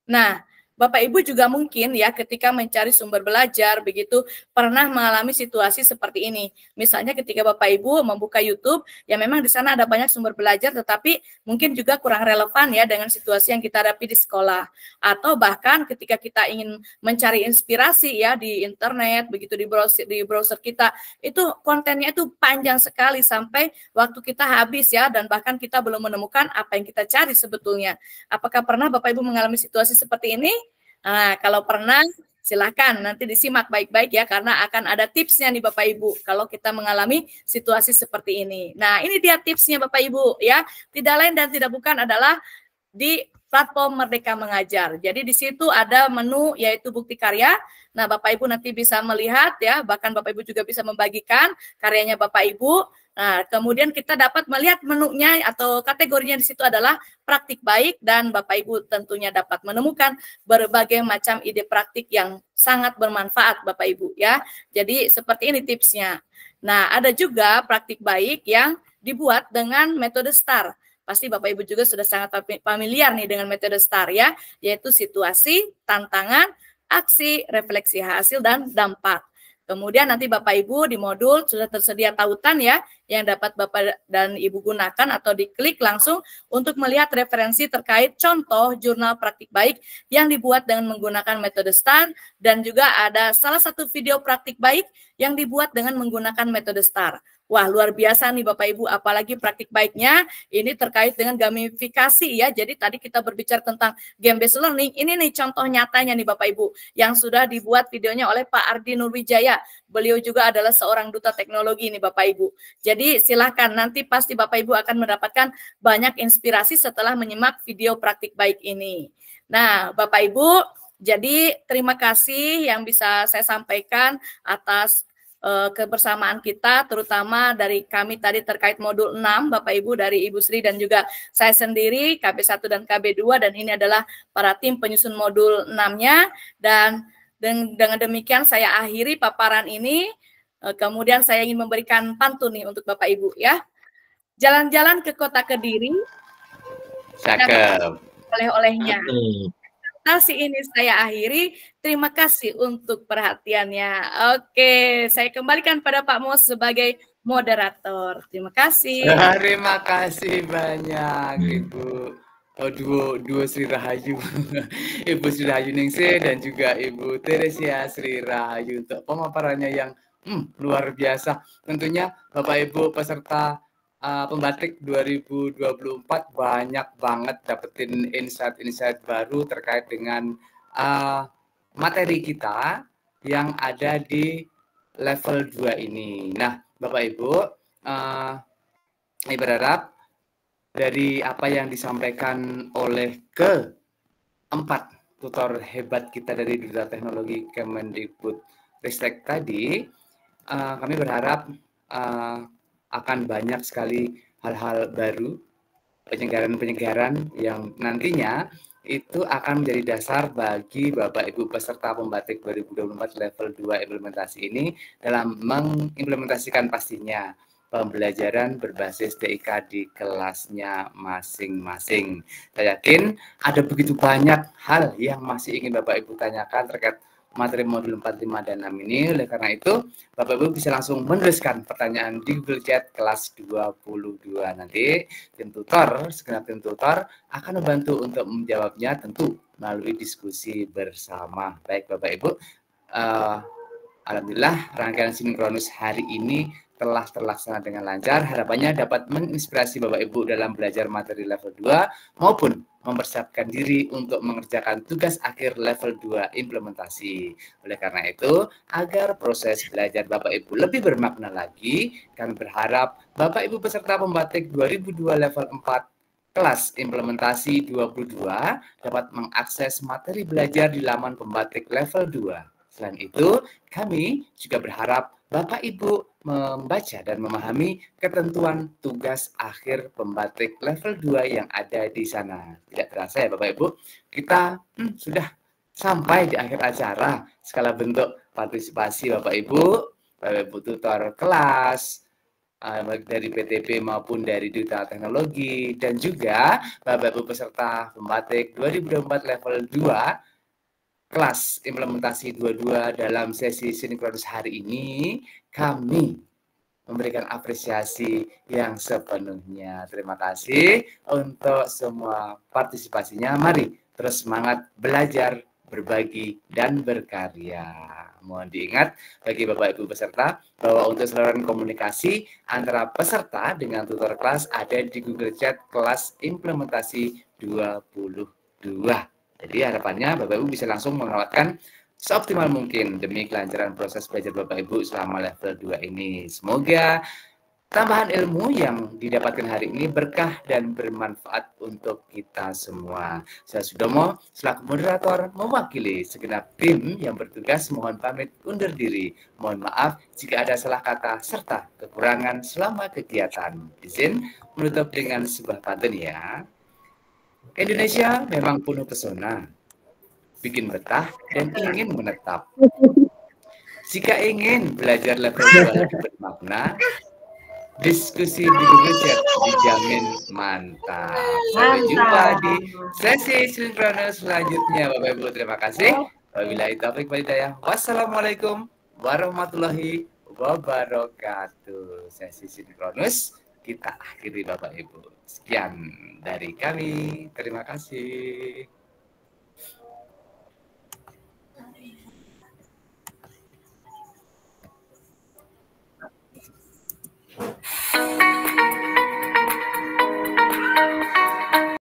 S8: Nah, Bapak Ibu juga mungkin ya ketika mencari sumber belajar begitu pernah mengalami situasi seperti ini. Misalnya ketika Bapak Ibu membuka YouTube, ya memang di sana ada banyak sumber belajar tetapi mungkin juga kurang relevan ya dengan situasi yang kita hadapi di sekolah. Atau bahkan ketika kita ingin mencari inspirasi ya di internet begitu di browser kita, itu kontennya itu panjang sekali sampai waktu kita habis ya dan bahkan kita belum menemukan apa yang kita cari sebetulnya. Apakah pernah Bapak Ibu mengalami situasi seperti ini? Nah, kalau pernah, silakan nanti disimak baik-baik ya, karena akan ada tipsnya nih Bapak Ibu kalau kita mengalami situasi seperti ini. Nah, ini dia tipsnya Bapak Ibu ya. Tidak lain dan tidak bukan adalah di platform Merdeka Mengajar. Jadi di situ ada menu yaitu bukti karya. Nah, Bapak Ibu nanti bisa melihat ya, bahkan Bapak Ibu juga bisa membagikan karyanya Bapak Ibu. Nah, kemudian kita dapat melihat menunya atau kategorinya di situ adalah praktik baik dan Bapak Ibu tentunya dapat menemukan berbagai macam ide praktik yang sangat bermanfaat Bapak Ibu ya. Jadi seperti ini tipsnya. Nah, ada juga praktik baik yang dibuat dengan metode STAR. Pasti Bapak Ibu juga sudah sangat familiar nih dengan metode STAR ya, yaitu situasi, tantangan, aksi, refleksi hasil, dan dampak. Kemudian nanti Bapak Ibu di modul sudah tersedia tautan ya yang dapat Bapak dan Ibu gunakan atau diklik langsung untuk melihat referensi terkait contoh jurnal praktik baik yang dibuat dengan menggunakan metode STAR dan juga ada salah satu video praktik baik yang dibuat dengan menggunakan metode STAR. Wah, luar biasa nih Bapak Ibu, apalagi praktik baiknya ini terkait dengan gamifikasi ya. Jadi tadi kita berbicara tentang game based learning, ini nih contoh nyatanya nih Bapak Ibu yang sudah dibuat videonya oleh Pak Ardi Nurwijaya. Beliau juga adalah seorang duta teknologi nih Bapak Ibu. Jadi silakan nanti pasti Bapak Ibu akan mendapatkan banyak inspirasi setelah menyimak video praktik baik ini. Nah, Bapak Ibu, jadi terima kasih yang bisa saya sampaikan atas kebersamaan kita, terutama dari kami tadi terkait modul 6, Bapak Ibu dari Ibu Sri dan juga saya sendiri, KB1 dan KB2, dan ini adalah para tim penyusun modul 6-nya, dan dengan demikian saya akhiri paparan ini, kemudian saya ingin memberikan pantun nih untuk Bapak Ibu ya. Jalan-jalan ke kota Kediri,
S1: cakep,
S8: oleh-olehnya. Presentasi ini saya akhiri. Terima kasih untuk perhatiannya. Oke, saya kembalikan pada Pak Mos sebagai moderator. Terima kasih.
S1: Terima kasih banyak Ibu duo Sri Rahayu, Ibu Sri Rahayu Ningsih dan juga Ibu Teresia Sri Rahayu untuk pemaparannya yang luar biasa. Tentunya Bapak Ibu peserta pembatik 2024 banyak banget dapetin insight-insight baru terkait dengan materi kita yang ada di level 2 ini. Nah, Bapak Ibu, saya berharap dari apa yang disampaikan oleh keempat tutor hebat kita dari Duta Teknologi Kemendikbudristek tadi, kami berharap akan banyak sekali hal-hal baru, penyegaran-penyegaran yang nantinya itu akan menjadi dasar bagi Bapak Ibu peserta pembatik 2024 level 2 implementasi ini dalam mengimplementasikan pastinya pembelajaran berbasis TIK di kelasnya masing-masing. Saya yakin ada begitu banyak hal yang masih ingin Bapak Ibu tanyakan terkait materi modul 4, 5, dan 6 ini. Oleh karena itu, Bapak Ibu bisa langsung menuliskan pertanyaan di Google Chat kelas 22. Nanti segenap tim tutor akan membantu untuk menjawabnya tentu melalui diskusi bersama. Baik Bapak Ibu, alhamdulillah rangkaian sinkronus hari ini telah terlaksana dengan lancar. Harapannya dapat menginspirasi Bapak Ibu dalam belajar materi level 2 maupun mempersiapkan diri untuk mengerjakan tugas akhir level 2 implementasi. Oleh karena itu, agar proses belajar Bapak Ibu lebih bermakna lagi, kami berharap Bapak Ibu peserta pembatik 2002 level 4 kelas implementasi 22 dapat mengakses materi belajar di laman pembatik level 2. Selain itu, kami juga berharap Bapak Ibu membaca dan memahami ketentuan tugas akhir pembatik level 2 yang ada di sana. Tidak terasa ya Bapak Ibu, kita sudah sampai di akhir acara. Segala bentuk partisipasi Bapak Ibu tutor kelas, dari PTP maupun dari Duta Teknologi, dan juga Bapak Ibu peserta pembatik 2024 level 2 kelas implementasi 22 dalam sesi sinkronus hari ini, kami memberikan apresiasi yang sepenuhnya. Terima kasih untuk semua partisipasinya. Mari terus semangat belajar, berbagi, dan berkarya. Mohon diingat bagi Bapak Ibu peserta bahwa untuk saluran komunikasi antara peserta dengan tutor kelas ada di Google Chat kelas implementasi 22. Jadi harapannya Bapak Ibu bisa langsung melewatkan seoptimal mungkin demi kelancaran proses belajar Bapak Ibu selama level 2 ini. Semoga tambahan ilmu yang didapatkan hari ini berkah dan bermanfaat untuk kita semua. Saya Sudomo selaku moderator mewakili segenap tim yang bertugas mohon pamit undur diri. Mohon maaf jika ada salah kata serta kekurangan selama kegiatan. Izin menutup dengan sebuah pantun ya. Indonesia memang penuh pesona, bikin betah dan ingin menetap. Jika ingin belajar level 2 lebih bermakna, diskusi di Google Chat dijamin mantap. Sampai jumpa di sesi sinkronus selanjutnya Bapak Ibu. Terima kasih. Wabillahi taufiq wal hidayah. Wassalamualaikum warahmatullahi wabarakatuh. Sesi sinkronus kita akhiri Bapak Ibu. Sekian dari kami. Terima kasih.